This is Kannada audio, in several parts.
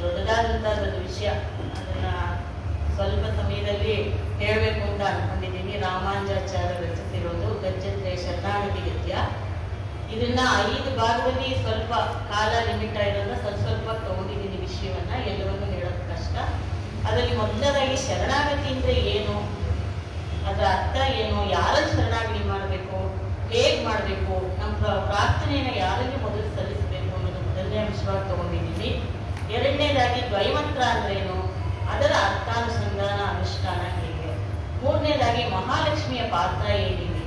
ದೊಡ್ಡದಾದಂತಹ ಒಂದು ವಿಷಯ. ಅದನ್ನ ಸ್ವಲ್ಪ ಸಮಯದಲ್ಲಿ ಹೇಳಬೇಕು ಅಂತ ಅನ್ಕೊಂಡಿದ್ದೀನಿ. ರಾಮಾನುಜಾಚಾರ್ಯ ರಚಿಸಿರೋದು ಗದ್ಯತ್ರೆ ಶರಣಾಗತಿ ಗದ್ಯ. ಇದನ್ನ 5 ಭಾಗದಲ್ಲಿ ಸ್ವಲ್ಪ ಕಾಲ ಲಿಮಿಟ್ ಆಗಿರೋದ್ರಿಂದ ಸ್ವಲ್ಪ ತಗೊಂಡಿದ್ದೀನಿ ವಿಷಯವನ್ನ. ಎಲ್ಲವನ್ನೂ ಹೇಳೋದು ಕಷ್ಟ. ಅದರಲ್ಲಿ ಮೊದಲದಾಗಿ ಶರಣಾಗತಿ ಅಂದ್ರೆ ಏನು, ಅದರ ಅರ್ಥ ಏನು, ಯಾರಲ್ಲಿ ಶರಣಾಗತಿ ಮಾಡಬೇಕು, ಹೇಗ್ ಮಾಡಬೇಕು, ನಮ್ಮ ಪ್ರಾರ್ಥನೆಯನ್ನ ಯಾರಿಗೆ ಮೊದಲು ಸಲ್ಲಿಸಬೇಕು ಅನ್ನೋದು ಮೊದಲನೇ ಅಂಶವಾಗಿ ತಗೊಂಡಿದ್ದೀನಿ. ಎರಡನೇದಾಗಿ ದ್ವೈಮಂತ್ರ ಅಂದ್ರೇನು, ಅದರ ಅರ್ಥಾನುಸಂಧಾನ ಅನುಷ್ಠಾನ ಹೇಗೆ. ಮೂರನೇದಾಗಿ ಮಹಾಲಕ್ಷ್ಮಿಯ ಪಾತ್ರ ಏನಿದೆ,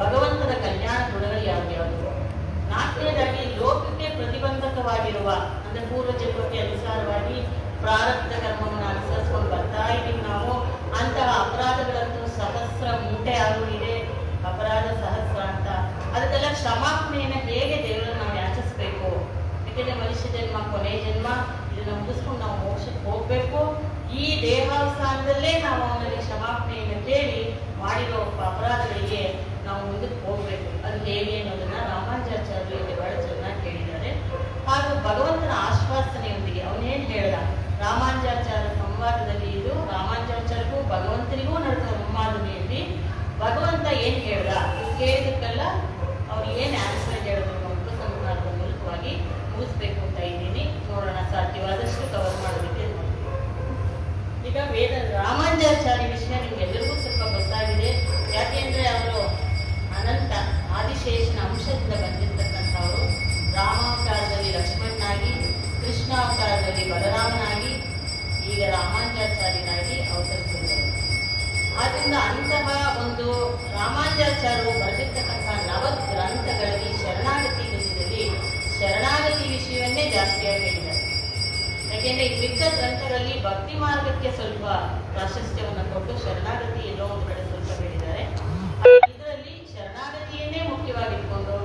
ಭಗವಂತನ ಕಲ್ಯಾಣ ಗುಣಗಳು ಯಾವ್ಯಾವುದು. ನಾಲ್ಕನೇದಾಗಿ ಲೋಕಕ್ಕೆ ಪ್ರತಿಬಂಧಕವಾಗಿರುವ ಅಂದ್ರೆ ಪೂರ್ವಜನ್ಮಕ್ಕೆ ಅನುಸಾರವಾಗಿ ಪ್ರಾರಬ್ಧ ಕರ್ಮವನ್ನು ಅನುಸರಿಸ್ಕೊಂಡು ಬರ್ತಾ ಇದ್ದೀವಿ ನಾವು. ಅಂತಹ ಅಪರಾಧಗಳಂತೂ ಸಹಸ್ರ ಮೂಟೆ ಆಗುತ್ತಿದೆ, ಅಪರಾಧ ಸಹಸ್ರ ಅಂತ. ಅದಕ್ಕೆಲ್ಲ ಕ್ಷಮಾಪಣೆಯನ್ನು ಹೇಗೆ ದೇವರನ್ನು ನಾವು ಯಾಚಿಸ್ಬೇಕು. ಯಾಕೆಂದ್ರೆ ಮನುಷ್ಯ ಜನ್ಮ ಕೊನೆ ಜನ್ಮ, ಇದನ್ನ ಮುಗಿಸ್ಕೊಂಡು ನಾವು ಮೋಕ್ಷಕ್ಕೆ ಹೋಗ್ಬೇಕು. ಈ ದೇಹಾವಸಾನದಲ್ಲೇ ನಾವು ಅವನಲ್ಲಿ ಕ್ಷಮಾಪಣೆಯನ್ನು ಕೇಳಿ ಮಾಡಿರೋ ಅಪರಾಧಗಳಿಗೆ ನಾವು ಮುಂದಕ್ಕೆ ಹೋಗ್ಬೇಕು. ಅದು ಹೇಗೆ ಅನ್ನೋದನ್ನ ರಾಮಾನುಜಾಚಾರ್ಯರು ಇಲ್ಲಿ ಬಹಳ ಚೆನ್ನಾಗಿ ಹೇಳಿದ್ದಾರೆ. ಹಾಗೂ ಭಗವಂತನ ಆಶ್ವಾಸನೆಯೊಂದಿಗೆ ಅವನೇನ್ ಹೇಳ್ದ, ರಾಮಾನುಜಾಚಾರ್ಯ ಸಂವಾದದಲ್ಲಿ, ಇದು ರಾಮಾನುಜಾಚಾರ್ಯಗೂ ಭಗವಂತನಿಗೂ ನಡೆದ ಸಂವಾದನೆಯಲ್ಲಿ ಭಗವಂತ ಏನ್ ಹೇಳ್ದ, ಕೇಳಿದಕ್ಕೆಲ್ಲ ಅವ್ರು ಏನ್ ಆನ್ಸರ್ ಹೇಳಿದ್ರು ಅನ್ನೋದು ಸಂವಾದದ ಮೂಲಕವಾಗಿ ಮುಗಿಸ್ಬೇಕು ಅಂತ ಇದ್ದೀನಿ. ನೋಡೋಣ, ಸಾಧ್ಯವಾದಷ್ಟು ಕವರ್ ಮಾಡೋದಕ್ಕೆ ನೋಡ್ತೀವಿ. ಈಗ ರಾಮಾನುಜಾಚಾರ್ಯ ವಿಷಯ ನಿಮ್ಗೆಲ್ಲರಿಗೂ ಸ್ವಲ್ಪ ಗೊತ್ತಾಗಿದೆ. ಯಾಕೆಂದ್ರೆ ಅವರು ಅನಂತ ಆದಿಶೇಷನ ಅಂಶದಿಂದ ಬಂದಿರ್ತಕ್ಕಂಥವರು. ರಾಮಾವತಾರದಲ್ಲಿ ಲಕ್ಷ್ಮಣನಾಗಿ, ಕೃಷ್ಣಾವತಾರದಲ್ಲಿ ಬಲರಾಮನಾಗಿ, ಈಗ ರಾಮಾನುಜಾಚಾರ್ಯನಾಗಿ ಅವತರಿಸಿದರು. ಆದ್ರಿಂದ ಅಂತಹ ಒಂದು ರಾಮಾನುಜಾಚಾರ್ಯರು ಬರೆದಿರ್ತಕ್ಕಂಥ 9 ಗ್ರಂಥಗಳಲ್ಲಿ ಶರಣಾಗತಿ ವಿಷಯದಲ್ಲಿ ಶರಣಾಗತಿ ವಿಷಯವನ್ನೇ ಜಾಸ್ತಿಯಾಗಿ ಹೇಳಿದ್ದಾರೆ. ಯಾಕೆಂದ್ರೆ ಈ ಮಿಕ್ಕ ಗ್ರಂಥಗಳಲ್ಲಿ ಭಕ್ತಿ ಮಾರ್ಗಕ್ಕೆ ಸ್ವಲ್ಪ ಪ್ರಾಶಸ್ತ್ಯವನ್ನು ಕೊಟ್ಟು ಶರಣಾಗತಿ ಎಲ್ಲೋ ಒಂದು ಕಡೆ ಸ್ವಲ್ಪ ಹೇಳಿದ್ದಾರೆ. ಇದರಲ್ಲಿ ಶರಣಾಗತಿಯನ್ನೇ ಮುಖ್ಯವಾಗಿಟ್ಕೊಂಡು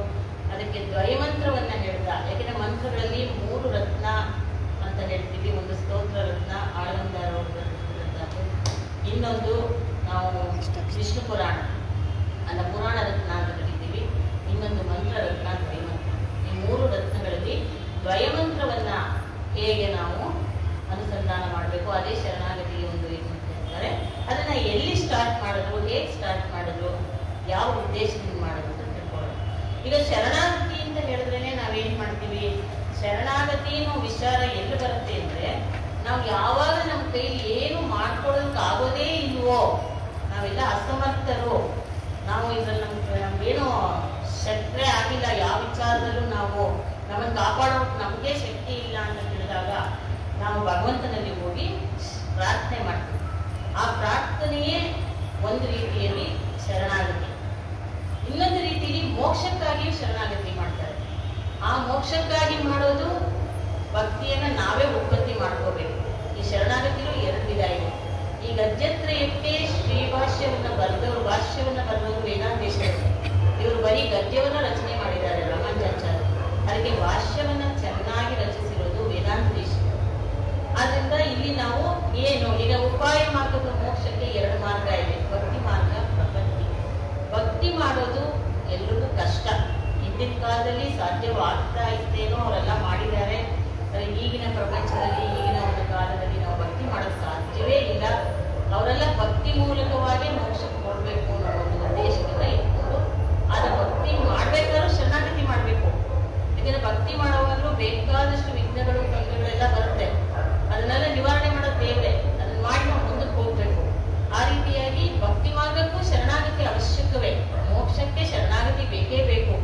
ಅದಕ್ಕೆ ದ್ವೈಮಂತ್ರವನ್ನ ಹೇಳ್ದ. ಯಾಕೆಂದ್ರೆ ಮಂತ್ರಗಳಲ್ಲಿ 3 ರತ್ನ ಅಂತ ಹೇಳ್ತೀವಿ. ಒಂದು ಸ್ತೋತ್ರ ರತ್ನ, ಆಳಂದಾರ ಇನ್ನೊಂದು ನಾವು ವಿಷ್ಣು ಪುರಾಣ ಅನ್ನ ಪುರಾಣ ರತ್ನ ಅಂತ ಕರಿತೀವಿ. ಇನ್ನೊಂದು ಮಂತ್ರ ರತ್ನ, ದ್ವೈಮಂತ್ರ. ಈ 3 ರತ್ನಗಳಲ್ಲಿ ದ್ವೈಮಂತ್ರವನ್ನ ಹೇಗೆ ನಾವು ಅನುಸಂಧಾನ ಮಾಡಬೇಕು, ಅದೇ ಶರಣಾಗತಿಗೆ ಒಂದು ಇದು ಅಂತ ಹೇಳ್ತಾರೆ. ಅದನ್ನ ಎಲ್ಲಿ ಸ್ಟಾರ್ಟ್ ಮಾಡಿದ್ರು, ಹೇಗೆ ಸ್ಟಾರ್ಟ್ ಮಾಡಿದ್ರು, ಯಾವ ಉದ್ದೇಶದಿಂದ ಮಾಡಿದ್ರು ಅಂತ ತಿಳ್ಕೊಳ್ಳೋಣ. ಈಗ ಶರಣಾಗತಿ ಅಂತ ಹೇಳಿದ್ರೇನೆ ನಾವೇನ್ ಮಾಡ್ತೀವಿ, ಶರಣಾಗತಿ ಅನ್ನೋ ವಿಚಾರ ಎಲ್ಲಿ ಬರುತ್ತೆ ಅಂದ್ರೆ, ನಾವು ಯಾವಾಗ ನಮ್ಮ ಕೈಲಿ ಏನು ಮಾಡ್ಕೊಳ್ಳೋದಕ್ಕಾಗೋದೇ ಇಲ್ವೋ, ನಾವೆಲ್ಲ ಅಸಮರ್ಥರು, ನಾವು ಇದ್ರಲ್ಲಿ ನಮ್ಗೇನು ಶಕ್ತಿ ಆಗಿಲ್ಲ, ಯಾವ ವಿಚಾರದಲ್ಲೂ ನಾವು ನಮ್ಮನ್ನು ಕಾಪಾಡೋಕೆ ನಮಗೆ ಶಕ್ತಿ ಇಲ್ಲ ಅಂತ ತಿಳಿದಾಗ ನಾವು ಭಗವಂತನಲ್ಲಿ ಹೋಗಿ ಪ್ರಾರ್ಥನೆ ಮಾಡ್ತೀವಿ. ಆ ಪ್ರಾರ್ಥನೆಯೇ ಒಂದು ರೀತಿಯಲ್ಲಿ ಶರಣಾಗತಿ. ಇನ್ನೊಂದು ರೀತಿಯಲ್ಲಿ ಮೋಕ್ಷಕ್ಕಾಗಿಯೂ ಶರಣಾಗತಿ ಮಾಡ್ತಾರೆ. ಆ ಮೋಕ್ಷಕ್ಕಾಗಿ ಮಾಡೋದು ಭಕ್ತಿಯನ್ನ ನಾವೇ ಉತ್ಪತ್ತಿ ಮಾಡ್ಕೋಬೇಕು. ಈ ಶರಣಾಗತಿಗಳು 2 ವಿಧ ಇದೆ. ಈ ಗದ್ಯತ್ರಯಕ್ಕೆ ಶ್ರೀಭಾಷ್ಯವನ್ನ ಬರೆದವರು, ಭಾಷ್ಯವನ್ನ ಬರೆದವರು ವೇದಾಂತೇಶ್ವರರು. ಇವರು ಬರೀ ಗದ್ಯವನ್ನ ರಚನೆ ಮಾಡಿದ್ದಾರೆ ರಾಮಾನುಜಾಚಾರ್ಯ. ಅದಕ್ಕೆ ಭಾಷ್ಯವನ್ನ ಚೆನ್ನಾಗಿ ರಚಿಸಿರೋದು ವೇದಾಂತೇಶ್ವರರು. ಆದ್ರಿಂದ ಇಲ್ಲಿ ನಾವು ಏನು, ಈಗ ಉಪಾಯ ಮಾರ್ಗದ ಮೋಕ್ಷಕ್ಕೆ 2 ಮಾರ್ಗ ಇದೆ, ಭಕ್ತಿ ಮಾರ್ಗ, ಪ್ರಪತ್ತಿ. ಭಕ್ತಿ ಮಾಡೋದು ಎಲ್ರಿಗೂ ಕಷ್ಟ. ಹಿಂದಿನ ಕಾಲದಲ್ಲಿ ಸಾಧ್ಯವಾಗ್ತಾ ಇತ್ತೇನೋ ಅವರೆಲ್ಲ ಮಾಡಿದ್ದಾರೆ. ಈಗಿನ ಪ್ರಪಂಚದಲ್ಲಿ, ಈಗಿನ ಒಂದು ಕಾಲದಲ್ಲಿ ನಾವು ಭಕ್ತಿ ಮಾಡೋದು ಸಾಧ್ಯವೇ ಇಲ್ಲ. ಅವರೆಲ್ಲ ಭಕ್ತಿ ಮೂಲಕವಾಗಿ ಮೋಕ್ಷಕ್ಕೆ ಹೋಗ್ಬೇಕು ಅನ್ನೋ ಒಂದು ಉದ್ದೇಶದಿಂದ ಇಟ್ಕೊಂಡು, ಆದ್ರೆ ಭಕ್ತಿ ಮಾಡ್ಬೇಕಾದ್ರೂ ಶರಣಾಗತಿ ಮಾಡ್ಬೇಕು. ಯಾಕಂದ್ರೆ ಭಕ್ತಿ ಮಾಡುವಾಗಲೂ ಬೇಕಾದಷ್ಟು ವಿಘ್ನಗಳು, ತೊಂದರೆಗಳೆಲ್ಲ ಬರುತ್ತೆ. ಅದನ್ನೆಲ್ಲ ನಿವಾರಣೆ ಮಾಡೋದು ದೇವ್ರೆ. ಅದನ್ನ ಮಾಡಿ ನಾವು ಮುಂದಕ್ಕೆ ಹೋಗ್ಬೇಕು. ಆ ರೀತಿಯಾಗಿ ಭಕ್ತಿ ಮಾರ್ಗಕ್ಕೂ ಶರಣಾಗತಿ ಅವಶ್ಯಕವೇ. ಮೋಕ್ಷಕ್ಕೆ ಶರಣಾಗತಿ ಬೇಕೇ ಬೇಕು.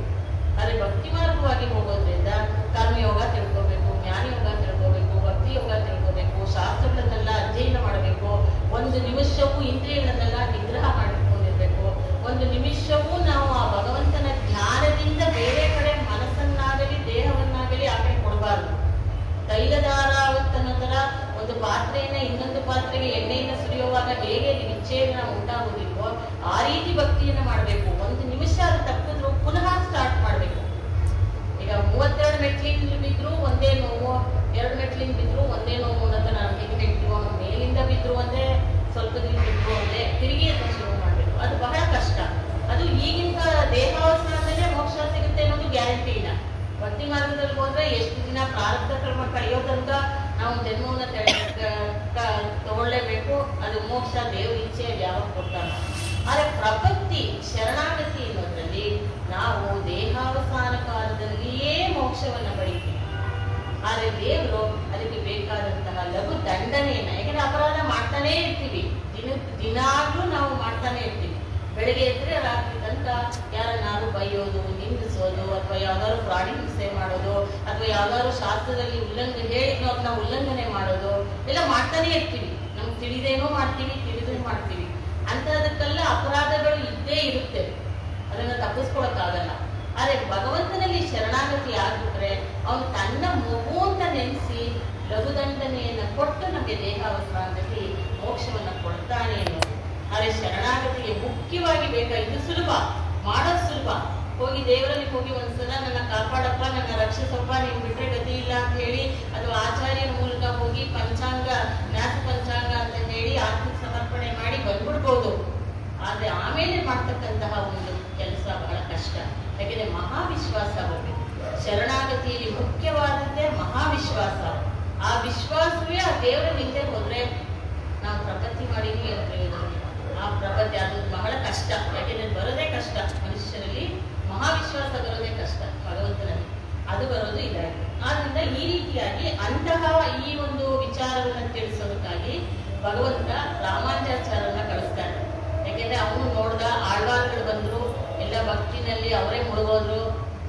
ಆದ್ರೆ ಭಕ್ತಿ ಮಾರ್ಗವಾಗಿ ಹೋಗೋದ್ರಿಂದ ಕರ್ಮಯೋಗ ತಿಳ್ಕೋಬೇಕು, ಜ್ಞಾನಯೋಗ ತಿಳ್ಕೋಬೇಕು, ಭಕ್ತಿ ಯೋಗ ತಿಳ್ಕೋಬೇಕು, ಶಾಸ್ತ್ರಗಳನ್ನೆಲ್ಲ ಅಧ್ಯಯನ ಮಾಡಬೇಕು. ಒಂದು ನಿಮಿಷವೂ ಇಂದ್ರಿಯಗಳನ್ನೆಲ್ಲ ನಿಗ್ರಹ ಮಾಡಿಕೊಂಡಿರ್ಬೇಕು. ಒಂದು ನಿಮಿಷವೂ ನಾವು ಆ ಭಗವಂತನ ಧ್ಯಾನದಿಂದ ಬೇರೆ ಕಡೆ ಮನಸ್ಸನ್ನಾಗಲಿ ದೇಹವನ್ನಾಗಲಿ ಆ ಕಡೆ ಕೊಡಬಾರ್ದು. ತೈಲದಾರಾವತ್ತನ್ನೋ ತರ ಒಂದು ಪಾತ್ರೆಯನ್ನ ಇನ್ನೊಂದು ಪಾತ್ರೆಗೆ ಎಣ್ಣೆಯಿಂದ ಸುರಿಯುವಾಗ ಹೇಗೆ ವಿಚ್ಛೇದನ ಉಂಟಾಗುವುದಿಲ್ವೋ ಆ ರೀತಿ ಭಕ್ತಿಯನ್ನ ಮಾಡಬೇಕು. ಒಂದು ನಿಮಿಷ ಅದು ತಪ್ಪಿದ್ರು ಪುನಃ ಸ್ಟಾರ್ಟ್ ಮಾಡಬೇಕು. ಈಗ 32 ಮೆಟ್ಲಿಂದ ಬಿದ್ರು ಒಂದೇ ನೋವು, 2 ಮೆಟ್ಲಿಂದ ಬಿದ್ರು ಒಂದೇ ನೋವು ಅನ್ನೋದು ನಾವು ಹೇಗೆ ನೆಟ್ಟಿವೋ, ಮೇಲಿಂದ ಬಿದ್ರು ಒಂದೇ, ಸ್ವಲ್ಪ ದಿನ ಬಿದ್ರು ಒಂದೇ, ತಿರುಗಿ ಅದನ್ನ ಶುರು ಮಾಡಬೇಕು. ಅದು ಬಹಳ ಕಷ್ಟ. ಅದು ಈಗಿನ ದೇಹಾವಸಾನದಲ್ಲೇ ಮೋಕ್ಷ ಸಿಗುತ್ತೆ ಅನ್ನೋದು ಗ್ಯಾರಂಟಿ ಇಲ್ಲ. ಭಕ್ತಿ ಮಾರ್ಗದಲ್ಲಿ ಹೋದ್ರೆ ಎಷ್ಟು ದಿನ ಪ್ರಾರಬ್ಧ ಕರ್ಮ ಕಳೆಯೋ ತನಕ ನಾವು ಜನ್ಮ ದೇವ್ರ ಇಚ್ಛೆಯಲ್ಲಿ ಯಾವಾಗ ಕೊಡ್ತಾನ. ಆದರೆ ಪ್ರಪತ್ತಿ ಶರಣಾಗತಿ ಅನ್ನೋದ್ರಲ್ಲಿ ನಾವು ದೇಹಾವಸಾನ ಕಾಲದಲ್ಲಿಯೇ ಮೋಕ್ಷವನ್ನ ಪಡಿತೀವಿ. ಆದರೆ ದೇವರು ಅದಕ್ಕೆ ಬೇಕಾದಂತಹ ಲಘು ದಂಡನೆಯನ್ನ, ಯಾಕಂದ್ರೆ ಅಪರಾಧ ಮಾಡ್ತಾನೇ ಇರ್ತೀವಿ, ದಿನಾಗ್ಲೂ ನಾವು ಮಾಡ್ತಾನೆ ಇರ್ತೀವಿ. ಬೆಳಗ್ಗೆ ಎದ್ರೆ ರಾತ್ರಿ ತನಕ ಯಾರನ್ನಾರು ಬೈಯೋದು, ನಿಂದಿಸೋದು, ಅಥವಾ ಯಾವ್ದಾದ್ರು ಪ್ರಾಣಿ ಹಿಂಸೆ ಮಾಡೋದು, ಅಥವಾ ಯಾವ್ದಾದ್ರು ಶಾಸ್ತ್ರದಲ್ಲಿ ಹೇಳಿದ್ನೋ ಅದನ್ನ ಉಲ್ಲಂಘನೆ ಮಾಡೋದು ಎಲ್ಲ ಮಾಡ್ತಾನೆ ಇರ್ತೀವಿ. ನಮ್ಗೆ ತಿಳಿದೇನೋ ಮಾಡ್ತೀವಿ, ತಿಳಿದೇ ಮಾಡ್ತೀವಿ. ಅಂತದಕ್ಕೆಲ್ಲ ಅಪರಾಧಗಳು ಇದ್ದೇ ಇರುತ್ತೆ, ಅದನ್ನ ತಪ್ಪಿಸ್ಕೊಳಕ್ಕಾಗಲ್ಲ. ಆದ್ರೆ ಭಗವಂತನಲ್ಲಿ ಶರಣಾಗತಿ ಆಗ್ಬಿಟ್ರೆ ಅವನು ತನ್ನ ಮಗು ಅಂತ ನೆನೆಸಿ ಲಘುದಂಡನೆಯನ್ನ ಕೊಟ್ಟು ನಮಗೆ ದೇಹಾವಸಾನದಲ್ಲಿ ಮೋಕ್ಷವನ್ನ ಕೊಡ್ತಾನೆ ಅನ್ನೋದು. ಆದ್ರೆ ಶರಣಾಗತಿಗೆ ಮುಖ್ಯವಾಗಿ ಇದು ಸುಲಭ, ಮಾಡೋದು ಸುಲಭ. ಹೋಗಿ ದೇವರಲ್ಲಿ ಹೋಗಿ ಒಂದ್ಸಲ ನನ್ನ ಕಾಪಾಡಪ್ಪ, ನನ್ನ ರಕ್ಷಿಸಪ್ಪ, ನೀನ್ ಬಿಟ್ರೆ ಗತಿ ಇಲ್ಲ ಅಂತ ಹೇಳಿ, ಅಥವಾ ಆಚಾರ್ಯರ ಮೂಲಕ ಹೋಗಿ ಪಂಚಾಂಗ ನ್ಯಾಸ ಪಂಚಾಂಗ ಅಂತ ಹೇಳಿ ಆತ್ಮಿಕ ಸಮರ್ಪಣೆ ಮಾಡಿ ಬಂದ್ಬಿಡ್ಬೋದು. ಆದ್ರೆ ಆಮೇಲೆ ಮಾಡ್ತಕ್ಕಂತಹ ಒಂದು ಕೆಲಸ ಬಹಳ ಕಷ್ಟ. ಯಾಕೆಂದ್ರೆ ಮಹಾವಿಶ್ವಾಸ ಬರಬೇಕು. ಶರಣಾಗತಿಯಲ್ಲಿ ಮುಖ್ಯವಾದದ್ದೇ ಮಹಾವಿಶ್ವಾಸ. ಆ ವಿಶ್ವಾಸವೇ ಆ ದೇವರ ಹಿಂದೆ ಹೋದ್ರೆ ನಾವು ಪ್ರಪತ್ತಿ ಮಾಡೀನಿ ಅಂತ ಪ್ರಯೋಜನ. ಆ ಪ್ರಪತ್ತಿ ಅದು ಬಹಳ ಕಷ್ಟ, ಯಾಕೆಂದ್ರೆ ಬರೋದೇ ಕಷ್ಟ. ಮನುಷ್ಯರಲ್ಲಿ ಮಹಾವಿಶ್ವಾಸ ಬರೋದೇ ಕಷ್ಟ, ಭಗವಂತನಲ್ಲಿ ಅದು ಬರೋದು ಇದಾಗಿದೆ. ಆದ್ರಿಂದ ಈ ರೀತಿಯಾಗಿ ಅಂತಹ ಈ ಒಂದು ವಿಚಾರವನ್ನು ತಿಳಿಸೋದಕ್ಕಾಗಿ ಭಗವಂತ ರಾಮಾನುಜಾಚಾರ್ಯರನ್ನ ಕಳಿಸ್ತಾರೆ. ಯಾಕೆಂದ್ರೆ ಅವನು ನೋಡ್ದ, ಆಳ್ವಾರ್ಗಳು ಬಂದ್ರು, ಎಲ್ಲ ಭಕ್ತಿನಲ್ಲಿ ಅವರೇ ಮುಳುಗೋದ್ರು,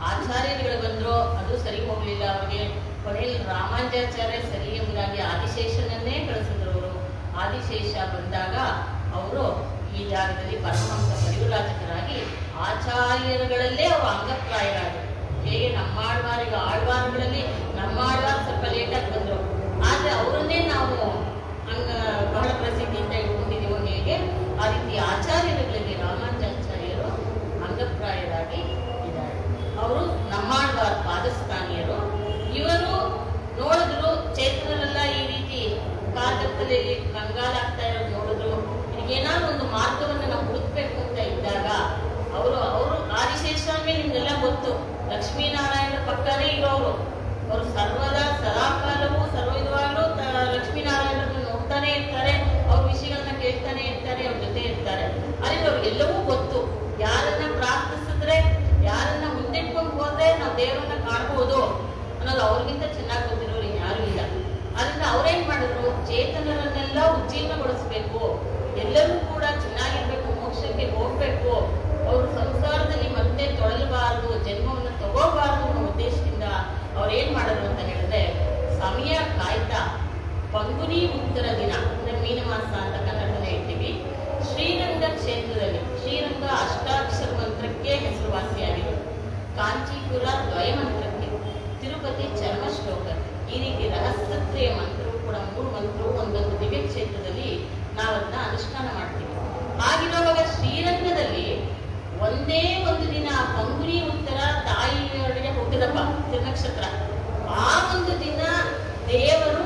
ಆಚಾರ್ಯರುಗಳು ಬಂದ್ರು, ಅದು ಸರಿ ಹೋಗ್ಲಿಲ್ಲ ಅವ್ರಿಗೆ. ಕೊನೆಯಲ್ಲಿ ರಾಮಾನುಜಾಚಾರ್ಯ ಸರಿ ಎಂಬುದಾಗಿ ಆದಿಶೇಷನನ್ನೇ ಕಳಿಸಿದ್ರು ಅವರು. ಆದಿಶೇಷ ಬಂದಾಗ ಅವರು ಈ ಜಾಗದಲ್ಲಿ ಪರಮಹಂಸ ಪರಿವ್ರಾಜಕರಾಗಿ ಆಚಾರ್ಯರುಗಳಲ್ಲೇ ಅವರು ಅಂಗಪ್ರಾಯರಾದರು. ಹೇಗೆ ನಮ್ಮಾಳ್ವಾರಿಗೆ ಆಳ್ವಾರುಗಳಲ್ಲಿ ನಮ್ಮಾಳ್ವಾರ್ ಸ್ವಲ್ಪ ಲೇಟಾಗಿ ಬಂದ್ರು, ಆದ್ರೆ ಅವರನ್ನೇ ನಾವು ಬಹಳ ಪ್ರಸಿದ್ಧಿಯಿಂದ ಇಟ್ಕೊಂಡಿದ್ದೀವೋ ಹೇಗೆ, ಆ ರೀತಿ ಆಚಾರ್ಯರುಗಳಲ್ಲಿ ರಾಮಾನುಜಾಚಾರ್ಯರು ಅಂಗಪ್ರಾಯರಾಗಿ ಇದ್ದಾರೆ. ಅವರು ನಮ್ಮಾಳ್ವಾರ್ ಪಾದಸ್ಥಾನೀಯರು. ಇವರು ನೋಡಿದ್ರು ಚೇತನರೆಲ್ಲ ಈ ರೀತಿ ಕಾಲದಲ್ಲಿ ಕಂಗಾಲಾಗ್ತಾ ಇರೋದು ನೋಡಿದ್ರು. ಏನಾದ್ರು ಒಂದು ಮಾರ್ಗವನ್ನು ನಾವು ಹುಡುಕ್ಬೇಕು ಅಂತ ಇದ್ದಾಗ ಅವರು ಆದಿಶೇಷ ಮೇಲೆ ನಿಮ್ಗೆಲ್ಲ ಗೊತ್ತು, ಲಕ್ಷ್ಮೀನಾರಾಯಣರ ಪಕ್ಕನೇ ಇರೋರು. ಅವರು ಸರ್ವದಾ ಸದಾಕಾಲವೂ ಸರ್ವವಿಧವಾಗ್ಲೂ ಲಕ್ಷ್ಮೀನಾರಾಯಣರನ್ನು ನೋಡ್ತಾನೆ ಇರ್ತಾರೆ, ಅವ್ರ ವಿಷಯಗಳನ್ನ ಕೇಳ್ತಾನೆ ಇರ್ತಾರೆ, ಅವ್ರ ಜೊತೆ ಇರ್ತಾರೆ. ಆದರೆ ಅವ್ರಿಗೆಲ್ಲವೂ ಗೊತ್ತು, ಯಾರನ್ನ ಪ್ರಾರ್ಥಿಸಿದ್ರೆ, ಯಾರನ್ನ ಮುಂದಿಟ್ಕೊಂಡು ಹೋದ್ರೆ ನಾವು ದೇವರನ್ನ ಕಾಣಬಹುದು ಅನ್ನೋದು ಅವ್ರಿಗಿಂತ ಚೆನ್ನಾಗಿ ಗೊತ್ತಿರೋರು ಯಾರು ಇಲ್ಲ. ಅದರಿಂದ ಅವ್ರೇನ್ ಮಾಡಿದ್ರು, ಚೇತನರನ್ನೆಲ್ಲ ಉಜ್ಜೀರ್ಣಗೊಳಿಸ್ಬೇಕು, ಎಲ್ಲರೂ ಕೂಡ ಚೆನ್ನಾಗಿರ್ಬೇಕು, ಮೋಕ್ಷಕ್ಕೆ ಹೋಗ್ಬೇಕು, ಅವರು ಸಂಸಾರದಲ್ಲಿ ಮತ್ತೆ ತೊಳಲಬಾರದು, ಜನ್ಮವನ್ನು ತಗೋಬಾರದು ಅನ್ನೋ ಉದ್ದೇಶದಿಂದ ಅವ್ರು ಏನ್ ಮಾಡಿದ್ರು ಅಂತ ಹೇಳಿದ್ರೆ, ಸಮಯ ಕಾಯ್ತಾ ಪಂಗುನಿ ಉತ್ತರ ದಿನ ಅಂದ್ರೆ ಮೀನಮಾಸ ಅಂತ ಕನ್ನಡದಲ್ಲೇ ಇರ್ತೀವಿ, ಶ್ರೀರಂಗ ಕ್ಷೇತ್ರದಲ್ಲಿ, ಶ್ರೀರಂಗ ಅಷ್ಟಾಕ್ಷರ ಮಂತ್ರಕ್ಕೆ ಹೆಸರುವಾಸಿಯಾಗಿದೆ, ಕಾಂಚೀಪುರ ದ್ವಯಮಂತ್ರಕ್ಕೆ, ತಿರುಪತಿ ಚರ್ಮ ಶ್ಲೋಕ, ಈ ರೀತಿ ರಹಸ್ಯತ್ರಯ ಮಂತ್ರವು ಕೂಡ 3 ಮಂತ್ರವು ಒಂದೊಂದು ದಿವ್ಯ ಕ್ಷೇತ್ರದಲ್ಲಿ ನಾವನ್ನ ಅನುಷ್ಠಾನ ಮಾಡ್ತೀವಿ. ಆಗಿರುವಾಗ ಶ್ರೀರಂಗದಲ್ಲಿ ಒಂದೇ ಒಂದು ದಿನ ಪಂಗುನಿ ಉತ್ತರ ತಾಯಿಯೊಳಗೆ ಹುಟ್ಟಿದಪ್ಪ ತಿರುನಕ್ಷತ್ರ. ಆ ಒಂದು ದಿನ ದೇವರು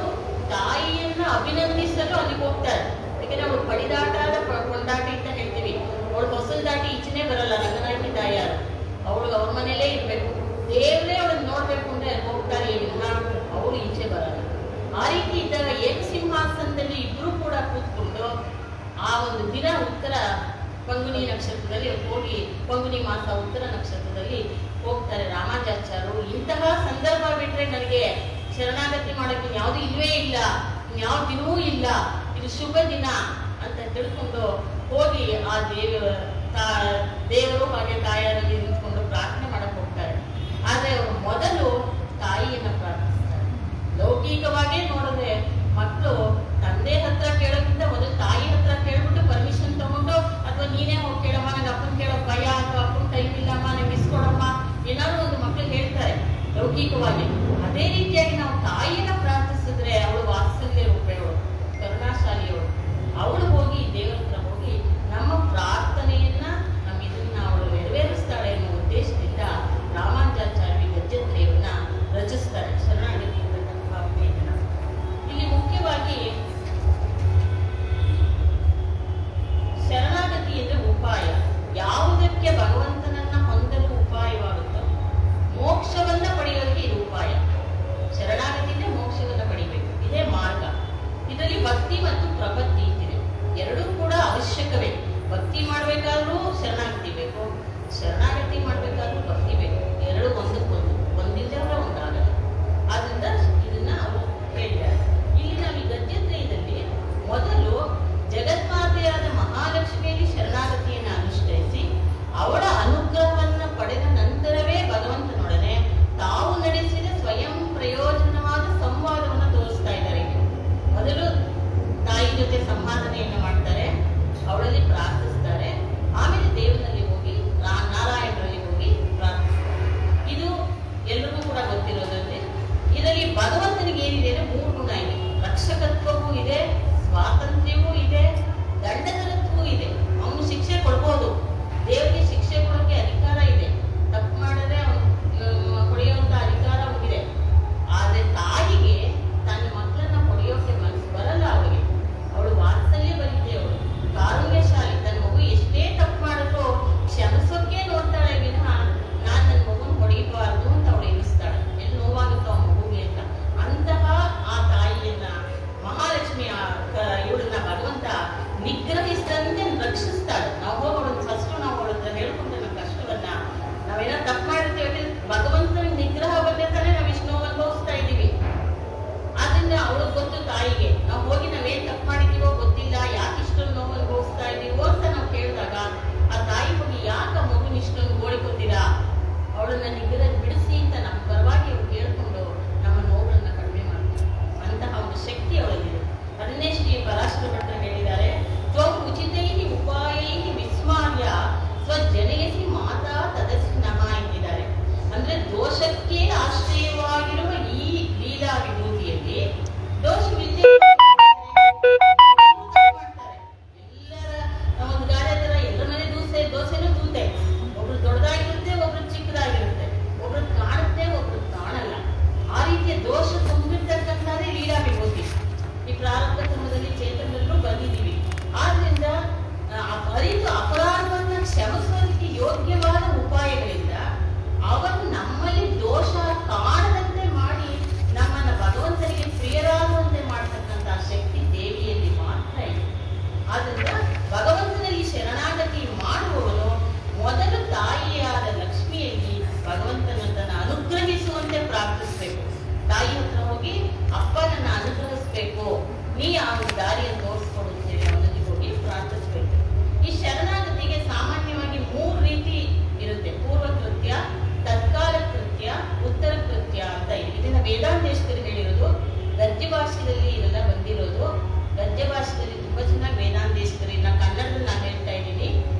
ತಾಯಿಯನ್ನ ಅಭಿನಂದಿಸಲು ಅಲ್ಲಿಗೆ ಹೋಗ್ತಾರೆ. ಯಾಕಂದ್ರೆ ಅವಳು ಪಡಿದಾಟಾದ ಕೊಂಡಾಟಿ ಅಂತ ಹೇಳ್ತೀವಿ, ಅವಳು ಹೊಸಲು ದಾಟಿ ಈಚೆನೆ ಬರಲ್ಲ, ರಂಗನಾಯಕಿ ತಾಯಿಯಾರು, ಅವಳು ಅವ್ರ ಮನೇಲೇ ಇರ್ಬೇಕು. ದೇವರೇ ಅವಳನ್ನ ನೋಡ್ಬೇಕು ಅಂದ್ರೆ ಹೋಗ್ತಾರೆ, ಅವಳು ಈಚೆ ಬರಲ್ಲ. ಆ ರೀತಿ ಇದ್ದಾಗ ಏಕಸಿಂಹಾಸನದಲ್ಲಿ ಇಬ್ರು ಕೂಡ ಕೂತ್ಕೊಂಡು ಆ ಒಂದು ದಿನ ಉತ್ತರ ಪಂಗುನಿ ನಕ್ಷತ್ರದಲ್ಲಿ ಹೋಗಿ, ಪಂಗುನಿ ಮಾಸ ಉತ್ತರ ನಕ್ಷತ್ರದಲ್ಲಿ ಹೋಗ್ತಾರೆ ರಾಮಾನುಜಾಚಾರ್ಯರು. ಇಂತಹ ಸಂದರ್ಭ ಬಿಟ್ರೆ ನನಗೆ ಶರಣಾಗತಿ ಮಾಡೋಕೆ ಯಾವುದು ಇಲ್ವೇ ಇಲ್ಲ, ಯಾವ ದಿನವೂ ಇಲ್ಲ, ಇದು ಶುಭ ದಿನ ಅಂತ ತಿಳ್ಕೊಂಡು ಹೋಗಿ ಆ ದೇವರು ಹಾಗೆ ತಾಯಿಯರಲ್ಲಿ ನಿಂತ್ಕೊಂಡು ಪ್ರಾರ್ಥನೆ ಮಾಡಕ್ ಹೋಗ್ತಾರೆ. ಆದ್ರೆ ಅವರು ಮೊದಲು ತಾಯಿಯನ್ನ ಪ್ರಾರ್ಥಿಸ್ತಾರೆ. ಲೌಕಿಕವಾಗೇ ನೋಡಿದ್ರೆ ಮಕ್ಕಳು ತಂದೆ ಹತ್ರ ಕೇಳೋದ್ರಿಂದ ಮೊದಲು ತಾಯಿ ಹತ್ರ ಕೇಳ್ಬಿಟ್ಟು ಪರ್ಮಿಷನ್ ತಗೊಂಡು, ಅಥವಾ ನೀನೇ ಹೋಗಿ ಕೇಳಮ್ಮ, ನಂಗೆ ಅಪ್ಪನ ಕೇಳೋ ಭಯ, ಅಥವಾ ಅಪ್ಪನ ಟೈಮ್ ಇಲ್ಲಮ್ಮ, ನಂಗೆ ಇಸ್ಕೊಡಮ್ಮ, ಏನಾದ್ರು ಒಂದು ಮಕ್ಕಳು ಹೇಳ್ತಾರೆ ಲೌಕಿಕವಾಗಿ. ಅದೇ ರೀತಿಯಾಗಿ ನಾವು ತಾಯಿಯನ್ನ ಪ್ರಾರ್ಥಿಸಿದ್ರೆ ಅವಳು ವಾತ್ಸಲ್ಯ ರೂಪೆಯವಳು, ಕರುಣಾಶಾಲಿಯವಳು. ಅವಳು ಹೋಗಿ ದೇವರ ಹತ್ರ ಹೋಗಿ ನಮ್ಮ ಪ್ರಾರ್ಥನೆಯನ್ನ, ನಮ್ಮ ಇದನ್ನ ಅವಳು ನೆರವೇರಿಸ್ತಾಳೆ ಎನ್ನುವ ಉದ್ದೇಶದಿಂದ ರಾಮಾನುಜಾಚಾರ್ಯ ಗದ್ಯತ್ರಯವನ್ನ ರಚಿಸ್ತಾರೆ, ಶರಣಾಗತಿ ಭಾವನೆಯನ್ನ. ಇಲ್ಲಿ ಮುಖ್ಯವಾಗಿ ಶರಣಾಗತಿ ಅಂದ್ರೆ ಉಪಾಯ. ಯಾವುದಕ್ಕೆ ಭಗವಂತನನ್ನ ಹೊಂದಲು ಉಪಾಯವಾಗುತ್ತೋ, ಮೋಕ್ಷವನ್ನ ಪಡೆಯೋದಕ್ಕೆ ಇದು ಉಪಾಯ. ಶರಣಾಗತಿಯಿಂದ ಮೋಕ್ಷ ಅವಳು ಗೊತ್ತು ತಾಯಿಗೆ, ನಾವು ಹೋಗಿ ನಾವೇನ್ ತಪ್ಪು ಮಾಡಿದೀವೋ ಗೊತ್ತಿಲ್ಲ, ಯಾಕೆ ಇಷ್ಟೊಂದು ನೋವು ಅನುಭವಿಸ್ತಾ ಇದೀವೋ ಅಂತ ನಾವು ಕೇಳಿದಾಗ ಆ ತಾಯಿ ಹೋಗಿ ಯಾಕೆ ಆ ಮಗುನ ಇಷ್ಟೊಂದು ಗೋಳಿಕೊತೀರಾ, ಅವಳನ್ನ ನಿಗ್ರಹ ಬಿಡಿಸಿ ಅಂತ ನಮ್ಮ ಪರವಾಗಿ ಅವ್ರು ಕೇಳ್ಕೊಂಡು ನಮ್ಮ ನೋವುಗಳನ್ನ ಕಡಿಮೆ ಮಾಡ್ತಾರೆ. ಅಂತಹ ಒಂದು ಶಕ್ತಿ ಅವಳಲ್ಲಿದೆ. ಅದನ್ನೇ ಶ್ರೀ ಪರಾಶರ ಭಟ್ರು ಹೇಳಿದ್ದಾರೆ, ತ್ವಂ ಉಚಿತೈಹಿ ಉಪಾಯೈಹಿ ವಿಸ್ಮಾರ್ಯ ಸ್ವಜನಯಸಿ ಮಾತಾ ತದಸಿ ನಮಃ ಎಂದಿದ್ದಾರೆ. ಅಂದ್ರೆ ದೋಷಕ್ಕೆ ಆಶ್ರಯವಾಗಿರುವ ಈ ಲೀಲಾ ವಿಭೂತಿಯಲ್ಲಿ ದೋಷವಿಲ್ಲದೆ ಮಾಡ್ತಾರೆ. ಎಲ್ಲರ ಒಂದು ಗಾದೆ ತರ ಎಲ್ಲರ ಮನೆ ದೋಸೆನೂ ತೂತೆ, ಒಬ್ರು ದೊಡ್ಡದಾಗಿರುತ್ತೆ, ಒಬ್ರು ಚಿಕ್ಕದಾಗಿರುತ್ತೆ, ಒಬ್ರು ಕಾಣುತ್ತೆ, ಒಬ್ರು ಕಾಣಲ್ಲ. ಆ ರೀತಿಯ ದೋಷ ತುಂಬಿರ್ತಕ್ಕಂಥದ್ದೇ ಲೀಲಾ ವಿಭೂತಿ. ಈ ಪ್ರಾರಬ್ಧ ಕ್ರಮದಲ್ಲಿ ಚೇತನಲ್ಲೂ ಬಂದಿದ್ದೀವಿ. ಆದ್ರಿಂದ ಅರಿತು ಅಪರಾಧವನ್ನ ಕ್ಷಮಿಸೋದಕ್ಕೆ ಯೋಗ್ಯವಾದ ಉಪಾಯಗಳಿಂದ ಅವನು ನಮ್ಮಲ್ಲಿ ದೋಷ ಕಾಣದಂತೆ ಮಾಡಿ ನಮ್ಮನ್ನ ಭಗವಂತನಿಗೆ ಪ್ರಿಯರಾಗುವಂತೆ ಮಾಡತಕ್ಕಂಥ ಶಕ್ತಿ ದೇವಿಯಲ್ಲಿ ಮಾತ್ರ ಇದೆ. ಆದ್ರಿಂದ ಭಗವಂತನಲ್ಲಿ ಶರಣಾಗತಿ ಮಾಡುವವನು ಮೊದಲು ತಾಯಿಯಾದ ಲಕ್ಷ್ಮಿಯಲ್ಲಿ ಭಗವಂತನನ್ನ ಅನುಗ್ರಹಿಸುವಂತೆ ಪ್ರಾರ್ಥಿಸಬೇಕು. ತಾಯಿ ಹತ್ರ ಹೋಗಿ ಅಪ್ಪ ನನ್ನ ಅನುಗ್ರಹಿಸ್ಬೇಕು, ನೀ ಆ ದಾರಿಯನ್ನು ತೋರಿಸ್ಕೊಡುತ್ತೇವೆ ಅನ್ನೋದಕ್ಕೆ ಹೋಗಿ ಪ್ರಾರ್ಥಿಸಬೇಕು. ಈ ಶರಣಾಗತಿಗೆ ಸಾಮಾನ್ಯವಾಗಿ 3 ರೀತಿ ಇರುತ್ತೆ: ಪೂರ್ವ ಕೃತ್ಯ, ತತ್ಕಾಲ ಕೃತ್ಯ, ಉತ್ತರ ಕೃತ್ಯ ಅಂತ ಇದೆ. ಇದನ್ನ ವೇದಾಂತೇಶ್ವರಿ ಹೇಳಿರೋದು. ಗದ್ಯ ಭಾಷೆಯಲ್ಲಿ ಇದೆಲ್ಲ ಬಂದಿರೋದು. ಗದ್ಯ ಭಾಷೆಯಲ್ಲಿ ತುಂಬಾ ಚೆನ್ನಾಗಿ ವೇದಾಂತೇಶ್ವರಿ, ಕನ್ನಡದಲ್ಲಿ ನಾನು ಹೇಳ್ತಾ ಇದ್ದೀನಿ,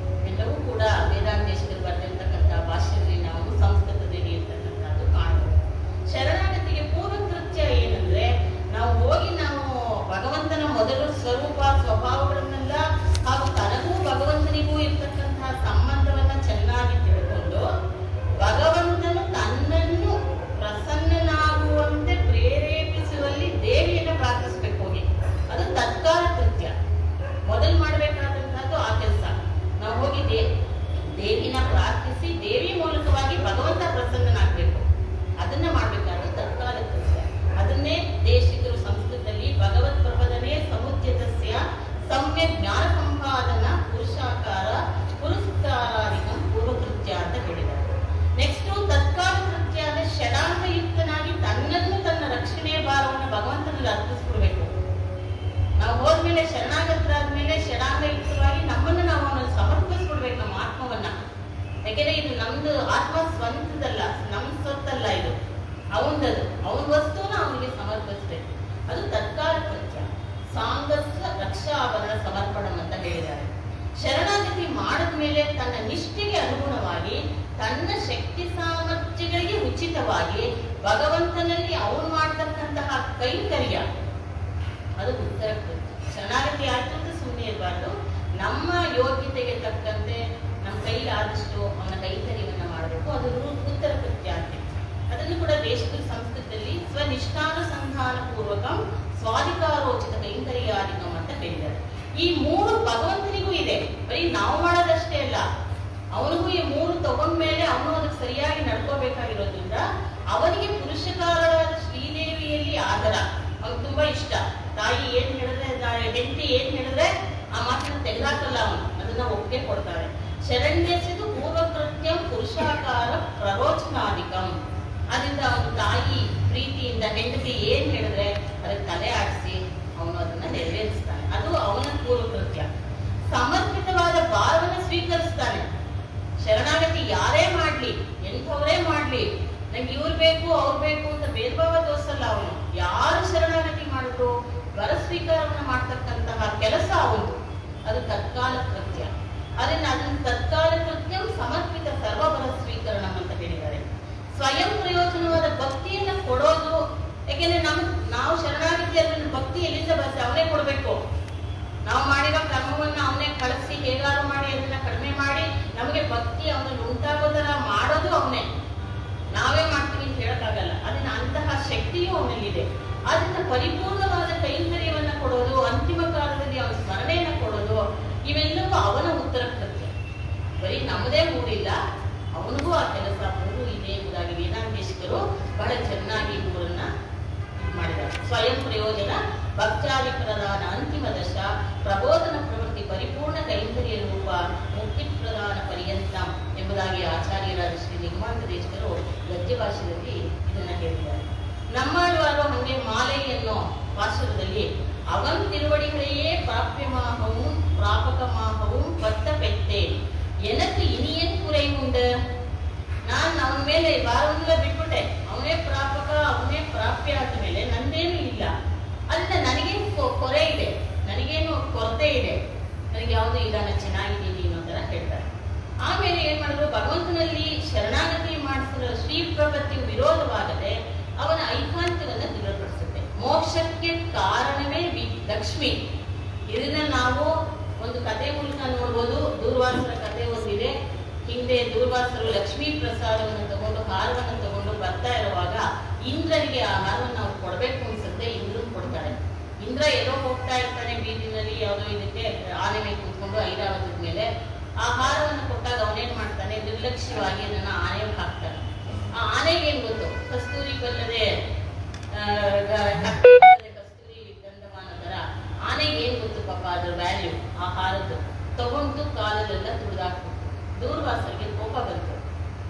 ಎಲ್ಲವೂ ಕೂಡ ವೇದಾಂತೇಶ್ವರಿ ಬರೆದಿರ್ತಕ್ಕಂಥ ಭಾಷೆಯಲ್ಲಿ ನಾವು ಸಂಸ್ಕೃತದಲ್ಲಿ ಇರ್ತಕ್ಕಂಥದ್ದು ಕಾಣಬಹುದು. ಶರಣಾಗತಿಗೆ ಪೂರ್ವ ಕೃತ್ಯ ಏನಂದ್ರೆ, ನಾವು ಹೋಗಿ ನಾವು ಭಗವಂತನ ಮೊದಲು ಸ್ವರೂಪ ಸ್ವಭಾವಗಳನ್ನೆಲ್ಲ ಹಾಗೂ ತನಗೂ ಭಗವಂತನಿಗೂ ಇರ್ತಕ್ಕಂತಹ ಸಂಬಂಧವನ್ನ ಚೆನ್ನಾಗಿ ತಿಳ್ಕೊಂಡು ಭಗವಂತನು ತನ್ನನ್ನು ಪ್ರಸನ್ನನಾಗುವಂತೆ ಪ್ರೇರೇಪಿಸುವಲ್ಲಿ ದೇವಿಯನ್ನು ಪ್ರಾರ್ಥಿಸ್ಬೇಕು ಹೋಗಿ. ಅದು ತತ್ಕಾಲ ಕೃತ್ಯ. ಮೊದಲು ಮಾಡಬೇಕಾದಂತಹದ್ದು ಆ ಕೆಲಸ. ನಾವು ಹೋಗಿ ದೇವಿನ ಪ್ರಾರ್ಥಿಸಿ ದೇವಿ ಮೂಲಕವಾಗಿ ಭಗವಂತ ಪ್ರಸನ್ನನಾಗಬೇಕು. ಅದನ್ನ ಮಾಡ್ಬೇಕಾದ್ರೆ ತತ್ಕಾಲ ಕೃತ್ಯ. ಅದನ್ನೇ ದೇಶಿಕರು ಸಂಸ್ಕೃತದಲ್ಲಿ ಭಗವತ್ ಪ್ರಪದನೆ ಸಮುದ್ಯತಸ್ಯ ಸಮ್ಯಕ್ ಜ್ಞಾನ ಸಂಪಾದನ ಪುರುಷಾಕಾರ ಪುರಸ್ಕಾರಾಧಿಕಂ ಪೂರ್ವಕೃತ್ಯ ಅಂತ ಹೇಳಿದ್ದಾರೆ. ನೆಕ್ಸ್ಟ್ ತತ್ಕಾಲ ಕೃತ್ಯ ಅಂದ್ರೆ ಷಡಾಂಗಯುಕ್ತನಾಗಿ ತನ್ನನ್ನು ತನ್ನ ರಕ್ಷಣೆಯ ಭಾರವನ್ನು ಭಗವಂತನಲ್ಲಿ ಅರ್ಪಿಸ್ಕೊಡ್ಬೇಕು. ನಾವು ಹೋದ್ಮೇಲೆ ಶರಣಾಗತರಾದ್ಮೇಲೆ ಷಡಾಂಗಯುಕ್ತವಾಗಿ ನಮ್ಮನ್ನು ನಾವು ಅವನಲ್ಲಿ ಸಮರ್ಪಿಸ್ಕೊಡ್ಬೇಕು, ನಮ್ಮ ಆತ್ಮವನ್ನ. ಯಾಕೆಂದ್ರೆ ಇದು ನಮ್ದು ಆತ್ಮ ಸ್ವಂತದಲ್ಲ, ನಮ್ ಸ್ವತ್ತಲ್ಲ, ಇದು ಅವನದದು. ಅವನ ವಸ್ತುನ ಅವನಿಗೆ ಸಮರ್ಪಿಸ್ಬೇಕು. ಅದು ತತ್ಕಾಲ ಕೃತ್ಯ. ಸಾಂಗಸ್ಯ ರಕ್ಷಾಭರಣ ಸಮರ್ಪಣಂ ಅಂತ ಹೇಳಿದ್ದಾರೆ. ಶರಣಾಗತಿ ಮಾಡಿದ್ಮೇಲೆ ತನ್ನ ನಿಷ್ಠೆಗೆ ಅನುಗುಣವಾಗಿ ತನ್ನ ಶಕ್ತಿ ಸಾಮರ್ಥ್ಯಗಳಿಗೆ ಉಚಿತವಾಗಿ ಭಗವಂತನಲ್ಲಿ ಅವನು ಮಾಡತಕ್ಕಂತಹ ಕೈಂಕರ್ಯ, ಅದು ಉತ್ತರ ಕೃತ್ಯ. ಶರಣಾಗತಿ ಆಯ್ತು ಅಂತ ಸುಮ್ಮನೆ ಇರಬಾರ್ದು. ನಮ್ಮ ಯೋಗ್ಯತೆಗೆ ತಕ್ಕಂತೆ ನಮ್ಮ ಕೈಲಾದಷ್ಟು ಅವನ ಕೈಂಕರ್ಯವನ್ನ ಮಾಡಬೇಕು. ಅದು ಉತ್ತರ ಕೃತ್ಯ ಅಂತ. ಅದನ್ನು ಕೂಡ ದೇಶದ ಸಂಸ್ಕೃತದಲ್ಲಿ ಸ್ವನಿಷ್ಠಾನುಸಂಧಾನ ಪೂರ್ವಕಂ ಸ್ವಾಧಿಕಾರೋಚಿತ ಕೈಂಕರ್ಯಾಧಿಕಂ ಅಂತ ಹೇಳಿದ್ದಾರೆ. ಈ 3 ಭಗವಂತನಿಗೂ ಇದೆ, ಬರೀ ನಾವು ಮಾಡೋದಷ್ಟೇ ಅಲ್ಲ, ಅವನಿಗೂ ಈ 3 ತಗೊಂಡ್ಮೇಲೆ ಅವನು ಅದಕ್ಕೆ ಸರಿಯಾಗಿ ನಡ್ಕೋಬೇಕಾಗಿರೋದ್ರಿಂದ ಅವನಿಗೆ ಪುರುಷಕಾರರಾದ ಶ್ರೀದೇವಿಯಲ್ಲಿ ಆದರ ಅವ್ನಿಗೆ ತುಂಬಾ ಇಷ್ಟ. ತಾಯಿ ಏನ್ ಹೇಳಿದ್ರೆ, ಹೆಂಡತಿ ಏನ್ ಹೇಳಿದ್ರೆ ಆ ಮಾತನ್ನ ತೆಗೆದಾಕಲ್ಲ, ಅವನು ಅದನ್ನ ಒಪ್ಪಿಗೆ ಕೊಡ್ತಾರೆ. ಶರಣ್ಯಸಿದು ಪೂರ್ವಕೃತ್ಯಂ ಪುರುಷಾಕಾರ ಪ್ರರೋಚನಾಧಿಕಂ. ಅದರಿಂದ ಅವನು ತಾಯಿ ಪ್ರೀತಿಯಿಂದ ಹೆಂಡತಿ ಏನ್ ಹೇಳಿದ್ರೆ ಅದಕ್ಕೆ ತಲೆ ಆಡಿಸಿ ಅವನು ಅದನ್ನ ನೆರವೇರಿಸ್ತಾನೆ. ಅದು ಅವನ ಪೂರ್ವಕೃತ್ಯ. ಸಮರ್ಪಿತವಾದ ಭಾರವನ್ನು ಸ್ವೀಕರಿಸ್ತಾನೆ. ಶರಣಾಗತಿ ಯಾರೇ ಮಾಡ್ಲಿ, ಎಂಥವರೇ ಮಾಡ್ಲಿ, ನಂಗೆ ಇವ್ರು ಬೇಕು ಅವ್ರು ಬೇಕು ಅಂತ ಭೇದ ಭಾವ ತೋರಿಸಲ್ಲ ಅವನು. ಯಾರು ಶರಣಾಗತಿ ಮಾಡಿದ್ರು ವರ ಸ್ವೀಕಾರವನ್ನು ಮಾಡ್ತಕ್ಕಂತಹ ಕೆಲಸ ಅವನು. ಅದು ತತ್ಕಾಲ ಕೃತ್ಯ. ಅದನ್ನ ತತ್ಕಾಲ ಕೃತ್ಯಂ ಸಮರ್ಪಿತ ಸರ್ವವರ ಸ್ವೀಕರಣ ಅಂತ ಹೇಳಿದ್ದಾರೆ. ಸ್ವಯಂ ಪ್ರಯೋಜನವಾದ ಭಕ್ತಿಯನ್ನ ಕೊಡೋದು. ಯಾಕೆಂದ್ರೆ ನಾವು ಶರಣಾಗತಿ ಅದನ್ನ ಭಕ್ತಿ ಎಲ್ಲಿಂದ ಬರುತ್ತೆ, ಅವನೇ ಕೊಡ್ಬೇಕು. ನಾವು ಮಾಡಿರೋ ಕರ್ಮವನ್ನ ಅವನೇ ಕಳಿಸಿ ಹೇಗಾರು ಮಾಡಿ ಅದನ್ನ ಕಡಿಮೆ ಮಾಡಿ ನಮಗೆ ಭಕ್ತಿ ಅವನಲ್ಲಿ ಉಂಟಾಗೋ ತರ ಮಾಡೋದು ಅವನೇ. ನಾವೇ ಮಾಡ್ತೀವಿ ಅಂತ ಹೇಳಕ್ಕಾಗಲ್ಲ. ಅದನ್ನ ಅಂತಹ ಶಕ್ತಿಯೂ ಅವನಲ್ಲಿದೆ. ಅದನ್ನ ಪರಿಪೂರ್ಣವಾದ ಕೈಂಕರ್ಯವನ್ನ ಕೊಡೋದು, ಅಂತಿಮ ಕಾಲದಲ್ಲಿ ಅವನ ಸ್ಮರಣೆಯನ್ನ ಕೊಡೋದು, ಇವೆಲ್ಲವೂ ಅವನ ಉತ್ತರ ಕೃತ್ಯ. ಬರೀ ನಮ್ಮದೇ ಮೂಡಿಲ್ಲ, ಅವನಿಗೂ ಆ ಕೆಲಸ ಮೂರು ಇದೆ ಎಂಬುದಾಗಿ ವೇದಾಂತೇಶಿಕರು ಬಹಳ ಚೆನ್ನಾಗಿ ಮೂರನ್ನ ಮಾಡಿದ್ದಾರೆ. ಸ್ವಯಂ ಪ್ರಯೋಜನ, ಭಕ್ತ್ಯಾದಿ ಪ್ರಧಾನ ಅಂತಿಮ ದಶ, ಪ್ರಬೋಧನ ಪ್ರವೃತ್ತಿ, ಪರಿಪೂರ್ಣ ಕೈಂಕರ್ಯ ರೂಪ, ಮುಕ್ತಿ ಪ್ರಧಾನ ಪರ್ಯಂತ ಎಂಬುದಾಗಿ ಆಚಾರ್ಯರಾದ ಶ್ರೀ ನಿಗಮಾಂತ ದೇಶಿಕರು ಗದ್ಯ ಭಾಷೆಯಲ್ಲಿ ಇದನ್ನ ಹೇಳಿದ್ದಾರೆ. ನಮ್ಮಾಳ್ವಾರು ಹಂಗೆ ಮಾಲೆಯನ್ನು அவன் திருவடிகளையே பிராபியமாகவும் பிராபகமாகவும் பத்த பெற்றேன். எனக்கு இனியன் குறை உண்டு. ನಾನು ಅವನ ಮೇಲೆ ಭಾರವನ್ನೆಲ್ಲ ಬಿಟ್ಬಿಟ್ಟೆ. ಅವನೇ ಪ್ರಾಪಕ, ಅವನೇ ಪ್ರಾಪ್ಯ ಆದ ಮೇಲೆ ನಂದೇನು ಇಲ್ಲ. ಅಲ್ಲ, ನನಗೇನು ಕೊರೆ ಇದೆ, ನನಗೇನು ಕೊರತೆ ಇದೆ, ನನಗೆ ಯಾವುದು ಇಲ್ಲ, ನಾನು ಚೆನ್ನಾಗಿದ್ದೀನಿ ಅನ್ನೋ ತರ ಹೇಳ್ತಾರೆ. ಆಮೇಲೆ ಏನ್ ಮಾಡಿದ್ರು, ಭಗವಂತನಲ್ಲಿ ಶರಣಾಗತಿ ಮಾಡಿಸಿದ ಶ್ರೀ ಪ್ರಪತ್ತಿಯು ವಿರೋಧವಾಗದೆ ಅವನ ಐಕಾಂತ್ಯವನ್ನು ದೃಢಪಡಿಸುತ್ತೆ. ಮೋಕ್ಷಕ್ಕೆ ಕಾರಣವೇ ಲಕ್ಷ್ಮಿ. ಇದನ್ನ ನಾವು ಒಂದು ಕಥೆ ಮೂಲಕ ನೋಡ್ಬೋದು. ದೂರ್ವಾಸರ ಕಥೆ ಒಂದಿದೆ. ಹಿಂದೆ ದೂರ್ವಾಸರು ಲಕ್ಷ್ಮೀ ಪ್ರಸಾದವನ್ನು ತಗೊಂಡು ಹಾರವನ್ನು ತಗೊಂಡು ಬರ್ತಾ ಇರುವಾಗ ಇಂದ್ರನಿಗೆ ಆ ಹಾರವನ್ನು ಅವ್ರು ಕೊಡ್ಬೇಕು ಅನ್ಸುತ್ತೆ. ಇಂದ್ರನ್ ಕೊಡ್ತಾಳೆ. ಇಂದ್ರ ಎಲ್ಲೋ ಹೋಗ್ತಾ ಇರ್ತಾನೆ ಬೀದಿನಲ್ಲಿ, ಯಾವುದೋ ಇದಕ್ಕೆ ಆನೆ ಮೇಲೆ ಕೂತ್ಕೊಂಡು ಐರಾವತದ ಮೇಲೆ. ಆ ಹಾರವನ್ನು ಕೊಟ್ಟಾಗ ಅವನೇನ್ ಮಾಡ್ತಾನೆ, ನಿರ್ಲಕ್ಷ್ಯವಾಗಿ ಅದನ್ನ ಆನೆಗೆ ಹಾಕ್ತಾನೆ. ಆ ಆನೆಗೆ ಏನ್ ಗೊತ್ತು, ಕಸ್ತೂರಿ ಬಲ್ಲದೆ ಕಸ್ತೂರಿ ಗಂಧಮಾನ ತರ ಆನೆಗೆ ಏನ್ ಗೊತ್ತು ಪಾಪ ಅದ್ರ ವ್ಯಾಲ್ಯೂ, ಆ ಹಾರದ್ದು. ತಗೊಂಡು ಕಾಲದೆಲ್ಲ ತುಳಿದಾಕ್ಬಿಟ್ಟು ದೂರ್ವಾಸರಿಗೆ ಕೋಪ ಬಂತು.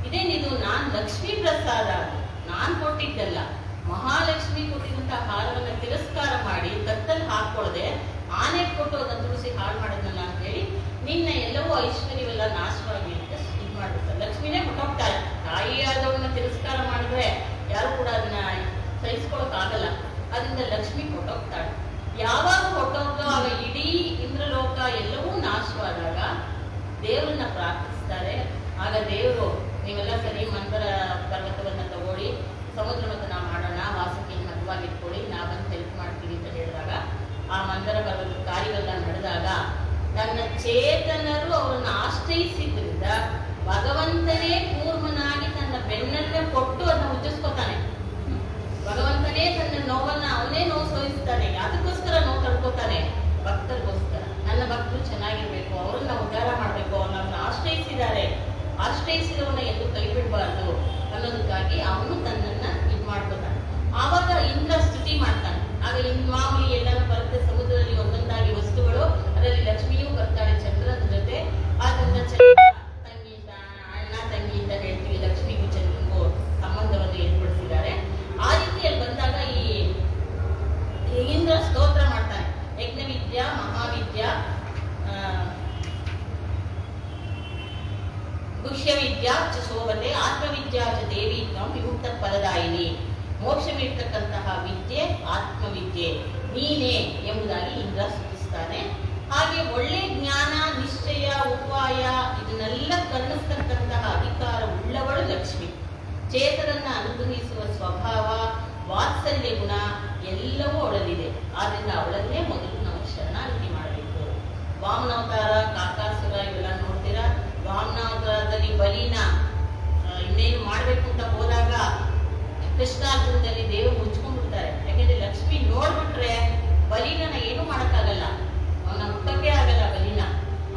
ಇದೇನಿದು, ನಾನ್ ಲಕ್ಷ್ಮೀ ಪ್ರಸಾದ, ನಾನ್ ಕೊಟ್ಟಿದ್ದಲ್ಲ, ಮಹಾಲಕ್ಷ್ಮಿ ಕೊಟ್ಟಿದಂತ ಹಾರವನ್ನ ತಿರಸ್ಕಾರ ಮಾಡಿ ತತ್ತಲ್ಲಿ ಹಾಕೊಳ್ದೆ ಆನೆ ಕೊಟ್ಟು ಅದನ್ನ ತುಳಸಿ ಹಾಳು ಮಾಡಿದ್ನಲ್ಲ ಅಂತ ಹೇಳಿ ನಿನ್ನ ಎಲ್ಲವೂ ಐಶ್ವರ್ಯವೆಲ್ಲ ನಾಶವಾಗಿ ಅಂತ ಇದು ಮಾಡ್ಬಿಡ್ತಾರೆ. ಲಕ್ಷ್ಮಿನೇ ಹೊಟ್ಟೋಗ್ತಾರೆ. ತಾಯಿಯಾದವನ್ನ ತಿರಸ್ಕಾರ ಮಾಡಿದ್ರೆ ಯಾರು ಕೂಡ ಅದನ್ನ ಸಹಿಸ್ಕೊಳಕ್ ಆಗಲ್ಲ. ಅದರಿಂದ ಲಕ್ಷ್ಮಿ ಹೊಟ್ಟೋಗ್ತಾಳೆ. ಯಾವಾಗ ಹೊಟ್ಟೋಗ್ತೋ ಆಗ ಇಡೀ ಇಂದ್ರಲೋಕ ಎಲ್ಲವೂ ನಾಶವಾದಾಗ ದೇವರನ್ನ ಪ್ರಾರ್ಥಿಸ್ತಾರೆ. ಆಗ ದೇವರು, ನೀವೆಲ್ಲ ಸರಿ ಮಂದರ ಪರ್ವತವನ್ನ ತಗೊಳ್ಳಿ, ಸಮುದ್ರ ಮಥನ ಮಾಡೋಣ, ವಾಸಕಿಯನ್ನು ಮದುವಾಗಿಟ್ಕೊಳ್ಳಿ, ನಾ ಬಂದು ಹೆಲ್ಪ್ ಮಾಡ್ತೀವಿ ಅಂತ ಹೇಳಿದಾಗ ಆ ಮಂದರ ಪರ್ವತ ಕಾರ್ಯವೆಲ್ಲ ನಡೆದಾಗ ತನ್ನ ಚೇತನರು ಅವರನ್ನು ಆಶ್ರಯಿಸಿದ್ರಿಂದ ಭಗವಂತನೇ ಕೂರ್ಮನಾಗಿ ತನ್ನ ಬೆನ್ನನ್ನೇ ಕೊಟ್ಟು ಅದನ್ನ ಉಜ್ಜಿಸ್ಕೊತಾನೆ. ಭಗವಂತನೇ ತನ್ನ ನೋವನ್ನ ಅವನೇ ನೋವು ಸೋಯಿಸ್ತಾನೆ. ಅದಕ್ಕೋಸ್ಕರ ನೋವು ತಡ್ಕೋತಾನೆ, ಭಕ್ತರಿಗೋಸ್ಕರ. ನನ್ನ ಭಕ್ತರು ಚೆನ್ನಾಗಿರ್ಬೇಕು, ಅವರನ್ನ ಉದ್ಧಾರ ಮಾಡ್ಬೇಕು, ಅವ್ರನ್ನ ಆಶ್ರಯಿಸಿದ್ದಾರೆ, ಆಶ್ರಯಿಸಿದವನ್ನ ಎಂದು ಕೈ ಬಿಡಬಾರ್ದು ಅನ್ನೋದಕ್ಕಾಗಿ ಅವನು ತನ್ನನ್ನ ಇದು ಮಾಡ್ಕೋತಾನೆ. ಆವಾಗ ಇಂದ್ರ ಸ್ತುತಿ ಮಾಡ್ತಾನೆ. ಆಗ ಮಾಮೂಲಿ ಎಲ್ಲರೂ ಬರುತ್ತೆ ಸಮುದ್ರದಲ್ಲಿ ಒಂದೊಂದಾಗಿ ವಸ್ತುಗಳು, ಅದರಲ್ಲಿ ಲಕ್ಷ್ಮಿಯೂ ಬರ್ತಾಳೆ ಚಂದ್ರನ ಜೊತೆ. ಆದ್ರಿಂದ ಚಂದ್ರ ತಂಗಿ ಅಣ್ಣ ತಂಗಿ ಅಂತ ಹೇಳ್ತೀವಿ. ಲಕ್ಷ್ಮಿಗೂ ಚಂದ್ರನಿಗೂ ಸಂಬಂಧವನ್ನು ಏರ್ಪಡಿಸಿದ್ದಾರೆ. ಆ ರೀತಿಯಲ್ಲಿ ಬಂದಾಗ ಈ ಇಂದ್ರ ಸ್ತೋತ್ರ ಮಾಡ್ತಾನೆ. ಯಜ್ಞವಿದ್ಯಾ ಮಹಾವಿದ್ಯಾ ಗುಹ್ಯವಿದ್ಯಾ ಚ ಶೋಭತೆ ಆತ್ಮವಿದ್ಯಾ ಚ ದೇವಿ ತ್ವಂ ವಿಮುಕ್ತ ಫಲದಾಯಿನಿ. ಮೋಕ್ಷವಿರ್ತಕ್ಕಂತಹ ವಿದ್ಯೆ ಆತ್ಮವಿದ್ಯೆ ನೀನೇ ಎಂಬುದಾಗಿ ಇಂದ್ರ ಸ್ತುತಿಸ್ತಾನೆ. ಹಾಗೆ ಒಳ್ಳೆ ಜ್ಞಾನ, ನಿಶ್ಚಯ, ಉಪಾಯ ಇದನ್ನೆಲ್ಲ ಕರುಣಿಸ್ತಕ್ಕಂತಹ ಅಧಿಕಾರ ಉಳ್ಳವಳು ಲಕ್ಷ್ಮಿ. ಚೇತನನ್ನ ಅನುಗ್ರಹಿಸುವ ಸ್ವಭಾವ, ವಾತ್ಸಲ್ಯ ಗುಣ ಎಲ್ಲವೂ ಅವಳಲ್ಲಿದೆ. ಆದ್ರಿಂದ ಅವಳನ್ನೇ ಮೊದಲು ನಾವು ಶರಣಾಗತಿ ಮಾಡಬೇಕು. ವಾಮನಾವತಾರ, ಕಾಕಾಸುರ ಇವೆಲ್ಲ ನೋಡ್ತೀರಾ. ವಾಮನಾವತಾರದಲ್ಲಿ ಬಲಿನ ಇನ್ನೇನು ಮಾಡ್ಬೇಕು ಅಂತ ಹೋದಾಗ ಕೃಷ್ಣಾರ್ಜುನದಲ್ಲಿ ದೇವರು ಮುಚ್ಕೊಂಡ್ಬಿಡ್ತಾರೆ. ಯಾಕೆಂದ್ರೆ ಲಕ್ಷ್ಮಿ ನೋಡ್ಬಿಟ್ರೆ ಬಲಿನ ಏನು ಮಾಡಕ್ಕಾಗಲ್ಲ, ಅವನ ಮುಟ್ಟಕ್ಕೆ ಆಗಲ್ಲ ಬಲಿನ.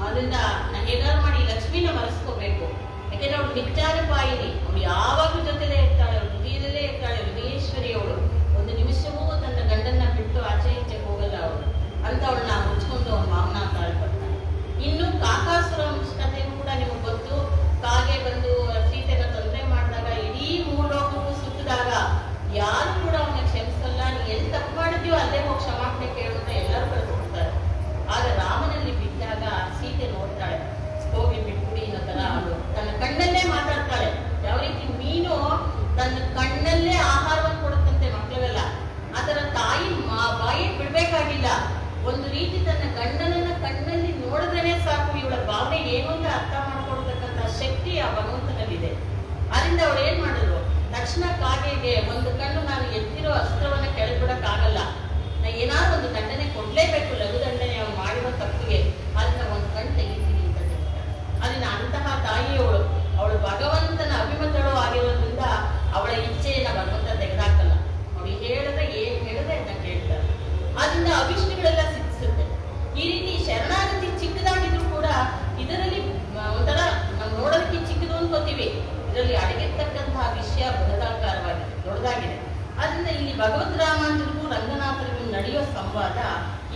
ಆದ್ರಿಂದ ನಾ ಹೇಗಾದ್ರು ಮಾಡಿ ಲಕ್ಷ್ಮಿನ ಮರೆಸ್ಕೋಬೇಕು. ಯಾಕೆಂದ್ರೆ ಅವಳು ನಿತ್ಯಾನುಪಾಯಿನಿ, ಅವಳು ಯಾವಾಗಲೂ ಜೊತೆಲೇ ಇರ್ತಾಳೆ, ಅವಳು ಹೃದಯದಲ್ಲೇ ಇರ್ತಾಳೆ. ಹೃದಯೇಶ್ವರಿ ಅವಳು. ಒಂದು ನಿಮಿಷವೂ ತನ್ನ ಗಂಡನ್ನ ಬಿಟ್ಟು ಆಚೆ ಈಚೆ ಹೋಗಲ್ಲ ಅವಳು. ಅಂತ ಅವಳನ್ನ ಮುಚ್ಕೊಂಡು ಅವನ ವಾಮನಾವತಾರ ಬರ್ತಾನೆ. ಇನ್ನು ಕಾಕಾಸುರ ಕಥೆಯೂ ಕೂಡ ನಿಮಗೆ ಗೊತ್ತು. ಕಾಗೆ ಬಂದು ಸೀತೆನ ತೊಂದರೆ ಮಾಡಿದಾಗ ಇಡೀ ಮೂರ್ಲೋಕಕ್ಕೂ ಸುತ್ತಿದಾಗ ಯಾರು ಕೂಡ ಅವನ ಕ್ಷಮಿಸಲ್ಲ. ನೀ ಎಲ್ಲಿ ತಪ್ಪು ಮಾಡಿದ್ಯೋ ಅಲ್ಲೇ ಹೋಗಿ ಕ್ಷಮಾಪಣೆ ಕೇಳುವಂತ ಎಲ್ಲರೂ ಕಳಿಸ್ಕೊಡ್ತಾರೆ. ಆಗ ರಾಮನಲ್ಲಿ ಬಿದ್ದಾಗ ಸೀತೆ ನೋಡ್ತಾಳೆ, ಹೋಗಿ ಬಿಟ್ಬಿಡಿ ಅನ್ನೋ ತರ. ಅವಳು ತನ್ನ ಕಣ್ಣಲ್ಲೇ ಮಾತಾಡ್ತಾಳೆ. ಯಾವ ರೀತಿ ಮೀನು ತನ್ನ ಕಣ್ಣಲ್ಲೇ ಆಹಾರವನ್ನು ಕೊಡುತ್ತಂತೆ ಮಕ್ಕಳಿಗೆಲ್ಲ, ಆತರ ತಾಯಿ ಬಾಯಿ ಬಿಡ್ಬೇಕಾಗಿಲ್ಲ. ಒಂದು ರೀತಿ ತನ್ನ ಗಂಡನನ್ನ ಕಣ್ಣಲ್ಲಿ ನೋಡಿದ್ರೇನೆ ಸಾಕು, ಇವಳ ಭಾವನೆ ಏನು ಅಂತ ಅರ್ಥ ಮಾಡ್ಕೊಡ್ತಕ್ಕಂಥ ಶಕ್ತಿ ಆ ಭಗವಂತನಲ್ಲಿದೆ. ಅದರಿಂದ ಅವಳು ಏನ್ ಮಾಡಿದ್ರು, ತಕ್ಷಣ ಕಾಗೆಗೆ ಒಂದು ಕಣ್ಣು, ನಾನು ಎತ್ತಿರೋ ಅಸ್ತ್ರವನ್ನ ಕೆಳಬಿಡಕ್ಕಾಗಲ್ಲ, ನಾ ಏನಾದ್ರು ಒಂದು ದಂಡನೆ ಕೊಡ್ಲೇಬೇಕು, ಲಘು ದಂಡನೆ ಅವನು ಮಾಡಿರೋ ತಪ್ಪಿಗೆ, ಅದನ್ನ ಒಂದು ಕಣ್ಣು ತೆಗಿತೀನಿ ಅಂತ ಹೇಳ್ತಾಳೆ. ಅದನ್ನ ಅಂತಹ ತಾಯಿಯವಳು, ಅವಳು ಭಗವಂತನ ಅಭಿಮತಳು ಆಗಿರೋದ್ರಿಂದ ಅವಳ ಇಚ್ಛೆಯನ್ನ ಭಗವಂತ ತೆಗೆದಾಕಲ್ಲ. ಅವಳು ಹೇಳಿದ್ರೆ ಏನ್ ಹೇಳಿದ್ರೆ ಅಂತ ಕೇಳ್ತಾರೆ. ಅದರಿಂದ ಅಭಿಷ್ಟಗಳೆಲ್ಲ ಸಿಕ್ಕಿಸುತ್ತೆ. ಈ ರೀತಿ ಶರಣಾಗತಿ ಚಿಕ್ಕದಾಗಿದ್ರು ಕೂಡ ಇದರಲ್ಲಿ ಒಂಥರ ನಾವು ನೋಡೋದಕ್ಕೆ ಚಿಕ್ಕದು ಅನ್ಕೋತೀವಿ, ಇದರಲ್ಲಿ ಅಡಗಿರ್ತಕ್ಕಂತಹ ವಿಷಯ ಬೃಹದಾಕಾರವಾಗಿದೆ, ದೊಡ್ಡದಾಗಿದೆ. ಅದರಿಂದ ಇಲ್ಲಿ ಭಗವದ್ ರಾಮಾಂಜರಿಗೂ ರಂಗನಾಥರಿಗೂ ನಡೆಯೋ ಸಂವಾದ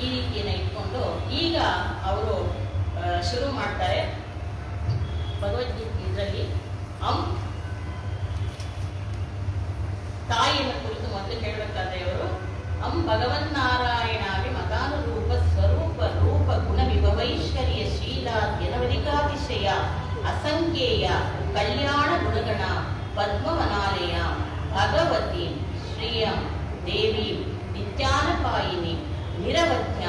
ಈ ರೀತಿಯನ್ನ ಇಟ್ಕೊಂಡು ಈಗ ಅವರು ಶುರು ಮಾಡ್ತಾರೆ. ಭಗವದ್ಗೀತೆ ಇದರಲ್ಲಿ ತಾಯಿಯನ್ನು ಕುರಿತು ಮೊದಲು ಹೇಳಬೇಕಾದ್ರೆ ಅವರು ಭಗವನ್ನಾರಾಯಣಾಗಿ ಮಗ ಗುಣಾತಿಶಯ ಅಸಂಖ್ಯೇಯ ಕಲ್ಯಾಣ ಗುಣಗಣ ಪದ್ಮವನಾಲಯ ಭಗವತಿ ಶ್ರಿಯಂ ದೇವಿ ನಿತ್ಯಾನಪಾಯಿನಿ ನಿರವಧ್ಯ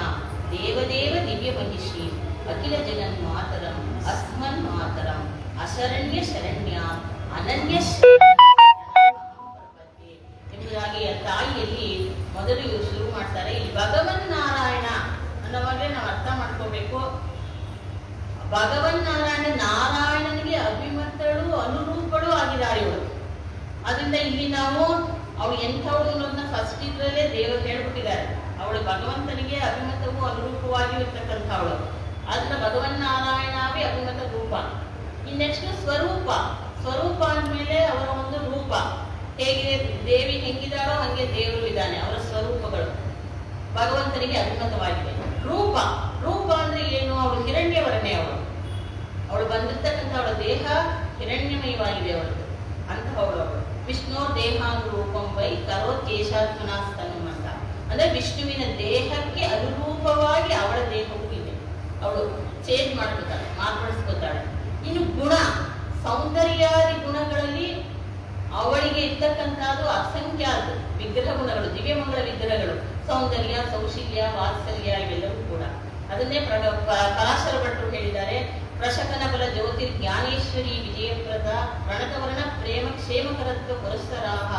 ದೇವದೇವ ದಿವ್ಯ ಮಹಿಷಿ ಅಖಿಲ ಜಗನ್ಮಾತರಂ ಅಸ್ಮನ್ ಮಾತರಂ ಅಶರಣ್ಯ ಶರಣ್ಯ ಅನನ್ಯ ಎಂಬುದಾಗಿ ತಾಯಿಯಲ್ಲಿ ಮೊದಲು ಇವರು ಶುರು ಮಾಡ್ತಾರೆ. ಇಲ್ಲಿ ಭಗವನ್ ನಾರಾಯಣ ಅನ್ನೋವಾಗಲೇ ನಾವು ಅರ್ಥ ಮಾಡ್ಕೋಬೇಕು. ಭಗವನ್ ನಾರಾಯಣ ನಾರಾಯಣನಿಗೆ ಅಭಿಮತಳು ಅನುರೂಪಳು ಆಗಿದ್ದಾಳೆ ಇವಳು. ಅದರಿಂದ ಇಲ್ಲಿ ನಾವು ಅವಳು ಎಂಥವಳು ಅನ್ನೋದನ್ನ ಫಸ್ಟ್ ಇದ್ರಲ್ಲೇ ದೇವರು ಹೇಳ್ಬಿಟ್ಟಿದ್ದಾರೆ. ಅವಳು ಭಗವಂತನಿಗೆ ಅಭಿಮತವೂ ಅನುರೂಪವಾಗಿರ್ತಕ್ಕಂಥವಳು. ಆದ್ರೆ ಭಗವನ್ ನಾರಾಯಣವೇ ಅಭಿಮತ ರೂಪ. ನೆಕ್ಸ್ಟ್ ಸ್ವರೂಪ. ಸ್ವರೂಪ ಅಂದ್ಮೇಲೆ ಅವರ ಒಂದು ರೂಪ ಹೇಗೆ ದೇವಿ ಹೆಂಗಿದಾಳೋ ಹಂಗೆ ದೇವರು ಇದ್ದಾನೆ. ಅವರ ಸ್ವರೂಪಗಳು ಭಗವಂತನಿಗೆ ಅಭಿಮತವಾಗಿದೆ. ರೂಪ ರೂಪ ಅಂದ್ರೆ ಏನು? ಅವಳು ಹಿರಣ್ಯವರನೇ. ಅವಳು ಬಂದಿರ್ತಕ್ಕಂಥ ಅವಳ ದೇಹ ಹಿರಣ್ಯಮಯವಾಗಿದೆ ಅವಳದು. ಅಂತಹವಳು ಅವಳು. ವಿಷ್ಣು ದೇಹಾನುರೂಪಂ ವೈ ಕರೋತ್ಯೇಷಾತ್ಮನಾಸ್ತನಂ ಅಂತ ಅಂದ್ರೆ ವಿಷ್ಣುವಿನ ದೇಹಕ್ಕೆ ಅನುರೂಪವಾಗಿ ಅವಳ ದೇಹವೂ ಇದೆ. ಅವಳು ಚೇಂಜ್ ಮಾಡ್ಕೊತಾಳೆ, ಮಾರ್ಪಡಿಸ್ಕೊತಾಳೆ. ಇನ್ನು ಗುಣ, ಸೌಂದರ್ಯಾದಿ ಗುಣಗಳಲ್ಲಿ ಅವಳಿಗೆ ಇರ್ತಕ್ಕಂಥದ್ದು ಅಸಂಖ್ಯಾತ ವಿಗ್ರಹ ಗುಣಗಳು, ದಿವ್ಯಮಂಗಳ ವಿಗ್ರಹಗಳು, ಸೌಂದರ್ಯ, ಸೌಶಲ್ಯ, ವಾತ್ಸಲ್ಯ ಇವೆಲ್ಲವೂ ಕೂಡ. ಅದನ್ನೇ ಪರಾಶರ ಭಟ್ರು ಹೇಳಿದ್ದಾರೆ. ಪ್ರಶಕನ ಬಲ ಜ್ಯೋತಿ ಜ್ಞಾನೇಶ್ವರಿ ವಿಜಯಪ್ರದ ಪ್ರಣತವರ್ಣ ಪ್ರೇಮ ಕ್ಷೇಮಕರತ್ವ ಪುರಸ್ಸರಾಹ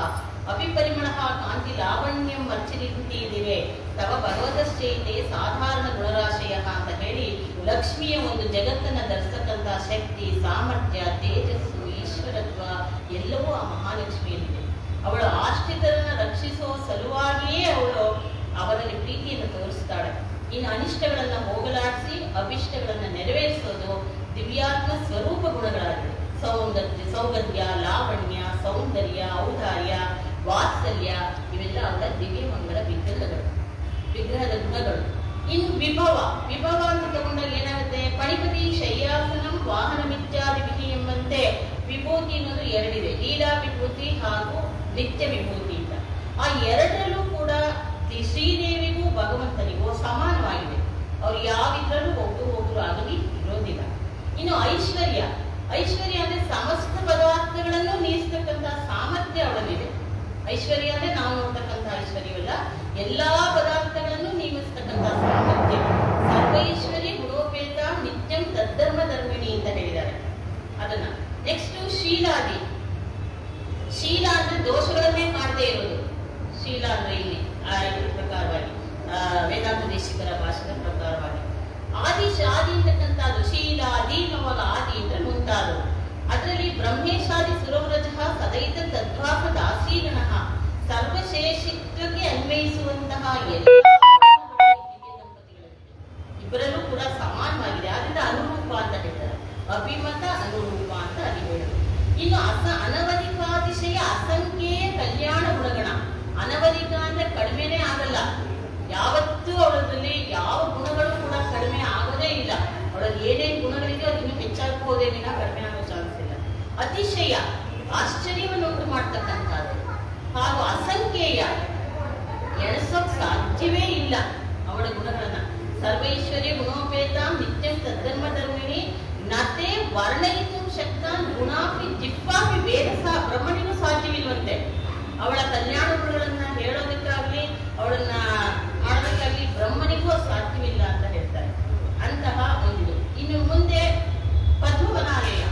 ಅಪಿಪರಿಮಳ ಕಾಂತಿ ಲಾವಣ್ಯಂ ಅರ್ಚನಿಂತಿವೆ ತವ ಭಗವತಶ್ಚೈತೆ ಸಾಧಾರಣ ಗುಣರಾಶಯ ಅಂತ ಹೇಳಿ ಲಕ್ಷ್ಮಿಯ ಒಂದು ಜಗತ್ತನ್ನ ಧರಿಸತಕ್ಕಂಥ ಶಕ್ತಿ, ಸಾಮರ್ಥ್ಯ, ತೇಜಸ್ಸು, ಈಶ್ವರತ್ವ ಎಲ್ಲವೂ ಆ ಮಹಾಲಕ್ಷ್ಮಿಯಲ್ಲಿದೆ. ಅವಳು ಆಶ್ರಿತರನ್ನ ರಕ್ಷಿಸುವ ಸಲುವಾಗಿಯೇ ಅವಳು ಅವರಲ್ಲಿ ಪ್ರೀತಿಯನ್ನು ತೋರಿಸ್ತಾಳೆ. ಇನ್ನು ಅನಿಷ್ಟಗಳನ್ನ ಹೋಗಲಾಡಿಸಿ ಅಭಿಷ್ಟಗಳನ್ನ ನೆರವೇರಿಸೋದು ದಿವ್ಯಾತ್ಮ ಸ್ವರೂಪ ಗುಣಗಳಾಗಿದೆ. ಸೌಗಂಧ್ಯ, ಲಾವಣ್ಯ, ಸೌಂದರ್ಯ, ಔದಾರ್ಯ, ವಾತ್ಸಲ್ಯ ಇವೆಲ್ಲ ಅವರ ದಿವ್ಯ ಮಂಗಳ ವಿಗ್ರಹದ ಗುಣಗಳು. ಇನ್ನು ವಿಭವ. ವಿಭವ ಅಂತ ತಗೊಂಡಾಗ ಏನಾಗುತ್ತೆ? ಪಣಿಪತಿ ಶಯ್ಯಾಸನಂ ವಾಹನ ಮಿತ್ಯಾದಿ ವಿಧಿ ಎಂಬಂತೆ ವಿಭೂತಿ ಅನ್ನೋದು ಎರಡಿದೆ. ಲೀಲಾ ವಿಭೂತಿ ಹಾಗೂ ನಿತ್ಯ ವಿಭೂತಿ ಅಂತ. ಆ ಎರಡರಲ್ಲೂ ಕೂಡ ಶ್ರೀದೇವಿಗೂ ಭಗವಂತನಿಗೂ ಸಮಾನವಾಗಿದೆ. ಅವ್ರು ಯಾವಿದ್ರಲ್ಲೂ ಒಬ್ರು ಆಗಲಿ ಇರೋದಿಲ್ಲ. ಇನ್ನು ಐಶ್ವರ್ಯ. ಐಶ್ವರ್ಯ ಅಂದ್ರೆ ಸಮಸ್ತ ಪದಾರ್ಥಗಳನ್ನು ನೀಡಿಸ್ತಕ್ಕಂಥ ಸಾಮರ್ಥ್ಯ ಅವಳಲ್ಲಿದೆ. ಐಶ್ವರ್ಯ ಅಂದ್ರೆ ನಾವು ನೋಡ್ತಕ್ಕಂಥ ಐಶ್ವರ್ಯವಲ್ಲ, ಎಲ್ಲಾ ಪದಾರ್ಥಗಳನ್ನು ನೀಗಿಸ್ತಕ್ಕಂಥ ಸಾಮರ್ಥ್ಯ. ಸರ್ವೈಶ್ವರ್ಯ ಗುಣೋಪೇತ ನಿತ್ಯಂ ತದ್ಧರ್ಮ ಧರ್ಮಿಣಿ ಅಂತ ಹೇಳಿದ್ದಾರೆ ಅದನ್ನ. ನೆಕ್ಸ್ಟ್ ಶೀಲಾದಿ. ಶೀಲ ಅಂದ್ರೆ ದೋಷಗಳನ್ನೇ ಮಾಡದೇ ಇರೋದು. ಶೀಲ ಅಂದ್ರೆ ಇಲ್ಲಿ ಪ್ರಕಾರವಾಗಿ ವೇದಾಂತ ದೇಶಿಕರ ಭಾಷೆಯ ಪ್ರಕಾರವಾಗಿ ಆದಿ ಅಂತಕ್ಕಂಥದ್ದು ಶೀಲಾದಿ ನವಾಗ ಆದಿ ಅಂದ್ರೆ ಮುಂತಾದವು. ಅದರಲ್ಲಿ ಬ್ರಹ್ಮೇಶಾದಿ ಸುರವ್ರಜ ಸದೈತ ತದ್ವಾಸ ದಾಸೀಗಣ ಸರ್ವಶೇಷಿತ್ವಕ್ಕೆ ಅನ್ವಯಿಸುವಂತಹ ಇಬ್ಬರಲ್ಲೂ ಕೂಡ ಸಮಾನವಾಗಿದೆ. ಆದ್ರಿಂದ ಅನುರೂಪ ಅಂತ ಹೇಳ್ತಾರೆ. ಅಭಿಮತ ಅನುರೂಪ ಅಂತ ಅಲ್ಲಿ ಹೇಳುದು. ಇನ್ನು ಅನವಧಿಕಾತಿಶಯ ಅಸಂಖ್ಯೇಯ ಕಲ್ಯಾಣ ಗುಣಗಣ. ಅನವಧಿಕ ಅಂದ್ರೆ ಕಡಿಮೆನೇ ಆಗಲ್ಲ. ಯಾವತ್ತೂ ಅವಳಲ್ಲಿ ಯಾವ ಗುಣಗಳು ಕೂಡ ಕಡಿಮೆ ಆಗೋದೇ ಇಲ್ಲ. ಅವಳಲ್ಲಿ ಏನೇನು ಗುಣಗಳಿದೆ ಅದು ಇನ್ನೂ ಹೆಚ್ಚಾಗಬಹುದೇ ವಿನ ಕಡಿಮೆ ಆಗೋ ಚಾನ್ಸ್ ಇಲ್ಲ. ಅತಿಶಯ ಆಶ್ಚರ್ಯವನ್ನು ಉಂಟು ಮಾಡ್ತಕ್ಕಂಥದ್ದು ಹಾಗೂ ಅಸಂಖ್ಯೇಯ ಎಣಿಸೋಕ್ ಸಾಧ್ಯವೇ ಇಲ್ಲ ಅವಳ ಗುಣಗಳನ್ನ. ಸರ್ವೈಶ್ವರ್ಯ ಗುಣೋಪೇತ ನಿತ್ಯಂ ತದ್ಧರ್ಮ ಧರ್ಮಿಣಿ ನತೆ ವರ್ಣಯಿತು ಶಕ್ತಾನ್ ಗುಣಾಪಿ ಜಿಪ್ಪಾಪಿ ವೇದಸ ಬ್ರಹ್ಮಣಿಗೂ ಸಾಧ್ಯವಿಲ್ವಂತೆ. ಅವಳ ಕಲ್ಯಾಣ ಗುಣಗಳನ್ನ ಹೇಳೋದಕ್ಕಾಗ್ಲಿ ಅವಳನ್ನ ಮಾಡೋದಕ್ಕಾಗ್ಲಿ ಬ್ರಹ್ಮನಿಗೂ ಸಾಧ್ಯವಿಲ್ಲ ಅಂತ ಹೇಳ್ತಾರೆ. ಅಂತಹ ಒಂದು. ಇನ್ನು ಮುಂದೆ ಪದ್ಮವನಾಲಯ.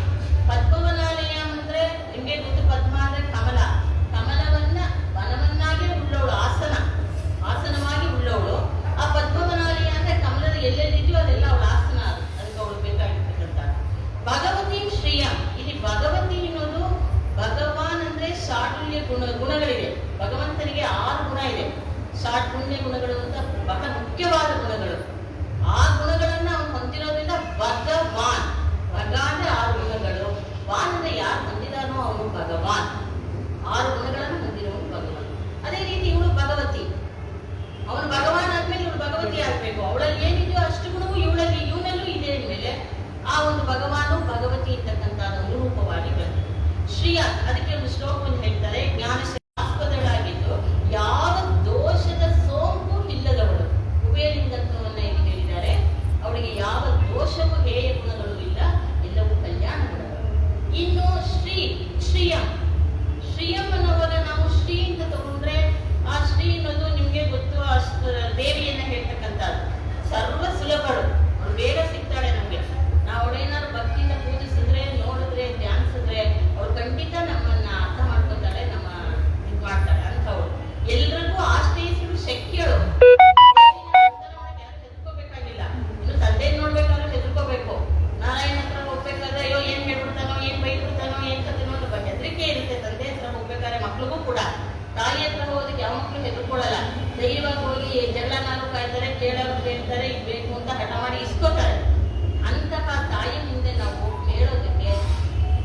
ಪದ್ಮವನಾಲಯ ಅಂದ್ರೆ ನಿಮ್ಗೆ ಗೊತ್ತು, ಪದ್ಮ ಅಂದ್ರೆ ಕಮಲ. ಕಮಲವನ್ನ ವನವನ್ನಾಗಿ ಉಳ್ಳವಳು, ಆಸನವಾಗಿ ಉಳ್ಳವಳು. ಆ ಪದ್ಮವನಾಲಯ ಅಂದ್ರೆ ಕಮಲದ ಎಲ್ಲೆಲ್ಲಿದೆಯೋ ಅದೆಲ್ಲ ಅವಳ ಆಸನ. ಅದಕ್ಕೆ ಅವಳು ಬೇಕಾಗಿರ್ತಕ್ಕಂಥ ಭಗವತಿ ಶ್ರೀಯ. ಇಲ್ಲಿ ಭಗವತಿ ಅನ್ನೋದು ಭಗವಾನ್ ಅಂದ್ರೆ ಶಾಠುಲ್ಯ ಗುಣಗಳಿವೆ. ಭಗವಂತನಿಗೆ 6 ಗುಣ ಇದೆ. ಶಾಠುಲ್ಯ ಗುಣಗಳು ಅಂತ ಬಹಳ ಮುಖ್ಯವಾದ ಗುಣಗಳು. ಆ ಗುಣಗಳನ್ನ ಅವನು ಹೊಂದಿರೋದ್ರಿಂದ ಭಗವಾನ್. ಭಗ ಅಂದ್ರೆ 6 ಗುಣಗಳು. ವಾನ್ ಅಂದ್ರೆ ಯಾರು ಹೊಂದಿದಾನೋ ಅವನು ಭಗವಾನ್. 6 ಗುಣಗಳನ್ನು ಹೊಂದಿರೋನು ಭಗವಾನ್. ಅದೇ ರೀತಿ ಇವಳು ಭಗವತಿ. ಅವನು ಭಗವಾನ್ ಆದ್ಮೇಲೆ ಇವಳು ಭಗವತಿ ಆಗ್ಬೇಕು. ಅವಳಲ್ಲಿ ಏನಿದೆಯೋ ಅಷ್ಟು ಗುಣವೂ ಇವನಲ್ಲೂ ಇದೆ ಅಂದ್ಮೇಲೆ ಆ ಒಂದು ಭಗವಾನು ಭಗವತಿ ಇರ್ತಕ್ಕಂಥ ಅನುರೂಪವಾಗಿ ಬಂತು. ಶ್ರೀಯ. ಅದಕ್ಕೆ ಒಂದು ಶ್ಲೋಕವನ್ನು ಹೇಳ್ತಾರೆ. ಜ್ಞಾನ ಆಸ್ಪದಳಾಗಿದ್ದು ಯಾವ ದೋಷದ ಸೋಂಕು ಇಲ್ಲದವಳು. ಉಭಯಲಿಂಗತ್ವವನ್ನ ಇಲ್ಲಿ ಹೇಳಿದ್ದಾರೆ. ಅವಳಿಗೆ ಯಾವ ದೋಷವೂ ಹೇಯ ಗುಣಗಳು ಇಲ್ಲ, ಎಲ್ಲವೂ ಕೇಳೋರು ಹೇಳ್ತಾರೆ, ಇದು ಬೇಕು ಅಂತ ಹಠ ಮಾಡಿ ಇಸ್ಕೋತಾರೆ. ಅಂತಹ ತಾಯಿ ಮುಂದೆ ನಾವು ಕೇಳೋದಕ್ಕೆ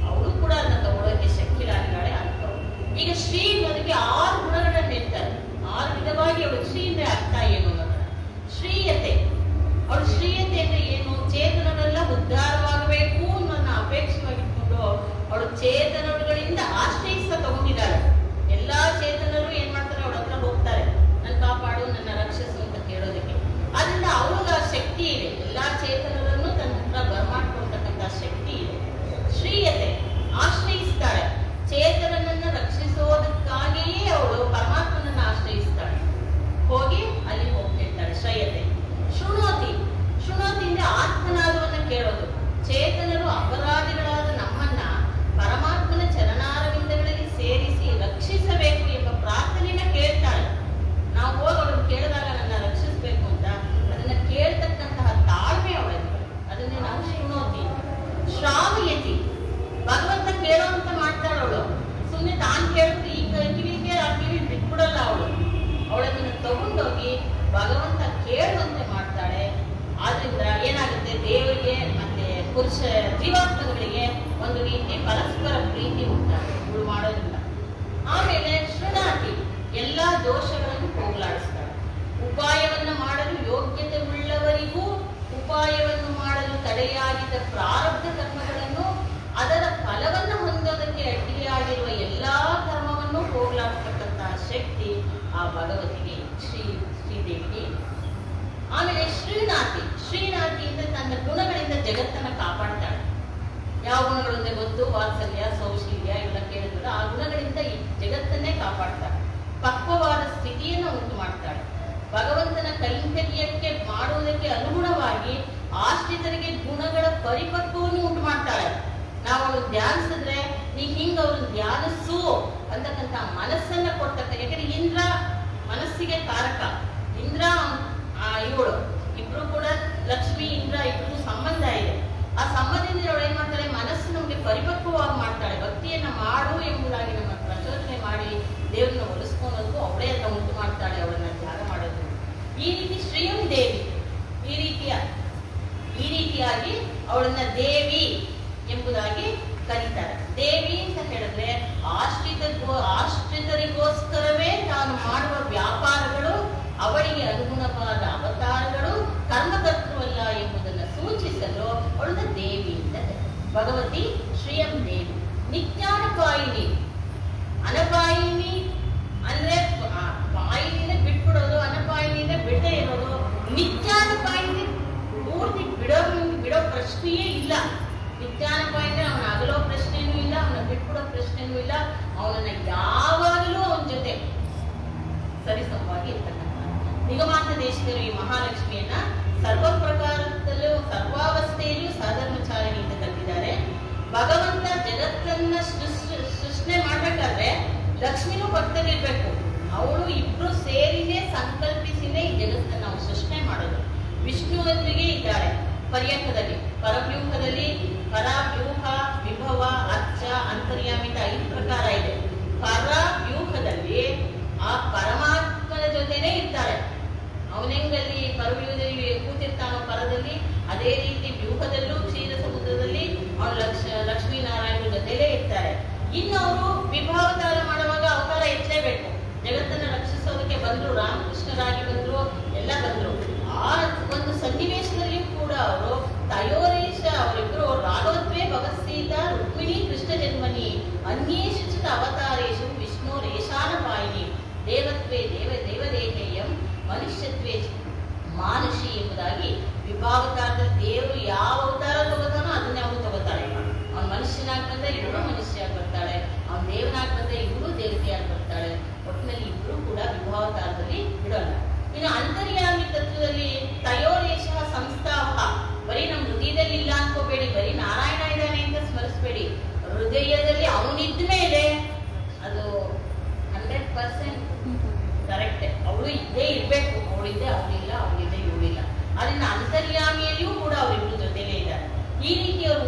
ಅವಳು ಕೂಡ ಅದನ್ನ ತಗೊಳ್ಳೋಕೆ ಶಕ್ತಿರಾಗಿದ್ದಾಳೆ ಅಂತವ್ರು. ಈಗ ಶ್ರೀ ಅನ್ನೋದಕ್ಕೆ 6 ಗುಣಗಳನ್ನ ಹೇಳ್ತಾರೆ. 6 ವಿಧವಾಗಿ ಅವಳು ಶ್ರೀ ಅಂದ್ರೆ ಅರ್ಥ ಏನು ಅನ್ನೋದನ್ನ. ಶ್ರೀಯತೆ, ಅವಳು ಶ್ರೀಯತೆ ಅಂದ್ರೆ ಏನು? ಚೇತನರೆಲ್ಲ ಉದ್ಧಾರವಾಗಬೇಕು ಅನ್ನೋದನ್ನ ಅಪೇಕ್ಷೆವಾಗಿಟ್ಕೊಂಡು ಅವಳು ಚೇತನಗಳಿಂದ ಆಶ್ರಯಿಸ ತಗೊಂಡಿದ್ದಾಳೆ. ಎಲ್ಲಾ ಚೇತನರು ಏನ್ ಮಾಡ್ತಾರೆ, ಅವಳ ಹತ್ರ ಹೋಗ್ತಾರೆ, ನನ್ನ ಕಾಪಾಡು, ನನ್ನ ರಕ್ಷಿಸು ಅಂತ ಕೇಳೋದಕ್ಕೆ. ಅದರಿಂದ ಅವಳಿಗೆ ಆ ಶಕ್ತಿ ಇದೆ, ಎಲ್ಲಾ ಚೇತನರನ್ನು ತನ್ನ ಹತ್ರ ಬರ್ಮಾಡ್ಕೊಳ್ತಕ್ಕಂಥ ಶಕ್ತಿ ಇದೆ. ಶ್ರೀಯತೆ, ಆಶ್ರಯಿಸ್ತಾಳೆ. ಚೇತನನನ್ನ ರಕ್ಷಿಸೋದಕ್ಕಾಗಿಯೇ ಅವಳು ಪರಮಾತ್ಮನನ್ನ ಆಶ್ರಯಿಸ್ತಾಳೆ. ಹೋಗಿ ಅಲ್ಲಿ ಹೋಗ್ತಿರ್ತಾಳೆ. ಶ್ರೇಯತೆ. ಶೃಣೋತಿ, ಶೃಣೋತಿಯಿಂದ ಆತ್ಮನಾದವನ್ನ ಕೇಳೋದು. ಚೇತನರು ಅಪರಾಧಿಗಳಾದ ನಮ್ಮನ್ನ ಪರಮಾತ್ಮನ ಚರಣಾರವಿಂದಗಳಲ್ಲಿ ಸೇರಿಸಿ ರಕ್ಷಿಸಬೇಕು ಎಂಬ ಪ್ರಾರ್ಥನೆಯನ್ನ ಕೇಳ್ತಾಳೆ. ನಾವು ಹೋಗಿ ಅವಳನ್ನು ಕೇಳಿದಾಗ ನನ್ನ ರಕ್ಷಿಸಬೇಕು ಅಂತ ಅದನ್ನ ಕೇಳ್ತಕ್ಕಂತಹ ತಾಳ್ಮೆ ಅವಳಿಗೆ, ಅದನ್ನೇ ನಾವು ಶೃಣೋತಿ. ಶ್ರಾವಯತಿ, ಭಗವಂತ ಕೇಳೋ ಅಂತ ಮಾಡ್ತಾಳೆ ಅವಳು. ಸುಮ್ಮನೆ ತಾನು ಕೇಳಿದ್ರೆ ಈ ಕಿವಿಗೆ ಆ ಕಿವಿ ಬಿಟ್ಬಿಡಲ್ಲ ಅವಳು. ಅವಳದನ್ನ ತಗೊಂಡೋಗಿ ಭಗವಂತ ಕೇಳುವಂತೆ ಮಾಡ್ತಾಳೆ. ಆದ್ರಿಂದ ಏನಾಗುತ್ತೆ, ದೇವರಿಗೆ ಮತ್ತೆ ಪುರುಷ ಜೀವಾತ್ಮಗಳಿಗೆ ಒಂದು ರೀತಿ ಪರಸ್ಪರ ಪ್ರೀತಿ ಉಂಟಾಗುತ್ತೆ ಇವಳು ಮಾಡೋದ್ರಿಂದ. ಆಮೇಲೆ ಶೃಣಾತಿ, ಎಲ್ಲಾ ದೋಷಗಳನ್ನು ಹೋಗಲಾಡಿಸ್ತಾಳೆ. ಉಪಾಯವನ್ನ ಮಾಡಲು ಯೋಗ್ಯತೆ ಉಳ್ಳವರಿಗೂ ಉಪಾಯವನ್ನು ಮಾಡಲು ತಡೆಯಾಗಿದ್ದ ಪ್ರಾರಬ್ಧ ಕರ್ಮಗಳನ್ನು, ಅದರ ಫಲವನ್ನು ಹೊಂದೋದಕ್ಕೆ ಅಡ್ಡಿಯಾಗಿರುವ ಎಲ್ಲಾ ಕರ್ಮವನ್ನು ಹೋಗಲಾಡಿಸ್ತಕ್ಕಂತಹ ಶಕ್ತಿ ಆ ಭಗವತಿಗೆ, ಶ್ರೀದೇವಿಗೆ. ಆಮೇಲೆ ಶ್ರೀನಾಥಿ, ಶ್ರೀನಾಥಿಯಿಂದ ತನ್ನ ಗುಣಗಳಿಂದ ಜಗತ್ತನ್ನ ಕಾಪಾಡ್ತಾಳೆ. ಯಾವ ಗುಣಗಳು ಅಂದ್ರೆ ಗೊತ್ತು, ವಾತ್ಸಲ್ಯ, ಸೌಶೀಲ್ಯ ಇವೆಲ್ಲ ಕೇಳಿದ್ರೆ ಆ ಗುಣಗಳಿಂದ ಈ ಜಗತ್ತನ್ನೇ ಕಾಪಾಡ್ತಾಳೆ. ಪಕ್ವವಾದ ಸ್ಥಿತಿಯನ್ನು ಉಂಟು ಮಾಡ್ತಾಳೆ. ಭಗವಂತನ ಕೈಂಕರ್ಯಕ್ಕೆ ಮಾಡುವುದಕ್ಕೆ ಅನುಗುಣವಾಗಿ ಆಶ್ರಿತರಿಗೆ ಗುಣಗಳ ಪರಿಪಕ್ವವನ್ನು ಉಂಟು ಮಾಡ್ತಾಳೆ. ನಾವು ಅವಳು ಧ್ಯಾನಿಸಿದ್ರೆ ನೀ ಹಿಂಗ ಅವ್ರನ್ನ ಧ್ಯಾನಿಸು ಅಂತಕ್ಕಂಥ ಮನಸ್ಸನ್ನ ಕೊಡ್ತಕ್ಕ. ಯಾಕಂದ್ರೆ ಇಂದ್ರ ಮನಸ್ಸಿಗೆ ಕಾರಕ. ಇಂದ್ರ ಇವಳು ಇಬ್ರು ಕೂಡ, ಲಕ್ಷ್ಮಿ ಇಂದ್ರ ಇಬ್ರು ಸಂಬಂಧ ಇದೆ. ಆ ಸಂಬಂಧದಿಂದ ಅವಳು ಏನ್ ಮಾಡ್ತಾಳೆ, ಮನಸ್ಸು ನಮ್ಗೆ ಪರಿಪಕ್ವವಾಗಿ ಮಾಡ್ತಾಳೆ. ಭಕ್ತಿಯನ್ನ ಮಾಡು ಎಂಬುದಾಗಿ ನಮ್ಮ ಪ್ರಚೋದನೆ ಮಾಡಿ ದೇವ್ರನ್ನ ಒಲಿಸ್ಕೊಳೋದಕ್ಕೂ ಅವಳೇ ಅಂತ ಉಂಟು ಮಾಡ್ತಾಳೆ, ಅವಳನ್ನ ತ್ಯಾಗ ಮಾಡೋದು. ಈ ರೀತಿ ಶ್ರೀಯಂ ದೇವಿ, ಈ ರೀತಿಯಾಗಿ ಅವಳನ್ನ ದೇವಿ ಎಂಬುದಾಗಿ ಕರೀತಾರೆ. ದೇವಿ ಅಂತ ಹೇಳಿದ್ರೆ ಆಶ್ರಿತರಿಗೋಸ್ಕರವೇ ತಾನು ಮಾಡುವ ವ್ಯಾಪಾರಗಳು, ಅವಳಿಗೆ ಅನುಗುಣವಾದ ಅವತಾರಗಳು ಕರ್ಮಕರ್ತೃವಲ್ಲ ಎಂಬುದನ್ನು ಸೂಚಿಸಲು ಅವಳನ್ನ ದೇವಿ ಅಂತ. ಭಗವತಿ ಶ್ರೀಯಂ ದೇವಿ. ನಿತ್ಯಾನಪಾಯಿನಿ, ಅನಪಾಯಿನಿ ಅಂದ್ರೆ ಪಾಯಿನಿನ ಬಿಟ್ಬಿಡೋದು, ಅನಪಾಯಿನಿನ ಬಿಡದೆ ಇರೋದು. ನಿತ್ಯಾನಪಾಯಿನಿ ಪೂರ್ತಿ ಬಿಡೋ ಪ್ರಶ್ನೆಯೇ ಇಲ್ಲ. ನಿತ್ಯಾನಪಾಯಿನಿ ಅವನ ಅಗಲೋ ಪ್ರಶ್ನೆನೂ ಇಲ್ಲ, ಅವನ ಬಿಟ್ಬಿಡೋ ಪ್ರಶ್ನೆನೂ ಇಲ್ಲ. ಅವನನ್ನ ಯಾವಾಗಲೂ ಅವನ ಜೊತೆ ಸರಿಸಮವಾಗಿ ಇರ್ತಕ್ಕಂಥ ನಿಗಮಾಂತ ದೇಶದಲ್ಲಿ ಈ ಮಹಾಲಕ್ಷ್ಮಿಯನ್ನ ಸರ್ವ ಪ್ರಕಾರದಲ್ಲೂ ಸರ್ವಾವಸ್ಥೆಯಲ್ಲೂ ಸಾಧರ್ಮಚಾರಿಣಿ ಅಂತ ಕರೆದಿದ್ದಾರೆ. ಭಗವಂತ ಜಗತ್ತನ್ನ ಸೃಷ್ಟಿ ಮಾಡ್ಬೇಕಾದ್ರೆ ಲಕ್ಷ್ಮಿನೂ ಪಕ್ಕದಲ್ಲಿರ್ಬೇಕು. ಅವಳು ಇಬ್ರು ಸೇರಿನೇ ಸಂಕಲ್ಪಿಸಿನೇ ಈ ಜಗತ್ತನ್ನ ನಾವು ಸೃಷ್ಟಿ ಮಾಡೋದು. ವಿಷ್ಣುವೊಂದಿಗೆ ಇದ್ದಾರೆ ಪರ್ಯಂಕದಲ್ಲಿ, ಪರವ್ಯೂಹದಲ್ಲಿ ಪರವ್ಯೂಹ, ವಿಭವ, ಅರ್ಚ, ಅಂತರ್ಯಾಮಿತ 5 ಪ್ರಕಾರ ಇದೆ. ಪರವ್ಯೂಹದಲ್ಲಿ ಆ ಪರಮಾತ್ಮನ ಜೊತೆನೆ ಇರ್ತಾರೆ. ಅವನೆಂಗಲ್ಲಿ ಪರವ್ಯೂಹದಲ್ಲಿ ಕೂತಿರ್ತಾನೋ ಪರದಲ್ಲಿ, ಅದೇ ರೀತಿ ವ್ಯೂಹದಲ್ಲೂ ಕ್ಷೀರ ಸಮುದ್ರದಲ್ಲಿ ಅವನು ಲಕ್ಷ್ಮೀನಾರಾಯಣರ ಜೊತೆಲೇ ಇರ್ತಾರೆ. ಇನ್ನು ಅವರು ವಿಭಾವತಾರ ಮಾಡುವಾಗ ಅವತಾರ ಎಚ್ಚಲೇಬೇಕು. ಜಗತ್ತನ್ನು ರಕ್ಷಿಸೋದಕ್ಕೆ ಬಂದ್ರು, ರಾಮಕೃಷ್ಣರಾಗಿ ಬಂದ್ರು, ಎಲ್ಲ ಬಂದ್ರು. ಆ ಒಂದು ಸನ್ನಿವೇಶದಲ್ಲಿಯೂ ಕೂಡ ಅವರು ತಯೋರೇಶ, ಅವರಿಬ್ಬರು ರಾಘವತ್ವೇ ಭಗತ್ಸೀತಾ ರುಕ್ಮಿಣಿ ಕೃಷ್ಣ ಜನ್ಮನಿ ಅನ್ಯೇಷು ಚಿತ ಅವತಾರೇಶು ವಿಷ್ಣು ರೇಷಾನಪಾಯಿನಿ ದೇವತ್ವೇ ದೇವದೇಹೇಯಂ ಮನುಷ್ಯತ್ವೇ ಮಾನುಷಿ ಎಂಬುದಾಗಿ ವಿಭಾವತಾರದಲ್ಲಿ ದೇವರು ಯಾವ ಅವತಾರ ತಗೋತಾನೋ ಅದನ್ನೇ ಅವನು ತಗೋತಾಳೆ. ಅವನು ಮನುಷ್ಯನಾಗಿ ಬಂದ ಇವಳು ಮನುಷ್ಯಾಗಿ ಬರ್ತಾಳೆ, ಅವನು ದೇವನಾಗಿ ಬಂದ ಇವಳು ದೇವತೆಯಾಗಿ ಬರ್ತಾಳೆ. ಒಟ್ಟಿನಲ್ಲಿ ಇಬ್ರು ಕೂಡ ವಿಭಾವತಾರದಲ್ಲಿ ಬಿಡೋಲ್ಲ. ಇನ್ನು ಅಂತರ್ಯಾಮಿ ತತ್ವದಲ್ಲಿ ತಯೋರೇಶ ಸಂಸ್ಥಾವ, ಬರೀ ನಮ್ಮ ಹೃದಯದಲ್ಲಿ ಇಲ್ಲ ಅನ್ಕೋಬೇಡಿ, ಬರೀ ನಾರಾಯಣ ಇದ್ದಾನೆ ಅಂತ ಸ್ಮರಿಸಬೇಡಿ. ಹೃದಯದಲ್ಲಿ ಅವನಿದ್ದ ಮೇಲೆ ಅದು 100% ಕರೆಕ್ಟ್. ಅವಳು ಇದ್ದೇ ಇರ್ಬೇಕು, ಅವಳಿದ್ದೆ ಅವಳಿಲ್ಲ, ಅವಳಿದ್ದೆ ಇವಳಿಲ್ಲ. ಅದರಿಂದ ಅಂತರ್ಯಾಮಿಯಲ್ಲಿಯೂ ಕೂಡ ಅವರಿಬ್ರು ಜೊತೆಲೇ ಇದ್ದಾರೆ. ಈ ರೀತಿ ಅವರು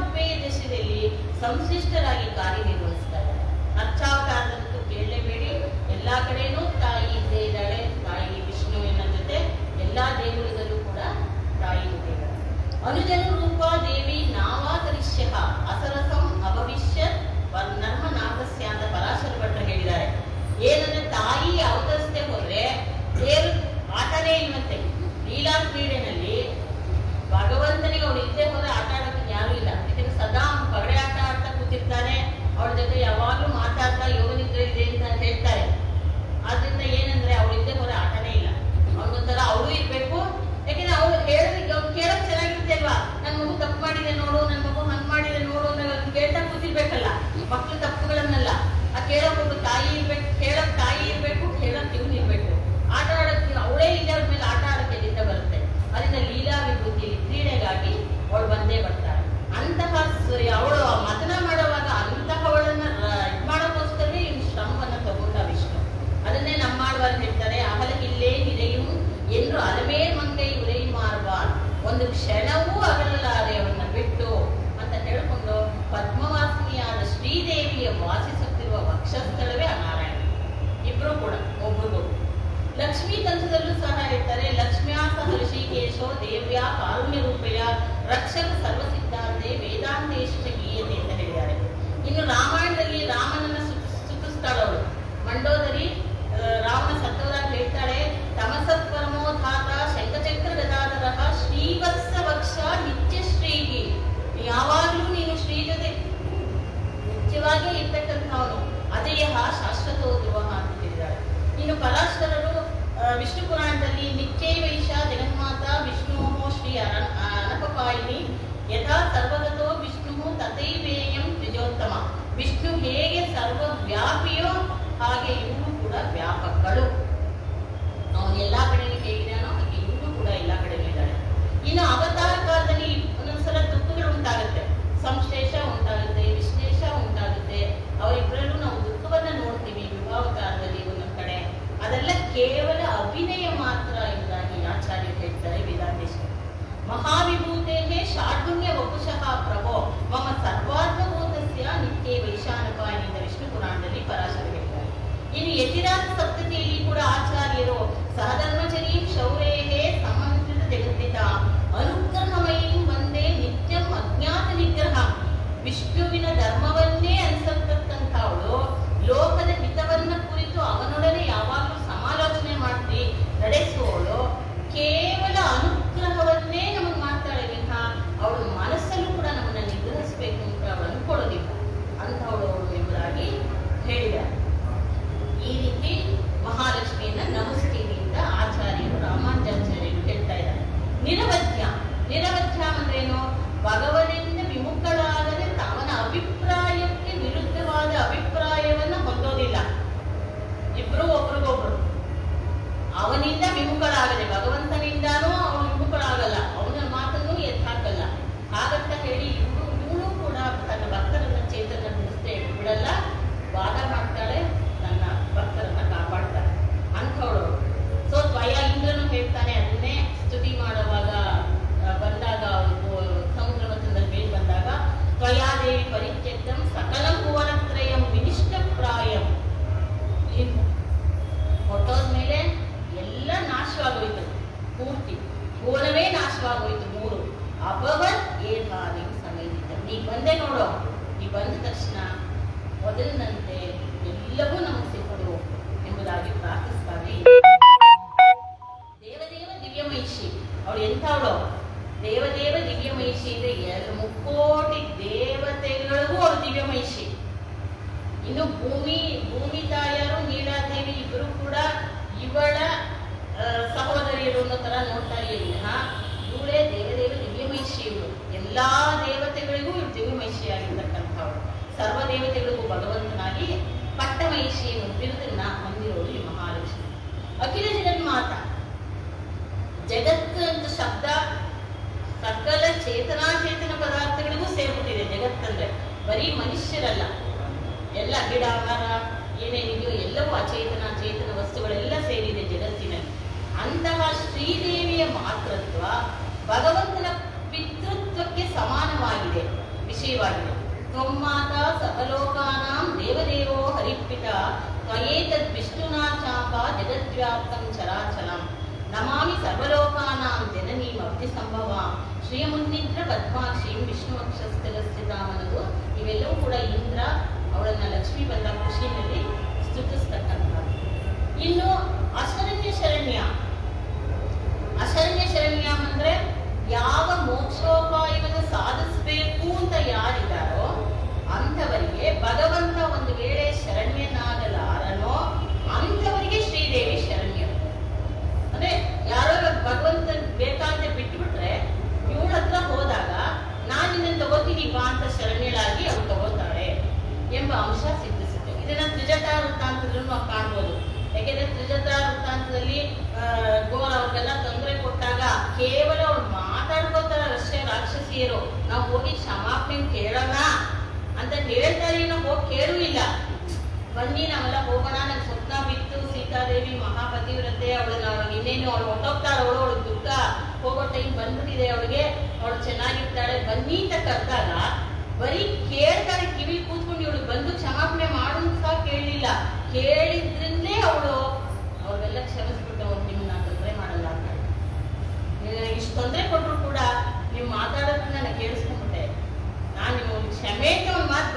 ಉಪೇಯ ದಶೆಯಲ್ಲಿ ಸಂಶ್ಲಿಷ್ಟರಾಗಿ ಕಾರ್ಯನಿರ್ವಹಿಸ್ತಾ ಇದ್ದಾರೆ. ಅರ್ಚಾವತಾರದಂತೂ ಕೇಳಲೇಬೇಡಿ, ಎಲ್ಲಾ ಕಡೆನೂ ತಾಯಿ ಇದ್ದೇ ಇದ್ದಾಳೆ. ತಾಯಿ ವಿಷ್ಣುವಿನ ಜೊತೆ ಕೇಶೋ ದೇವ್ಯ ಕಾರುಣ್ಯ ರೂಪಯ ರಕ್ಷಕ ಸರ್ವಸಿದ್ಧಾಂತೆ ವೇದಾಂತೇಶು ಚ ಗೀಯತೆ ಅಂತ ಹೇಳಿದ್ದಾರೆ. ಇನ್ನು ರಾಮಾಯಣದಲ್ಲಿ ರಾಮನನ್ನ ಸುತ್ತಿಸ್ತಾಳವಳು ಮಂಡೋದರಿ. ರಾವಣ ಸತ್ತೋದಾಗ ಹೇಳ್ತಾಳೆ, ತಮಸತ್ಪರಮೋಧಾತ ಶಂಖಚಕ್ರ ಗದಾಧರ ಶ್ರೀವತ್ಸ ವಕ್ಷ ನಿತ್ಯ ಶ್ರೀಗಿ. ಯಾವಾಗಲೂ ನೀನು ಶ್ರೀ ಜೊತೆ ನಿತ್ಯವಾಗಿಯೇ ಇರ್ತಕ್ಕಂಥವನು. ಅಜಯ ಶಾಶ್ವತೋ ಧ್ರುವ ಅಂತ ಹೇಳಿದ್ದಾಳೆ. ಇನ್ನು ಪರಾಶರರು ವಿಷ್ಣು ಪುರಾಣದಲ್ಲಿ ನಿತ್ಯೈವೈಷ ಜಗನ್ಮಾತಾ ವಿಷ್ಣು ಶ್ರೀ ಅನಪಪಾಯಿನಿ ಯಥಾ ಸರ್ವಗತೋ ವಿಷ್ಣು ತಥೈವೇಯಂ ದ್ವಿಜೋತ್ತಮ. ವಿಷ್ಣು ಹೇಗೆ ಸರ್ವವ್ಯಾಪಿಯೋ ಹಾಗೆ ಇವರು ಕೂಡ ವ್ಯಾಪಕಗಳು. ಅವನು ಎಲ್ಲಾ ಕಡೆಯೂ ಹೇಗಿದ್ದಾನೋ ಹಾಗೆ ಇವರು ಕೂಡ ಎಲ್ಲಾ ಕಡೆಯೂ ಇದ್ದಾಳೆ. ಇನ್ನು ಅವತಾರ ಕಾಲದಲ್ಲಿ ಒಂದೊಂದ್ಸಲ ದುಃಖಗಳು ಉಂಟಾಗುತ್ತೆ, ಸಂಶ್ಲೇಷ ಉಂಟಾಗುತ್ತೆ, ವಿಶ್ಲೇಷ ಉಂಟಾಗುತ್ತೆ. ಅವರಿಬ್ಬರಲ್ಲೂ ನಾವು ದುಃಖವನ್ನ ನೋಡ್ತೀವಿ ವಿವಾಹ ಕಾಲದಲ್ಲಿ ಒಂದೊಂದ್ ಕಡೆ. ಅದೆಲ್ಲ ಕೇವಲ ಅಭಿನಯ ಮಾತ್ರ ಎಂಬುದಾಗಿ ಆಚಾರ್ಯರು ಹೇಳ್ತಾರೆ ವೇದಾಂತೇಶ್ವರ. ಮಹಾವಿಭೂತೆ ಶಾರ್ದುಣ್ಯ ವಪುಷಃ ಪ್ರಭೋ ಮಮ ಸರ್ವಾತ್ಮಭೂತಸ್ಯ ನಿತ್ಯ ವೈಶಾನಪಾಯನಿಂದ ವಿಷ್ಣು ಪುರಾಣದಲ್ಲಿ ಪರಾಶರ ಹೇಳ್ತಾರೆ. ಇನ್ನು ಯತಿರಾಜ ಸಪ್ತತಿಯಲ್ಲಿ ಕೂಡ ಆಚಾರ್ಯರು ಸಹಧರ್ಮಚರೀಂ ಶೌರೇಹೇ ಸಮಂತ್ರಿತ ಜಗತ್ತಿತ ಅನುಗ್ರಹಮಯೀಂ ವಂದೇ ನಿತ್ಯಂ ಅಜ್ಞಾತ ನಿಗ್ರಹ. ವಿಷ್ಣುವಿನ ಧರ್ಮವನ್ನೇ ಅನುಸರಿಸತಕ್ಕಂಥವಳು, ಲೋಕದ ಹಿತವನ್ನ ಕುರಿತು ಅವನೊಡನೆ ಯಾವಾಗಲೂ ಸಮಾಲೋಚನೆ ಮಾಡಿ ನಡೆಸುವವಳು, ಕೇವಲ ಅನುಗ್ರಹವನ್ನೇ ನಮಗೆ ಮಾಡ್ತಾಳೆ ವಿನಃ ಅವಳು ಮನಸ್ಸಲ್ಲೂ ಕೂಡ ನಮ್ಮನ್ನ ನಿಗ್ರಹಿಸಬೇಕು ಅಂತ ಅವಳು ಅನ್ಕೊಳ್ಳೋದಿಲ್ಲ. ಅಂಥವಳು ಎಂಬುದಾಗಿ ಹೇಳಿದ್ದಾರೆ. ಈ ರೀತಿ ಮಹಾಲಕ್ಷ್ಮಿಯನ್ನ ನಮಸ್ತೀವಿ ಅಂತ ಆಚಾರ್ಯರು ರಾಮಾನುಜಾಚಾರ್ಯರು ಹೇಳ್ತಾ ಇದ್ದಾರೆ. ನಿರವಧ್ಯ. ನಿರವಧ್ಯ ಅಂದ್ರೇನು? ಭಗವನಿಂದ ವಿಮುಖಳಾಗದೆ ಅವನ ಅಭಿಪ್ರಾಯಕ್ಕೆ ವಿರುದ್ಧವಾದ ಅಭಿಪ್ರಾಯವನ್ನ ಹೊಂದೋದಿಲ್ಲ. ಇಬ್ರು ಒಬ್ರಿಗೊಬ್ರು ಅವನಿಂದ ವಿಮುಖಳಾಗದೆ, ಭಗವಂತನಿಂದಾನೂ ಅವನು ವಿಮುಖಳಾಗಲ್ಲ, ಅವನ ಮಾತನ್ನು ಎತ್ತಾಕಲ್ಲ. ಹಾಗಂತ ಹೇಳಿ ಇವಳು ಕೂಡ ತನ್ನ ಭಕ್ತರನ್ನ ಚೇತನಗೊಳಿಸದೆ ಬಿಡಲ್ಲ, ವಾದ ಮಾಡ್ತಾಳೆ, ತನ್ನ ಭಕ್ತರನ್ನ ಕಾಪಾಡ್ತಾಳೆ. ಅಂಥವಳು. ಸೊ ತ್ವಯ ಇಂದ್ರನು ಹೇಳ್ತಾನೆ, ಅದನ್ನೇ ಸ್ತುತಿ ಮಾಡುವಾಗ ಬಂದಾಗ ಸಮುದ್ರ ಮಧ್ಯದಲ್ಲಿ ಮೇಲೆ ಬಂದಾಗ, ತ್ವಯಾದೇವಿ ಪರಿತ್ಯಕ್ತಂ ಸಕಲಂ ಭುವನತ್ರಯಂ ವಿನಿಷ್ಟ ಪ್ರಾಯಂ. ಹೊಟ್ಟೋದ್ಮೇಲೆ ಎಲ್ಲ ನಾಶವಾಗೋಯ್ತು, ಪೂರ್ತಿ ಭುವನವೇ ನಾಶವಾಗೋಯ್ತು. ಮೂರು ಅಭವತ್ ಏಧಾನಿ ಸಮೈದಿತ. ನೀ ಬಂದೆ ನೋಡೋ, ನೀ ಬಂದ ತಕ್ಷಣ ಮೊದಲಿನಂತೆ ಎಲ್ಲವೂ ನಮಗೆ ಸಿಕ್ಕೊಡು ಎಂಬುದಾಗಿ ಪ್ರಾರ್ಥಿಸ್ತಾನೆ. ದೇವದೇವ ದಿವ್ಯಮಹಿಷಿ. ಅವಳು ಎಂಥವಳು? ದೇವದೇವ ದಿವ್ಯಮಹಿಷಿ ಇದೆ. 3,000,000 ದೇವತೆಗಳಿಗೂ ಅವಳು ದಿವ್ಯಮಹಿಷಿ. ಇನ್ನು ಭೂಮಿ ತಾಯರು ನೀಲಾದೇವಿ ಇಬ್ಬರು ಕೂಡ ಇವಳ ಸಹೋದರಿಯರು ಅನ್ನೋ ತರ ನೋಡ್ತಾ ಇಲ್ಲ. ಇವಳೇ ದೇವದೇವ ದಿವ್ಯಮಹಿಷಿ. ಇವಳು ಎಲ್ಲಾ ದೇವತೆಗಳಿಗೂ ಇವಳು ದಿವ್ಯಮಹಿಷಿಯಾಗಿರ್ತಕ್ಕಂಥವಳು. ಸರ್ವ ದೇವತೆಗಳಿಗೂ ಭಗವಂತನಾಗಿ ಪಟ್ಟಮಹಿಷಿ ಬಿರುದನ್ನ ಹೊಂದಿರೋದು ಈ ಮಹಾಲಕ್ಷ್ಮಿ. ಅಖಿಲ ಜಗನ್ಮಾತ. ಜಗತ್ತು ಅಂತ ಶಬ್ದ ಸಕಲ ಚೇತನಾಚೇತನ ಪದಾರ್ಥಗಳಿಗೂ ಸೇರ್ಬಿಟ್ಟಿದೆ. ಜಗತ್ತಂದ್ರೆ ಬರೀ ಮನುಷ್ಯರಲ್ಲ, ಎಲ್ಲ ಗಿಡ ಮರ ಏನೇನಿದೆಯೋ ಎಲ್ಲವೂ ಅಚೇತನ ಚೇತನ ವಸ್ತುಗಳೆಲ್ಲ ಸೇರಿದೆ ಜಗತ್ತಿನಲ್ಲಿ. ಅಂತಹ ಶ್ರೀದೇವಿಯ ಮಾತೃತ್ವ ಭಗವಂತನ ಪಿತೃತ್ವಕ್ಕೆ ಸಮಾನವಾಗಿದೆ, ವಿಷಯವಾಗಿದೆ. ತ್ವಮ್ಮಾತ ಸಕಲೋಕಾನಾಂ ದೇವದೇವೋ ಹರಿಪಿತ ತ್ವಯೇತದ್ ವಿಷ್ಣುನಾ ಚಾಪ ಜಗದ್ವ್ಯಾಪ್ತಂ ಚರಾಚಲಂ ನಮಾಮಿ ಸರ್ವಲೋಕಾನಾಂ ಜನನೀಂ ಅಬ್ಧಿ ಸಂಭವಾಂ ಶ್ರೀಯಮುನ್ನಿದ್ರ ಪದ್ಮಾಕ್ಷೀಂ ವಿಷ್ಣು ಅಕ್ಷಸ್ಥಿತಾಂ ಅನ್ನೋದು ಇವೆಲ್ಲವೂ ಕೂಡ ಇಂದ್ರ ಅವಳನ್ನ ಲಕ್ಷ್ಮಿ ಬಂದ ಖುಷಿಯಲ್ಲಿ ಸ್ತುತಿಸ್ತಕ್ಕಂಥದ್ದು. ಇನ್ನು ಅಶರಣ್ಯ ಶರಣ್ಯ. ಅಶರಣ್ಯ ಶರಣ್ಯ ಅಂದ್ರೆ ಯಾವ ಮೋಕ್ಷೋಪಾಯವನ್ನು ಸಾಧಿಸಬೇಕು ಅಂತ ಯಾರಿದ್ದಾರೋ ಅಂಥವರಿಗೆ ಭಗವಂತ ಒಂದು ವೇಳೆ ಶರಣ್ಯನಾಗಲಾರನೋ ಅಂಥವರಿಗೆ ಶ್ರೀದೇವಿ ಶರಣ್ಯ. ಅಂದ್ರೆ ಯಾರೋ ಭಗವಂತ ಬೇಕಾಂತ ಬಿಟ್ಟುಬಿಟ್ರೆ ಇವಳ ಹತ್ರ ಹೋದಾಗ ನಾನು ನಿನ್ನ ತಗೋತೀನಿ ಬಾ ಅಂತ ಶರಣ್ಯಳಾಗಿ ಅವಳು ತಗೋತಾಳೆ ಎಂಬ ಅಂಶ ಸಿದ್ಧಿಸುತ್ತೆ. ಇದನ್ನ ತ್ರಿಜಟಾ ವೃತ್ತಾಂತದಲ್ಲೂ ನಾವು ಕಾಣ್ಬೋದು. ಯಾಕೆಂದ್ರೆ ತ್ರಿಜಟಾ ವೃತ್ತಾಂತದಲ್ಲಿ ಗೋರ ಅವ್ರಿಗೆಲ್ಲ ತೊಂದರೆ ಕೊಟ್ಟಾಗ ಕೇವಲ ಅವ್ರು ಮಾತಾಡ್ಕೋತಾರ ಅಷ್ಟೇ ರಾಕ್ಷಸಿಯರು. ನಾವು ಹೋಗಿ ಕ್ಷಮಾಪಣೆ ಕೇಳೋಣ ಅಂತ ಹೇಳ್ತಾರೆ, ನಾವು ಹೋಗಿ ಕೇಳೂ ಇಲ್ಲ. ಬನ್ನಿ ನಾವೆಲ್ಲ ಹೋಗೋಣ, ನಂಗೆ ಸ್ವಪ್ನ ಬಿತ್ತು, ಸೀತಾದೇವಿ ಮಹಾಪತಿವ್ರತೆ, ಅವಳನ್ನ ಇನ್ನೇನು ಅವಳು ಹೊಟ್ಟೋಗ್ತಾಳೆ, ಅವಳು ದುಃಖ ಹೋಗೋ ಟೈಮ್ ಬಂದ್ಬಿಟ್ಟಿದೆ ಅವಳಿಗೆ, ಅವಳು ಚೆನ್ನಾಗಿರ್ತಾಳೆ ಬನ್ನಿ ಅಂತ ಕರೆದಾಗ ಬರೀ ಕೇಳ್ತಾಳೆ, ಕಿವಿ ಕೂತ್ಕೊಂಡು ಇವಳು ಬಂದು ಕ್ಷಮಾಪಣೆ ಮಾಡು ಸಹ ಕೇಳಲಿಲ್ಲ. ಕೇಳಿದ್ರಿಂದಲೇ ಅವಳು ಅವ್ರಿಗೆಲ್ಲ ಕ್ಷಮಿಸ್ಬಿಟ್ಟು ಅವ್ರು ನಿಮ್ಮನ್ನ ತೊಂದರೆ ಮಾಡಲ್ಲ ಅಂತ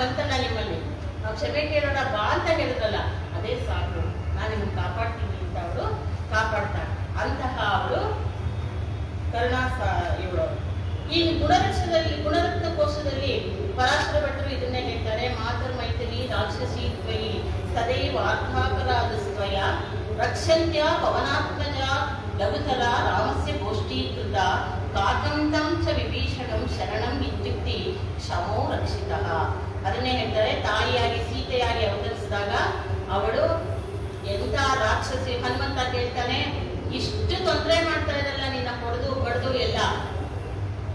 ಬಂತಲ್ಲ ನಿಮ್ಮಲ್ಲಿ, ನಾವು ಕ್ಷಮೆ ಕೇಳೋಣ ಬಾ ಅಂತ ಹೇಳಿದ್ರಲ್ಲ, ಅದೇ ಸಾಕು, ನಾನು ನಿಮ್ಮನ್ನು ಕಾಪಾಡ್ತೀನಿ ಅಂತ ಅವಳು ಕಾಪಾಡ್ತಾಳೆ. ಅಂತಹ ಅವಳು ಇವಳು. ಈ ಗುಣರತ್ನ ಕೋಶದಲ್ಲಿ ಪರಾಶರ ಭಟ್ರು ಇದನ್ನೇ ಹೇಳ್ತಾರೆ. ಮಾತರ್ ಮೈಥಿಲಿ ರಾಕ್ಷಸಿ ತ್ವಯಿ ತದೈವ ಆತ್ಮಾಪರಾಧ ಸ್ವಯ ರಕ್ಷಂತ್ಯ ಪವನಾತ್ಮಜ ಲಘುತರ ರಾಮಸ್ಯ ಗೋಷ್ಠೀಕೃತ ಕಾಕಂತಂ ಚ ವಿಭೀಷಣಂ ಶರಣಂ ಇತ್ಯುಕ್ತಿ ಕ್ಷಮೋ ರಕ್ಷಿತಃ. ಅದನ್ನೇ ಹೇಳ್ತಾರೆ. ತಾಯಿಯಾಗಿ ಸೀತೆಯಾಗಿ ಅವತರಿಸಿದಾಗ ಅವಳು ಎಂತ ರಾಕ್ಷಸಿ. ಹನುಮಂತ ಕೇಳ್ತಾನೆ, ಇಷ್ಟು ತೊಂದರೆ ಮಾಡ್ತಾ ಇದ್ದಲ್ಲ ನಿನ್ನ ಹೊಡೆದು ಬಡ್ದು ಎಲ್ಲ,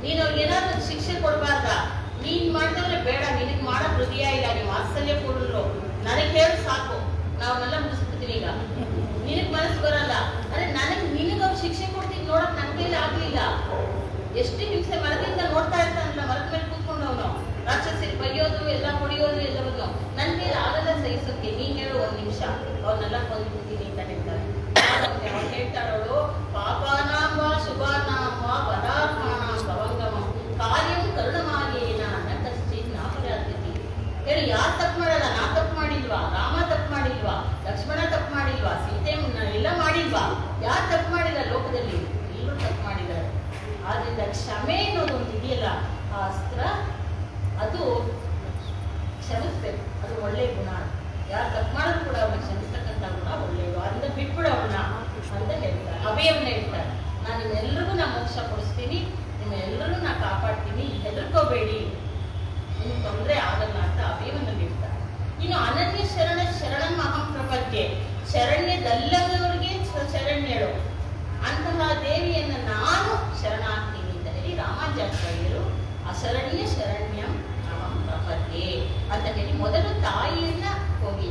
ನೀನು ಅವ್ರಿಗೆ ಏನಾದ್ರು ಶಿಕ್ಷೆ ಕೊಡಬಾರ್ದ? ನೀನ್ ಮಾಡಿದವ್ರೆ ಬೇಡ, ನಿನಗೆ ಮಾಡೋ ಹೃದಯ ಇಲ್ಲ, ನೀವು ವಾತ್ಸಲ್ಯ ಕೊಡಲು ನನಗೆ ಹೇಳಿ ಸಾಕು, ನಾವನ್ನೆಲ್ಲ ಮುಗಿಸ್ಬಿಡ್ತೀನಿ. ಈಗ ನಿನಗ್ ಮನಸ್ಸು ಬರಲ್ಲ, ಅರೆ ನಿನಗೆ ಅವ್ರು ಶಿಕ್ಷೆ ಕೊಡ್ತೀನಿ ನೋಡಕ್ ನನ್ನ ಕೈಲಿ ಆಗ್ಲಿಲ್ಲ. ಎಷ್ಟು ಹಿಂಸೆ ಮರದಿಂದ ನೋಡ್ತಾ ಇರ್ತಾನಲ್ಲ, ಮರದ ಮೇಲೆ ಕೂತ್ಕೊಂಡು ಅವನು ರಾಕ್ಷಸರಿಗೆ ಬೈಯೋದು ಎಲ್ಲ ಹೊಡೆಯೋದು ಎಲ್ಲವನ್ನು ನನ್ನ ಮೇಲೆ ಆಗಲ್ಲ ಸಹಿಸೋಕೆ, ನೀನ್ ಹೇಳು ಒಂದ್ ನಿಮಿಷ ಅವನ್ನೆಲ್ಲ ಕೊಂದ್ಬಿಡ್ತೀನಿ ಅಂತ ಹೇಳ್ತಾರೆ. ಅವ್ನು ಹೇಳ್ತಾಳವಳು, ಪಾಪಾನಾಂಬ ಶುಭಾನಾಂಬ ಪದಾರ್ಥಾನಾಂ ಭವಂಗಮ ಕಾರ್ಯಂ ಕರುಣಮಾರ್ಯೇನ ನ ಕಶ್ಚಿತ್ ನಾಪರಾಧ್ಯತಿ. ಹೇಳಿ, ಯಾರು ತಪ್ಪು ಮಾಡಲ್ಲ? ನಾ ತಪ್ಪು ಮಾಡಿಲ್ವಾ? ರಾಮ ತಪ್ಪು ಮಾಡಿಲ್ವಾ? ಲಕ್ಷ್ಮಣ ತಪ್ಪು ಮಾಡಿಲ್ವಾ? ಸೀತೆ ಎಲ್ಲ ಮಾಡಿಲ್ವಾ? ಯಾರು ತಪ್ಪು ಮಾಡಿಲ್ಲ ಲೋಕದಲ್ಲಿ? ಎಲ್ಲರೂ ತಪ್ಪು ಮಾಡಿದ್ದಾರೆ. ಆದ್ರಿಂದ ಕ್ಷಮೆ ಅನ್ನೋದು ಒಂದು ಇದೆಯಲ್ಲ, ಆ ಅಸ್ತ್ರ, ಅದು ಕ್ಷಮಿಸ್ಬೇಕು. ಅದು ಒಳ್ಳೆ ಗುಣ. ಯಾರು ತಪ್ಪು ಮಾಡೋದು ಕೂಡ ಅವ್ರನ್ನ ಕ್ಷಮಿಸ್ತಕ್ಕಂಥ ಗುಣ ಒಳ್ಳೆಯದು. ಅದರಿಂದ ಬಿಟ್ಬಿಡು ಅವ್ರನ್ನ ಅಂತ ಹೇಳ್ತಾರೆ. ಅಭಯವನ್ನ ಹೇಳ್ತಾರೆ. ನಾನು ನಿಮ್ಮೆಲ್ಲರಿಗೂ ನಾ ಮೋಕ್ಷ ಕೊಡಿಸ್ತೀನಿ, ನಿಮ್ಮೆಲ್ಲರೂ ನಾ ಕಾಪಾಡ್ತೀನಿ, ಹೆದರ್ಕೋಬೇಡಿ, ನಿಮ್ಗೆ ತೊಂದರೆ ಆಗಲ್ಲ ಅಂತ ಅಭಯವನ್ನು ನೀಡ್ತಾರೆ. ಇನ್ನು ಅನನ್ಯ ಶರಣಂ ಅಹಂ ಪ್ರಪದ್ಯೆ, ಶರಣ್ಯದಲ್ಲದವರಿಗೆ ಶರಣ್ಯಳು. ಅಂತಹ ದೇವಿಯನ್ನು ನಾನು ಶರಣಾಗ್ತೀನಿ ಅಂತ ಹೇಳಿ ರಾಮಾಚಾರ್ಯರು ಅಶರಣ್ಯ ಶರಣ್ಯಂ ಅಹಂ ಪ್ರಪದ್ಯೆ ಅಂತ ಹೇಳಿ ಮೊದಲು ತಾಯಿಯನ್ನ ಹೋಗಿ.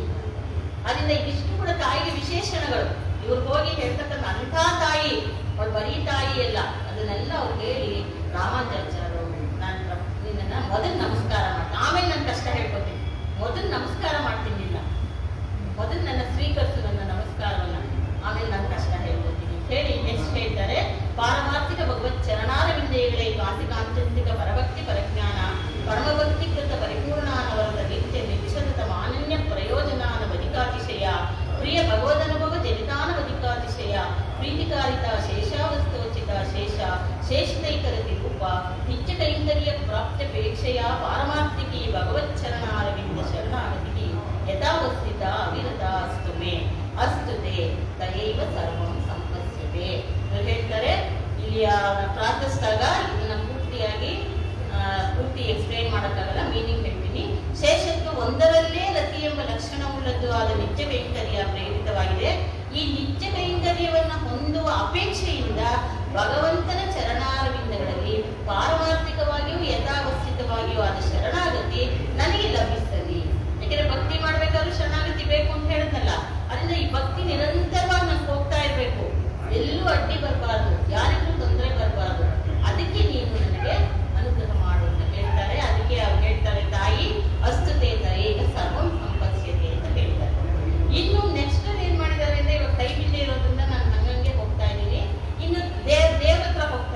ಅದರಿಂದ ಇದಿಷ್ಟು ಕೂಡ ತಾಯಿಗೆ ವಿಶೇಷಣಗಳು. ಇವ್ರು ಹೋಗಿ ಹೇಳ್ತಕ್ಕಂಥ ಅಂಥ ತಾಯಿ, ಅವಳು ಬರೀ ತಾಯಿ ಅಲ್ಲ, ಅದನ್ನೆಲ್ಲ ಅವ್ರು ಹೇಳಿ ರಾಮಾಚಾರ್ಯರು ನಾನು ನಿನ್ನ ಮೊದಲು ನಮಸ್ಕಾರ ಮಾಡ್ತೀನಿ, ಆಮೇಲೆ ನನ್ನ ಕಷ್ಟ ಹೇಳ್ಕೊತೀನಿ, ಮೊದಲು ನಮಸ್ಕಾರ ಮಾಡ್ತೀನಿಲ್ಲ, ಮೊದಲು ನನ್ನ ಸ್ವೀಕರಿಸು ನನ್ನ ನಮಸ್ಕಾರವನ್ನ, ಆಮೇಲೆ ನನ್ನ ಕಷ್ಟ ಹೇಳ್ಕೊತೀನಿ ಹೇಳಿ ನೆಕ್ಸ್ಟ್ ಹೇಳ್ತಾರೆ. ಪಾರಮಾರ್ಥಿಕ ಭಗವತ್ ಚರಣಾರವಿಂದಗಳೇ ಕಾಂತಿಕಾಂತಿಕ ಪರಭಕ್ತಿ ಪರಜ್ಞಾನ ಪರಮಭಕ್ತಿಕೃತ ಪರಿಪೂರ್ಣಾನವರದ ನಿತ್ಯ ನಿಶ್ಚಲತ ಮಾನನ್ಯ ಪ್ರಯೋಜನಾನವಧಿಕಾತಿಶಯ ಪ್ರಿಯ ಭಗವದನುಭವ ಜನಿತಾನವಧಿಕಾತಿಶಯ ಪ್ರೀತಿಕಾರಿತ ಶೇಷಾವಸ್ತೋಚಿತ ಶೇಷ ಶೇಷಿತೈಕರತಿ ರೂಪ ನಿತ್ಯ ಕೈಂಕರ್ಯ ಪ್ರಾಪ್ತ್ಯಪೇಕ್ಷೆಯ ಪಾರಮಾರ್ಥಿಕಿ ಭಗವಚ್ಚರಣಾರವಿಂದ ಶರಣಾಗತಿಗೆ ಯಥಾವಸ್ಥಿತ ಅವಿರತ ಅಸ್ತು ಮೇ ಅಸ್ತುತೆ ತಯೈವ ಸರ್ವಂ ಸಂಪಸ್ಯತೆ. ಹೇಳ್ತಾರೆ ಇಲ್ಲಿ ಪ್ರಾರ್ಥಿಸಿದಾಗ ಇದನ್ನ ಪೂರ್ತಿ ಎಕ್ಸ್ಪ್ಲೈನ್ ಮಾಡೋಕ್ಕಾಗಲ್ಲ, ಮೀನಿಂಗ್ ಹೇಳ್ತೀನಿ. ಶೇಷತ್ವ ಒಂದರಲ್ಲೇ ರತಿ ಎಂಬ ಲಕ್ಷಣವುಳ್ಳದ್ದು ಆದ ನಿತ್ಯ ಕೈಂಕರ್ಯ ಪ್ರೇರಿತವಾಗಿದೆ. ಈ ನಿತ್ಯ ಕೈಂಕರ್ಯವನ್ನು ಹೊಂದುವ ಅಪೇಕ್ಷೆಯಿಂದ ಭಗವಂತನ ಚರಣಾರವಿಂದಗಳಲ್ಲಿ ಪಾರಮಾರ್ಥಿಕವಾಗಿಯೂ ಯಥಾವಸ್ಥಿತವಾಗಿಯೂ ಆದ ಶರಣಾಗತಿ ನನಗೆ ಲಭಿಸಲಿ. ಯಾಕೆಂದ್ರೆ ಭಕ್ತಿ ಮಾಡ್ಬೇಕಾದ್ರೂ ಶರಣಾಗತಿ ಬೇಕು ಅಂತ ಹೇಳಿದ್ನಲ್ಲ, ಅದರಿಂದ ಈ ಭಕ್ತಿ ನಿರಂತರವಾಗಿ ನಂಗೆ ಹೋಗ್ತಾ ಇರಬೇಕು, ಎಲ್ಲೂ ಅಡ್ಡಿ ಬರಬಾರ್ದು, ಯಾರಿಗೂ ತೊಂದರೆ ಬರಬಾರ್ದು. ಅದಕ್ಕೆ ನೀನು ನನಗೆ ಅನುಗ್ರಹ ಮಾಡು ಅಂತ ಹೇಳ್ತಾರೆ. ಅದಕ್ಕೆ ಅವ್ರು ಹೇಳ್ತಾರೆ, ತಾಯಿ ಅಸ್ತುತೆ ತಯೇಗ ಸರ್ವಂ ಸಂಪತ್ಸ್ಯತೆ ಅಂತ ಹೇಳ್ತಾರೆ. ಇನ್ನು ನೆಕ್ಸ್ಟ್ ಏನ್ ಮಾಡಿದ್ದಾರೆ ಅಂದ್ರೆ, ಇವಾಗ ಕೈ ಬಿದ್ದೆ ಇರೋದ್ರಿಂದ ನಾನು ಹಂಗಂಗೆ ಹೋಗ್ತಾ ಇದ್ದೀನಿ. ಇನ್ನು ದೇವ್ರ ಹತ್ರ ಹೋಗ್ತಾ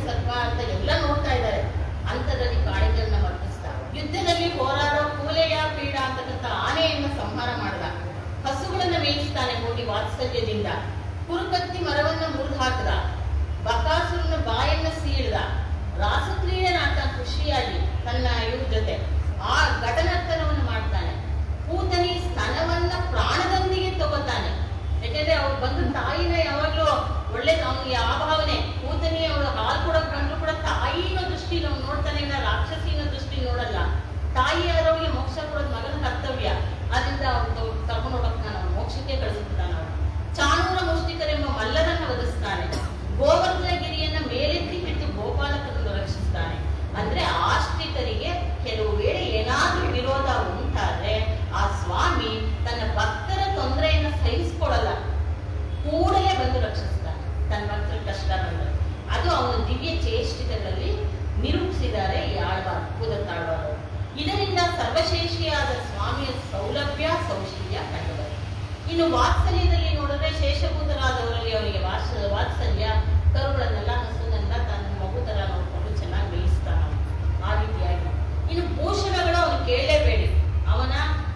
ಸರ್ಪ ಅಂತ ಎಲ್ಲ ನೋಡ್ತಾ ಇದ್ದಾರೆ. ಅಂಥದ್ರಲ್ಲಿ ಕಾಳಿಂಗರನ್ನ ವರ್ತಿಸ್ದ. ಯುದ್ಧದಲ್ಲಿ ಹೋರಾಡೋ ಕೂಲೆಯ ಪೀಡ ಅಂತಕ್ಕಂಥ ಆನೆಯನ್ನು ಸಂಹಾರ ಮಾಡಿದ. ಹಸುಗಳನ್ನ ಮೇಯಿಸ್ತಾನೆ ಹೋಗಿ ವಾತ್ಸಲ್ಯದಿಂದ. ಕುರುಕತ್ತಿ ಮರವನ್ನ ಮುರಿದು ಹಾಕಿದ. ಬಕಾಸುರನ ಬಾಯನ್ನ ಸೀಳಿದ. ರಾಸಕ್ರೀಡನಾಟ ಖುಷಿಯಾಗಿ ತನ್ನ ಇವ್ರ ಜೊತೆ ಆ ಘಟನರ್ತನವನ್ನು ಮಾಡ್ತಾನೆ. ಪೂತನಿ ಸ್ತನವನ್ನ ಪ್ರಾಣದೊಂದಿಗೆ ತಗೋತಾನೆ. ಯಾಕೆಂದ್ರೆ ಅವ್ರು ಬಂದು ತಾಯಿನ ಯಾವಾಗ್ಲೂ ಒಳ್ಳೇದು ಅವನಿಗೆ ಆ ಭಾವನೆ. ಪೂತನಿ ಅವಳು ಹಾಲು ಕೊಡೋಕ್ ಬಂದ್ರು ಕೂಡ ತಾಯಿನ ದೃಷ್ಟಿಲಿ ಅವ್ನು ನೋಡ್ತಾನೆ, ಇಲ್ಲ ರಾಕ್ಷಸಿನ ದೃಷ್ಟಿ ನೋಡಲ್ಲ. ತಾಯಿ ಆರೋಗ್ಯ ಮೋಕ್ಷ ಕೊಡೋದು ಮಗನ ಕರ್ತವ್ಯ. ಅದರಿಂದ ಅವ್ನು ಕರ್ಕೊಂಡು ಹೋಗಕ್ ನಾನು ಮೋಕ್ಷಕ್ಕೆ ಕಳಿಸ್ಬಿಡ್ತಾನ. ಚಾಣೂರ ಮುಷ್ಟಿಕರೆಂಬ ಮಲ್ಲರನ್ನ ಒದಗಿಸ್ತಾನೆ. ಗೋವರ್ಧನಗಿರಿಯನ್ನ ಮೇಲೆತ್ತಿ ಬಿಟ್ಟು ಗೋಪಾಲಕರನ್ನು ರಕ್ಷಿಸ್ತಾನೆ. ಅಂದ್ರೆ ಆಶ್ರಿತರಿಗೆ ಕೆಲವು ವೇಳೆ ಏನಾದ್ರೂ ವಿರೋಧ ಉಂಟಾದ್ರೆ ಆ ಸ್ವಾಮಿ ತನ್ನ ಭಕ್ತರ ತೊಂದರೆಯನ್ನ ಸಹಿಸ್ಕೊಡಲ್ಲ, ಕೂಡಲೇ ಬಂದು ರಕ್ಷಿಸ್ತಾನೆ ತನ್ನ ಭಕ್ತರ ಕಷ್ಟ ಬಂದರೆ. ಅದು ಅವನ ದಿವ್ಯ ಚೇಷ್ಟಿತಗಳಲ್ಲಿ ನಿರೂಪಿಸಿದ್ದಾರೆ ಈ ಆಳ್ವಾರ್, ಕೂದತ್ತಾಳ್ವಾರ್. ಇದರಿಂದ ಸರ್ವಶೇಷಿಯಾದ ಸ್ವಾಮಿಯ ಸೌಲಭ್ಯ ಸೌಶಲ್ಯ ಕಂಡುಬರುತ್ತೆ. ಇನ್ನು ವಾತ್ಸಲ್ಯದಲ್ಲಿ ನೋಡಿದ್ರೆ ಶೇಷಭೂತರಾದವರಲ್ಲಿ ಅವರಿಗೆ ವಾತ್ಸಲ್ಯ, ಕರುಗಳನ್ನೆಲ್ಲ ಹಸುವನ್ನೆಲ್ಲ ತನ್ನ ಮಗು ತರ ನೋಡ್ಕೊಂಡು ಚೆನ್ನಾಗಿ ಬೇಯಿಸ್ತಾನ ಆ ರೀತಿಯಾಗಿ. ಇನ್ನು ಭೂಷಣಗಳು ಅವನು ಕೇಳಲೇಬೇಡಿ. ಅವನ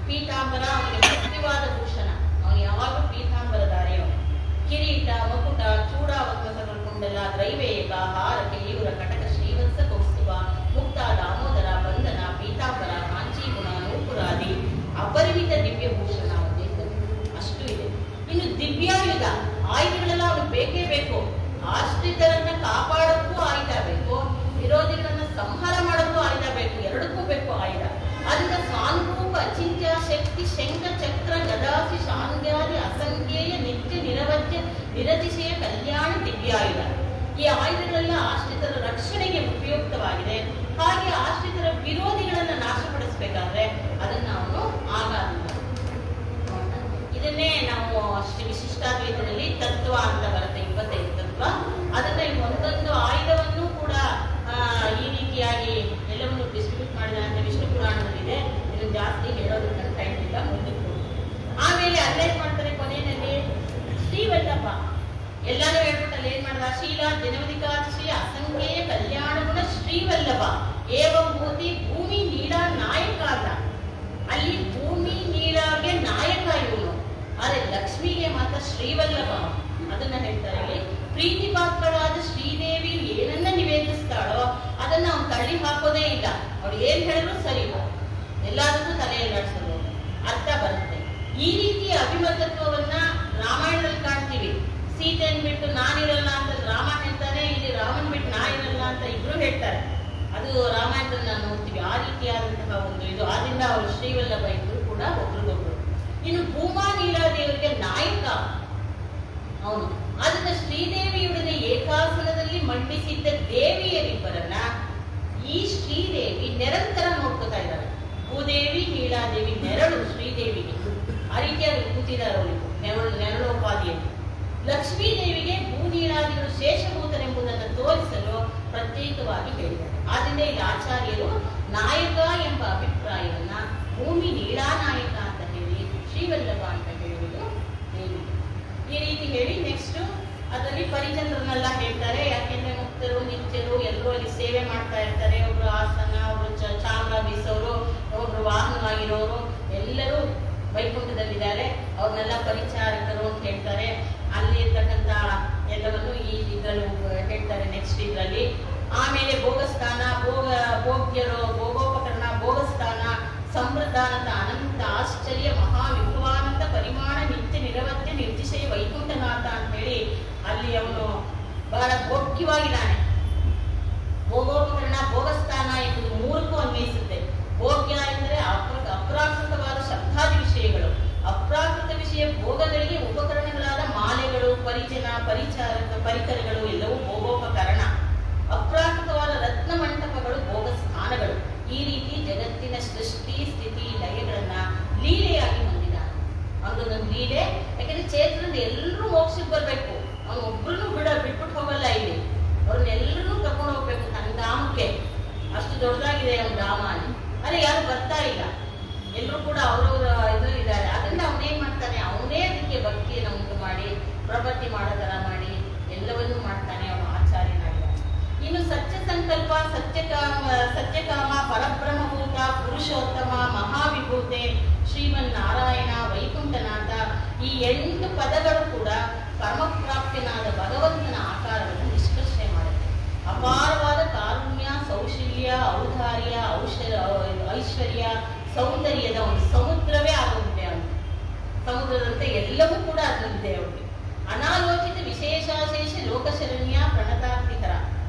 ಪೀತಾಂಬರ ಅವನಿಗೆ ಮುಖ್ಯವಾದ ಭೂಷಣ. ಅವನು ಯಾವಾಗಲೂ ಪೀತಾಂಬರಧಾರಿ. ಅವನು ಕಿರೀಟ, ಮಕುಟ, ಚೂಡಾವತ್ಮಕಗಳ ಕುಂಡಲ, ದ್ರೈವೇಯಕ, ಹಾರ, ಕೇಯೂರ, ಕಟಕ, ಶ್ರೀವತ್ಸ, ಕೌಸ್ತುಭ, ಮುಕ್ತ, ದಾಮೋದರ, ಬಂಧನ, ಪೀತಾಂಬರ, ಕಾಂಚೀಗುಣ, ನೂಪುರಾದಿ ಅಪರಿಮಿತ ದಿವ್ಯ ಭೂಷಣ ಅವನ ದೇಹದಲ್ಲಿ ಅಷ್ಟು ಇದೆ. ಇನ್ನು ದಿವ್ಯಾಯುಧ ಆಯುಧಗಳೆಲ್ಲ ಅವನು ಬೇಕೇ ಬೇಕು. ಆಶ್ರಿತರನ್ನ ಕಾಪಾಡಕ್ಕೂ ಆಯುಧ ಬೇಕು, ವಿರೋಧಿಗಳನ್ನ ಸಂಹಾರ ಮಾಡೋಕ್ಕೂ ಆಯುಧ ಬೇಕು, ಎರಡಕ್ಕೂ ಬೇಕು ಆಯುಧ. ಅದರಿಂದ ಸ್ವಾನುರೂಪ ಅಚಿಂತ್ಯ ಶಕ್ತಿ ಶಂಖ ಚಕ್ರ ಗದಾಸಿ ಶಾಂಗ್ಯಾದಿ ಅಸಂಖ್ಯೇಯ ನಿತ್ಯ ನಿರವಧ್ಯ ನಿರತಿಶಯ ಕಲ್ಯಾಣ ದಿವ್ಯಾಯುಧ. ಈ ಆಯುಧಗಳೆಲ್ಲ ಆಶ್ರಿತರ ರಕ್ಷಣೆಗೆ ಉಪಯುಕ್ತವಾಗಿದೆ. ಹಾಗೆ ಆಶ್ರಿತರ ವಿರೋಧಿಗಳನ್ನ ನಾಶಪಡಿಸಬೇಕಾದ್ರೆ ಅದನ್ನ ಅವನು ಆಗಾದಿಲ್ಲ. ಇದನ್ನೇ ನಾವು ವಿಶಿಷ್ಟಾದ್ವೈತದಲ್ಲಿ ತತ್ವ ಅಂತ ಬರುತ್ತೆ, 25 ತತ್ವ. ಅದನ್ನ ಒಂದೊಂದು ಆಯುಧವನ್ನು ಕೂಡ ಈ ರೀತಿಯಾಗಿ ಎಲ್ಲವನ್ನು ಡಿಸ್ಟ್ರಿಬ್ಯೂಟ್ ಮಾಡಿದ ಅಂತ ವಿಷ್ಣು ಪುರಾಣದಲ್ಲಿದೆ. ಇದನ್ನು ಜಾಸ್ತಿ ಹೇಳೋದಕ್ಕೆ ಟೈಮ್ ಇಲ್ಲ, ಮುಂದಕ್ಕೆ ಹೋಗಿ. ಆಮೇಲೆ ಅಲ್ಲೇನ್ ಮಾಡ್ತಾರೆ ಕೊನೆಯಲ್ಲಿ ಶ್ರೀವಲ್ಲಭ ಎಲ್ಲಾನು ಹೇಳ್ಬಿಟ್ಟಲ್ಲಿ ಏನ್ ಮಾಡ್ದ, ಶೀಲ ಜನವಧಿಕಾತಿಶಯ ಅಸಂಖ್ಯೇಯ ಕಲ್ಯಾಣ ಗುಣ ಶ್ರೀವಲ್ಲಭ ಏವಭೂತಿ ಭೂಮಿ ನೀಡ ನಾಯಕ ಅಲ್ಲ. ಅಲ್ಲಿ ಭೂಮಿ ನೀಡಾಗೆ ನಾಯಕ ಇವನು, ಆದ್ರೆ ಲಕ್ಷ್ಮಿಗೆ ಮಾತ್ರ ಶ್ರೀವಲ್ಲಭ. ಅದನ್ನ ಹೇಳ್ತಾರೆ ಇಲ್ಲಿ. ಪ್ರೀತಿ ಪಾತ್ರರಾದ ಶ್ರೀದೇವಿ ಏನನ್ನ ನಿವೇದಿಸ್ತಾಳೋ ಅದನ್ನ ಅವ್ನು ತಳ್ಳಿ ಹಾಕೋದೇ ಇಲ್ಲ. ಅವ್ರು ಏನ್ ಹೇಳಿದ್ರು ಸರಿ, ಎಲ್ಲಾದಕ್ಕೂ ತಲೆಯಲ್ಲಾಡ್ಸೋದು ಅರ್ಥ ಬರುತ್ತೆ. ಈ ರೀತಿಯ ಅಭಿಮತತ್ವವನ್ನ ರಾಮಾಯಣದಲ್ಲಿ ಕಾಣ್ತೀವಿ. ಸೀತೆಯನ್ನು ಬಿಟ್ಟು ನಾನಿರಲ್ಲ ಅಂತ ರಾಮ ಹೇಳ್ತಾನೆ, ಇಲ್ಲಿ ರಾಮನ್ ಬಿಟ್ಟು ನಾ ಇರಲ್ಲ ಅಂತ ಇಬ್ರು ಹೇಳ್ತಾರೆ. ಅದು ರಾಮಾಯಣದಲ್ಲಿ ನಾವು ನೋಡ್ತೀವಿ. ಆ ರೀತಿಯಾದಂತಹ ಒಂದು ಇದು. ಆದ್ರಿಂದ ಅವರು ಶ್ರೀವಲ್ಲಭ ಇಬ್ರು ಕೂಡ ಒಬ್ರಿಗೊಬ್ರು. ಇನ್ನು ಭೂಮಾ ನೀಲಾದೇವರಿಗೆ ನಾಯಕ ಅವನು. ಅದನ್ನ ಶ್ರೀದೇವಿಯೊಡನೆ ಏಕಾಸನದಲ್ಲಿ ಮಂಡಿಸಿದ್ದ ದೇವಿಯರಿಬ್ಬರನ್ನ ಈ ಶ್ರೀದೇವಿ ನಿರಂತರ ನೋಡ್ಕೋತಾ ಇದ್ದಾರೆ. ಭೂದೇವಿ ನೀಲಾದೇವಿ ನೆರಳು ಶ್ರೀದೇವಿಗೆ ಆ ರೀತಿಯಾಗಿ ಕೂತಿದ್ದಾರೆ ಅವಳಿಗೂ ನೆರಳೋಪಾದಿಯಲ್ಲಿ. ಲಕ್ಷ್ಮೀ ದೇವಿಗೆ ಭೂನೀಳಾದಿಗಳು ಶೇಷಭೂತರೆಂಬುದನ್ನು ತೋರಿಸಲು ಪ್ರತ್ಯೇಕವಾಗಿ ಹೇಳಿದ್ದಾರೆ. ಆದ್ರಿಂದ ಇಲ್ಲಿ ಆಚಾರ್ಯರು ನಾಯಕ ಎಂಬ ಅಭಿಪ್ರಾಯವನ್ನ ಭೂಮಿ ನೀಳಾನಾಯಕ ಅಂತ ಹೇಳಿ, ಶ್ರೀವಲ್ಲಭ ಅಂತ ಹೇಳುವುದು ದೇವಿ. ಈ ರೀತಿ ಹೇಳಿ ನೆಕ್ಸ್ಟ್ ಅದರಲ್ಲಿ ಪರಿಜನರನ್ನೆಲ್ಲ ಹೇಳ್ತಾರೆ. ಯಾಕೆಂದ್ರೆ ಮುಕ್ತರು ನಿತ್ಯರು ಎಲ್ಲರೂ ಅಲ್ಲಿ ಸೇವೆ ಮಾಡ್ತಾ ಇರ್ತಾರೆ. ಒಬ್ರು ಆಸನ, ಒಬ್ರು ಚಾಮರ ಬೀಸೋರು, ಒಬ್ರು ವಾಹನವಾಗಿರೋರು ಎಲ್ಲರೂ ವೈಕುಂಠದಲ್ಲಿದ್ದಾರೆ. ಅವ್ರನ್ನೆಲ್ಲ ಪರಿಚಾರಕರು ಅಂತ ಹೇಳ್ತಾರೆ. ಅಲ್ಲಿ ಇರ್ತಕ್ಕಂಥ ಎಲ್ಲವನ್ನು ಈ ಇದ್ರಲ್ಲಿ ಹೇಳ್ತಾರೆ ನೆಕ್ಸ್ಟ್ ಇದರಲ್ಲಿ. ಆಮೇಲೆ ಭೋಗಸ್ಥಾನ, ಭೋಗ್ಯರು, ಭೋಗೋಪಕರಣ, ಭೋಗಸ್ಥಾನ, ಸಮೃದ್ಧಾನಂದ, ಅನಂತ ಆಶ್ಚರ್ಯ, ಮಹಾವಿಭವಾನಂದ ಪರಿಮಾಣ, ನಿತ್ಯ ನಿರವಧ್ಯ ನಿರ್ದಿಶಯ ವೈಕುಂಠನಾಥ ಅಂತ ಹೇಳಿ ಅಲ್ಲಿ ಅವನು ಬಹಳ ಭೋಗ್ಯವಾಗಿದ್ದಾನೆ. ಭೋಗೋಪಕರಣ, ಭೋಗಸ್ಥಾನ ಎಂಬುದು ಮೂರಕ್ಕೂ ಅನ್ವಯಿಸುತ್ತೆ. ಭೋಗ್ಯ ಎಂದರೆ ಅಪ್ರಾಕೃತವಾದ ಶಬ್ದಾದಿ ವಿಷಯಗಳು. ಅಪ್ರಾಕೃತ ವಿಷಯ ಭೋಗಗಳಿಗೆ ಉಪಕರಣಗಳಾದ ಮಾಲೆಗಳು, ಪರಿಜನ, ಪರಿಚಾರಕ, ಪರಿಕರಗಳು ಎಲ್ಲವೂ ಭೋಗೋಪಕರಣ. ಅಪ್ರಾಕೃತವಾದ ರತ್ನ ಮಂಟಪಗಳು ಭೋಗ ಸ್ಥಾನಗಳು. ಈ ರೀತಿ ಜಗತ್ತಿನ ಸೃಷ್ಟಿ ಸ್ಥಿತಿ ಲಯಗಳನ್ನ ಲೀಲೆಯಾಗಿ ಹೊಂದಿದ್ದಾನೆ. ಅವನೊಂದೊಂದು ಲೀಲೆ. ಯಾಕಂದ್ರೆ ಚೇತನದ ಎಲ್ಲರೂ ಮೋಕ್ಷಕ್ಕೆ ಬರ್ಬೇಕು. ಅವನು ಒಬ್ರನ್ನೂ ಬಿಟ್ಬಿಟ್ಟು ಹೋಗಲ್ಲ. ಇಲ್ಲಿ ಅವ್ರನ್ನೆಲ್ಲರೂ ಕರ್ಕೊಂಡು ಹೋಗ್ಬೇಕು ತನ್ನ ಧಾಮಕ್ಕೆ. ಅಷ್ಟು ದೊಡ್ಡದಾಗಿದೆ ಅವನ ಧಾಮ ಅಲ್ಲಿ. ಅದೇ ಯಾರು ಬರ್ತಾ ಇಲ್ಲ, ಎಲ್ಲರೂ ಕೂಡ ಅವ್ರವ್ರ ಇದು ಇದ್ದಾರೆ. ಅದರಿಂದ ಅವನೇನ್ ಮಾಡ್ತಾನೆ, ಅವನೇ ಅದಕ್ಕೆ ಭಕ್ತಿಯನ್ನು ಉಂಟು ಮಾಡಿ ಪ್ರಪತ್ತಿ ಮಾಡೋ ತರ ಮಾಡಿ ಎಲ್ಲವನ್ನೂ ಮಾಡ್ತಾನೆ. ಅವನು ಆಚಾರ್ಯನಾಗಿದ್ದಾನೆ. ಇನ್ನು ಸತ್ಯ ಸಂಕಲ್ಪ, ಸತ್ಯಕಾಮ, ಪರಬ್ರಹ್ಮಭೂತ, ಪುರುಷೋತ್ತಮ, ಮಹಾವಿಭೂತೆ, ಶ್ರೀಮನ್ನಾರಾಯಣ, ವೈಕುಂಠನಾಥ, ಈ 8 ಪದಗಳು ಕೂಡ ಪರಮಪ್ರಾಪ್ತನಾದ ಭಗವಂತನ ಆಕಾರವನ್ನು ನಿಷ್ಕರ್ಷಣೆ ಮಾಡುತ್ತೆ. ಅಪಾರವಾದ ಕಾರುಣ್ಯ, ಸೌಶಲ್ಯ, ಔದಾರ್ಯ, ಐಶ್ವರ್ಯ, ಸೌಂದರ್ಯದ ಒಂದು ಸಮುದ್ರವೇ ಆಗೋಗಿದೆ ಅವನು. ಸಮುದ್ರದಂತೆ ಎಲ್ಲವೂ ಕೂಡ ಅದರಲ್ಲಿದೆ ಅವನಿಗೆ. ಅನಾಲೋಚಿತ ವಿಶೇಷಾಶೇಷ ಲೋಕಶರಣ್ಯ ಪ್ರಣತಾರ್ಥಿಕರ,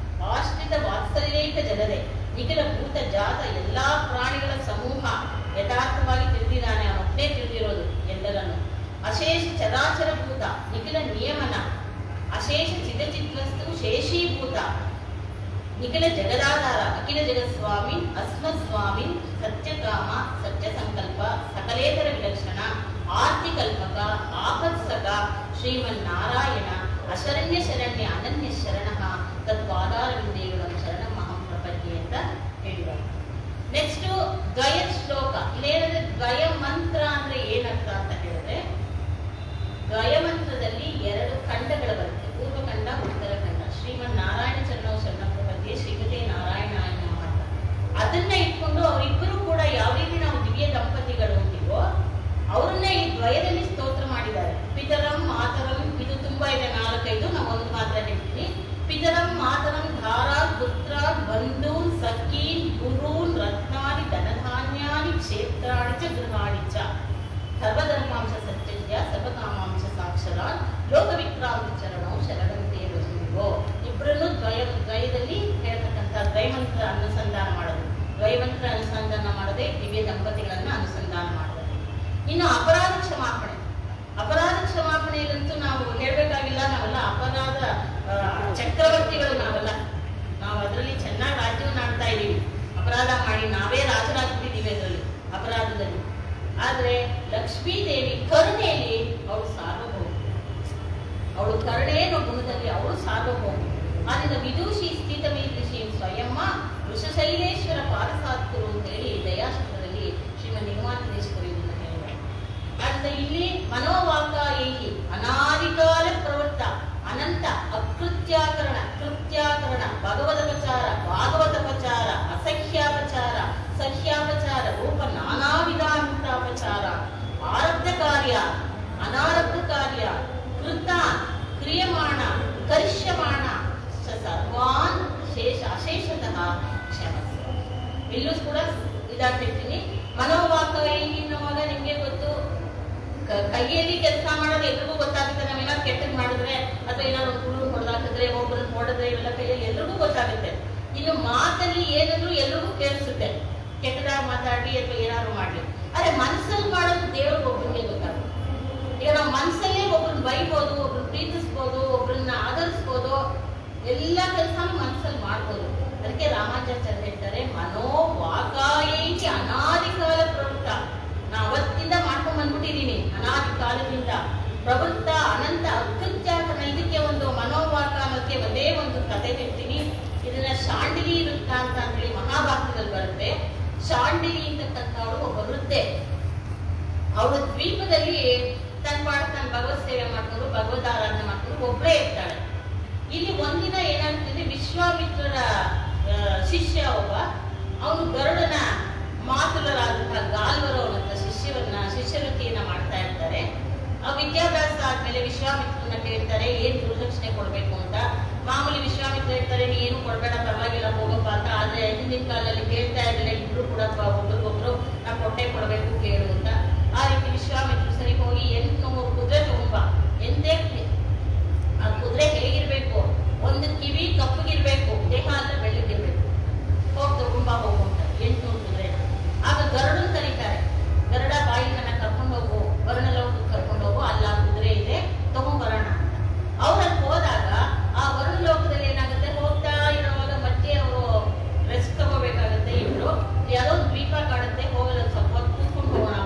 ಆಶ್ರಿತ ವಾತ್ಸಲ್ಯೈಕ ಜನರೇ, ನಿಖಿಲ ಭೂತ ಜಾತ ಎಲ್ಲಾ ಪ್ರಾಣಿಗಳ ಸಮೂಹ ಯಥಾರ್ಥವಾಗಿ ತಿಳಿದಿದ್ದಾನೆ. ಅವನೊಬ್ಬನೇ ತಿಳಿದಿರೋದು ಎಲ್ಲರನ್ನು. ಅಶೇಷ ಚರಾಚರ ಭೂತ, ನಿಖಿಲ ನಿಯಮನ, ಅಶೇಷ ಚಿದಚಿದ್ವಸ್ತು ಶೇಷೀಭೂತ, ನಿಖಿಲ ಜಗದಾಧಾರ, ಅಖಿಲ ಜಗತ್ಸ್ವಾಮಿ, ಅಸ್ಮತ್ಸ್ವಾಮಿ, ಸತ್ಯಕಾಮ, ಸತ್ಯ ಸಂಕಲ್ಪ, ಸಕಲೇತರ ವಿಲಕ್ಷಣ, ಆರ್ತಿಕಲ್ಪಕ, ಆಪತ್ಸಕ, ಶ್ರೀಮನ್ನಾರಾಯಣ, ಅಶರಣ್ಯ ಶರಣ್ಯ ಅನನ್ಯ ಶರಣ, ತತ್ವಾಧಾರವಿಂದೇವಂ ಶರಣಮಹಂ ಪ್ರಪದ್ಯೆ ಅಂತ ಹೇಳಿದ್ದಾರೆ. ನೆಕ್ಸ್ಟ್ ದ್ವಯ ಶ್ಲೋಕ. ಇಲ್ಲೇನಿದೆ ದ್ವಯ ಮಂತ್ರ ಅಂದ್ರೆ ಏನರ್ಥ ಅಂತ ಹೇಳಿದ್ರೆ, ದ್ವಯ ಮಂತ್ರದಲ್ಲಿ 2 ಖಂಡಗಳು ಬರುತ್ತೆ, ಪೂರ್ವಖಂಡ, ಉತ್ತರಖಂಡ. ಶ್ರೀಮನ್ನಾರಾಯಣ ಚರಣೋ ಶರಣ ಪ್ರಪದ್ಯೆ, ಶ್ರೀಮತೆ ನಾರಾಯಣಾಯ ನಮಃ. ಅದನ್ನ ಇಟ್ಕೊಂಡು ಅವರಿಬ್ಬರು ಕೂಡ ಯಾವ ರೀತಿ ನಾವು ದಿವ್ಯ ದಂಪತಿಗಳು ಅಂತೀವೋ ಅವ್ರನ್ನೇ ಈ ದ್ವಯದಲ್ಲಿ ಸ್ತೋತ್ರ ಮಾಡಿದ್ದಾರೆ. ಪಿತರಂ ಮಾತರಂ, ಇದು ತುಂಬಾ ಇದೆ, 4-5, ನಾವು ಒಂದು ಮಾತ್ರ ಹೇಳ್ತೀನಿ. ಪಿತರಂ ಮಾತರಂ ಧಾರಾತ್ ಪುತ್ರಾತ್ ಬಂಧೂನ್ ಸಖೀನ್ ಗುರೂನ್ ರತ್ನಾನಿ ಧನಧಾನ್ಯಾನಿ ಕ್ಷೇತ್ರಾಣಿ ಚ ಗೃಹಾಣಿ ಚ ಸರ್ವಧರ್ಮಾಂಶ ಸತ್ಯಜ್ಯ ಸರ್ವಕಾಮಾಂಶ ಸಾಕ್ಷರಾತ್ ಲೋಕವಿಕ್ರಾಂತ ಚರಣೋ ಶರಣಂತೆ ವಸುವೋ. ಇಬ್ಬರನ್ನು ದ್ವಯದಲ್ಲಿ ಹೇಳ್ತಕ್ಕಂಥ ದ್ವಯಮಂತ್ರ ಅನುಸಂಧಾನ ಮಾಡೋದು. ದ್ವಯಮಂತ್ರ ಅನುಸಂಧಾನ ಮಾಡದೆ ದಿವ್ಯ ದಂಪತಿಗಳನ್ನ ಅನುಸಂಧಾನ ಮಾಡೋದು. ಇನ್ನು ಅಪರಾಧ ಕ್ಷಮಾಪಣೆ. ಅಪರಾಧ ಕ್ಷಮಾಪಣೆಯಲ್ಲಂತೂ ನಾವು ಹೇಳ್ಬೇಕಾಗಿಲ್ಲ, ನಾವೆಲ್ಲ ಅಪರಾಧ ಚಕ್ರವರ್ತಿಗಳು ನಾವೆಲ್ಲ. ನಾವು ಅದರಲ್ಲಿ ಚೆನ್ನಾಗಿ ರಾಜ್ಯವನ್ನು ಆಡ್ತಾ ಇದ್ದೀವಿ. ಅಪರಾಧ ಮಾಡಿ ನಾವೇ ರಾಜರಾಗ್ತಿದ್ದೀವಿ ಅದರಲ್ಲಿ, ಅಪರಾಧದಲ್ಲಿ. ಆದ್ರೆ ಲಕ್ಷ್ಮೀದೇವಿ ಕರುಣೆಯಲ್ಲಿ ಅವಳು ಸಾರ್ವಭೌಮ. ಅವಳು ಕರುಣೆ ಗುಣದಲ್ಲಿ ಅವಳು ಸಾರ್ವಭೌಮ. ಆದ್ದರಿಂದ ವಿದೂಷಿ ಸ್ಥಿತ ಮೀದೃಶಿ ಸ್ವಯಂಮ ವೃಷಶೈಲೇಶ್ವರ ಪಾರಸಾತ್ಕರು ಅಂತ ಹೇಳಿ ದಯಾಶತದಲ್ಲಿ ಶ್ರೀಮನ್ ನಿರ್ಮಾತೇಶ್ವರಿ ಇದನ್ನ ಹೇಳಿದ್ದಾರೆ. ಆದ್ದರಿಂದ ಇಲ್ಲಿ ಮನೋವಾಕಾಯೈಹಿ ಅನಾದಿಕಾಲ ಪ್ರವೃತ್ತ ಅನಂತ ಅಕೃತ್ಯಾಕರಣ, ಕೃತ್ಯಾಕರಣ, ಭಗವದಪಚಾರ, ಭಾಗವತಪಚಾರ, ಅಸಹ್ಯಾಪಚಾರ, ಸಹ್ಯಾಪಚಾರ ರೂಪ ನಾನಾ ವಿಧಾಂತಾಪಚಾರ, ಆರಬ್ಧ ಕಾರ್ಯ, ಅನಾರಬ್ಧ ಕಾರ್ಯ, ಕೃತ, ಕ್ರಿಯಮಾಣ, ಕರಿಷ್ಯಮಾಣ ಸರ್ವಾನ್ ಅಶೇಷತಃ ಕ್ಷಮಸ್ವ. ಇಲ್ಲೂ ಕೂಡ ಇದಾಗ್ತಿರ್ತೀನಿ. ಮನೋವಾಕಾಯಿ ಅನ್ನುವಾಗ ನಿಮ್ಗೆ ಗೊತ್ತು, ಕೈಯಲ್ಲಿ ಕೆಲಸ ಮಾಡೋದು ಎಲ್ರಿಗೂ ಗೊತ್ತಾಗುತ್ತೆ. ನಾವೇನಾದ್ರು ಕೆಟ್ಟದ್ ಮಾಡಿದ್ರೆ ಅಥವಾ ಏನಾದ್ರು ಒಂದು ಹುಡುಗ ಹೊಡೆದಾಕಿದ್ರೆ, ಒಬ್ಬರನ್ನ ಹೊಡೆದ್ರೆ, ಇವೆಲ್ಲ ಕೈಯಲ್ಲಿ ಎಲ್ರಿಗೂ ಗೊತ್ತಾಗುತ್ತೆ. ಇನ್ನು ಮಾತಲ್ಲಿ ಏನಾದ್ರು ಎಲ್ರಿಗೂ ಕೇಳಿಸುತ್ತೆ, ಕೆಟ್ಟದಾಗ ಮಾತಾಡಿ ಅಥವಾ ಏನಾದ್ರು ಮಾಡ್ಲಿ. ಆದ್ರೆ ಮನಸ್ಸಲ್ಲಿ ಮಾಡೋದು ದೇವ್ರಿಗೆ ಒಬ್ಬರಿಗೆ ಗೊತ್ತಾಗುತ್ತೆ. ಈಗ ನಾವು ಮನಸ್ಸಲ್ಲೇ ಒಬ್ರನ್ನ ಬೈಬೋದು, ಒಬ್ರನ್ನ ಪ್ರೀತಿಸ್ಬೋದು, ಒಬ್ರನ್ನ ಆಧರಿಸ್ಬೋದು, ಎಲ್ಲ ಕೆಲಸ ಮನಸ್ಸಲ್ಲಿ ಮಾಡ್ಬೋದು. ಅದಕ್ಕೆ ರಾಮಾಚಾರ್ಯ ಹೇಳ್ತಾರೆ, ಮನೋವಾಕಾಯೈಕಿ ಅನಾದಿಕಾಲ ಪ್ರವೃತ್ತ. ನಾ ಅವತ್ತಿಂದ ಮಾಡ್ಕೊಂಡ್ ಬಂದ್ಬಿಟ್ಟಿದೀನಿ, ಅನಾದಿ ಕಾಲದಿಂದ ಪ್ರವೃತ್ತ ಅನಂತ ಅಕೃತ್ಯಾಕರಣ. ಇದಕ್ಕೆ ಒಂದು ಮನೋವಾಕ ಅನ್ನೋದಕ್ಕೆ ಒಂದೇ ಒಂದು ಕಥೆ ಹೇಳ್ತೀನಿ. ಇದನ್ನ ಶಾಂಡಿಲಿ ವೃತ್ತ ಅಂತ ಹೇಳಿ ಮಹಾಭಾರತದಲ್ಲಿ ಬರುತ್ತೆ. ಶಾಂಡಿಲಿ ಅಂತಕ್ಕಂಥವಳು ಒಬ್ಬ ವೃದ್ಧೆ. ಅವಳು ದ್ವೀಪದಲ್ಲಿ ತನ್ನ ಭಗವತ್ ಸೇವೆ ಮಾಡ್ಕೊಂಡು ಭಗವದ್ ಆರಾಧನೆ ಮಾಡ್ಕೊಂಡು ಒಬ್ಬಳೇ ಇರ್ತಾಳೆ. ಇಲ್ಲಿ ಒಂದಿನ ಏನಾಗ್ತಿದೆ, ವಿಶ್ವಾಮಿತ್ರರ ಶಿಷ್ಯ ಒಬ್ಬ, ಅವನು ಗರುಡನ ಮಾತುಲರಾದಂತಹ ಗಾಲ್ವರು ಅವನಂತ ಶಿಷ್ಯವೃತ್ತಿಯನ್ನ ಮಾಡ್ತಾ ಇರ್ತಾರೆ. ಆ ವಿದ್ಯಾಭ್ಯಾಸ ಆದ್ಮೇಲೆ ವಿಶ್ವಾಮಿತ್ರನ ಕೇಳ್ತಾರೆ ಏನ್ ಗುರುದಕ್ಷಿಣೆ ಕೊಡ್ಬೇಕು ಅಂತ. ಮಾಮೂಲಿ ವಿಶ್ವಾಮಿತ್ರ ಹೇಳ್ತಾರೆ, ನೀ ಏನು ಕೊಡ್ಬೇಡ, ಪರವಾಗಿಲ್ಲ ಹೋಗಪ್ಪ ಅಂತ. ಆದ್ರೆ ಹಿಂದಿನ ಕಾಲದಲ್ಲಿ ಕೇಳ್ತಾ ಇರಲಿಲ್ಲ, ಇಬ್ರು ಕೂಡ ಒಬ್ರಿಗೊಬ್ರು ನಾ ಕೊಟ್ಟೆ ಕೊಡ್ಬೇಕು ಕೇಳು ಅಂತ. ಆ ರೀತಿ ವಿಶ್ವಾಮಿತ್ರ ಸರಿ ಹೋಗಿ 800 ಕುದುರೆ ತಗೊಂಬ. ಎಂದೇ ಆ ಕುದುರೆ ಹೇಗಿರ್ಬೇಕು, ಒಂದು ಕಿವಿ ಕಪ್ಪಗಿರ್ಬೇಕು, ದೇಹ ಅಂದ್ರೆ ಬೆಳ್ಳಗಿರ್ಬೇಕು, ಹೋಗಿ ತಗೊಂಬ ಹೋಗು ಅಂತ 800 ಕುದುರೆ. ಆಗ ಗರುಡನ್ ಕರೀತಾರೆ, ಗರುಡ ಬಾಯಿ ನನ್ನ ಕರ್ಕೊಂಡು ಹೋಗು, ವರುಣಲೋಕಕ್ಕೆ ಕರ್ಕೊಂಡು ಹೋಗು, ಅಲ್ಲ ಕುದುರೆ ಇದೆ, ತಗೊಂಬರೋಣ ಅಂತ. ಅವ್ರಲ್ಲಿ ಹೋದಾಗ ಆ ವರುಣ ಲೋಕದಲ್ಲಿ ಏನಾಗುತ್ತೆ, ಹೋಗ್ತಾ ಇರೋವಾಗ ಮತ್ತೆ ಅವರು ರೆಸ್ಟ್ ತಗೋಬೇಕಾಗತ್ತೆ. ಇಬ್ರು ಯಾವುದೋ ದ್ವೀಪ ಕಾಡುತ್ತೆ, ಹೋಗಲ್ಲ ಸ್ವಲ್ಪ ಹೊತ್ತು ಕೂತ್ಕೊಂಡು ಹೋಗೋಣ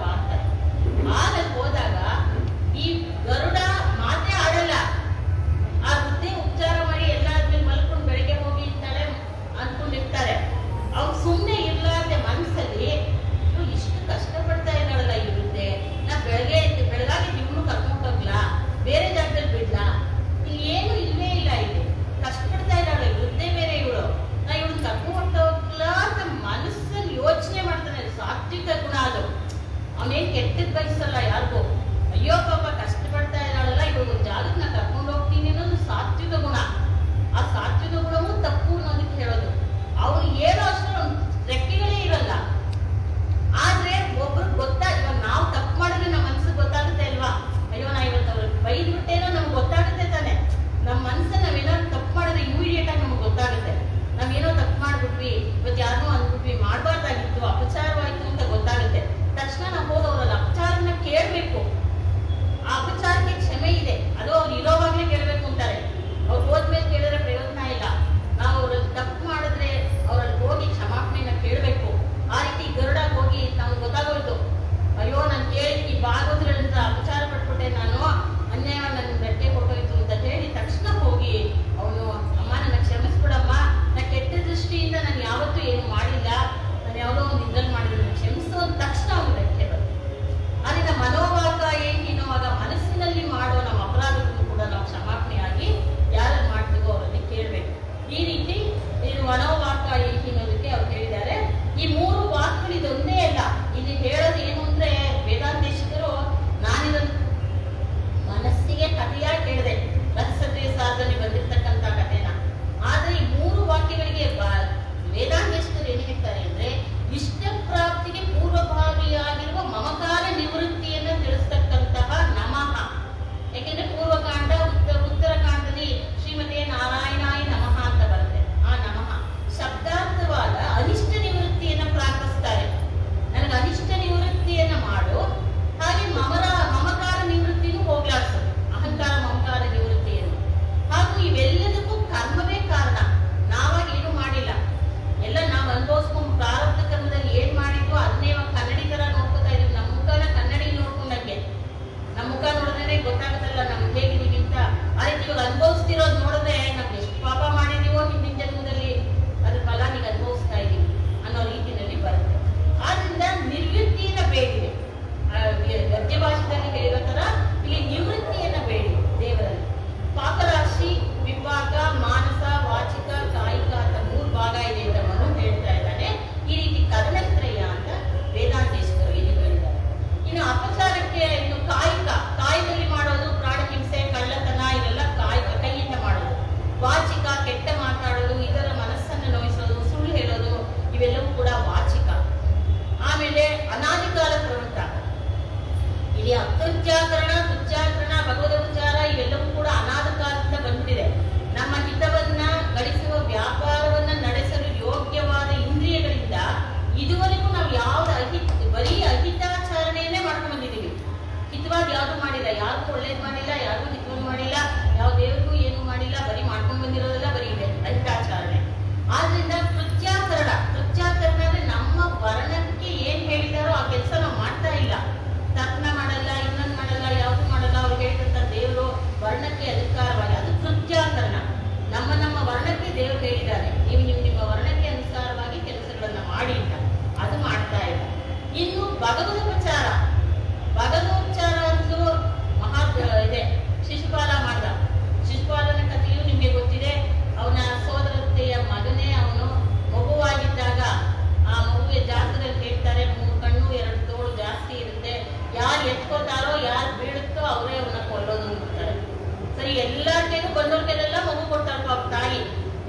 ಎಲ್ಲರ ಕೈಗೂ ಬಂದವ್ರ ಕೈಲೆಲ್ಲ ಮಗು ಕೊಡ್ತಾಳೆ ಪಾಪ ತಾಯಿ.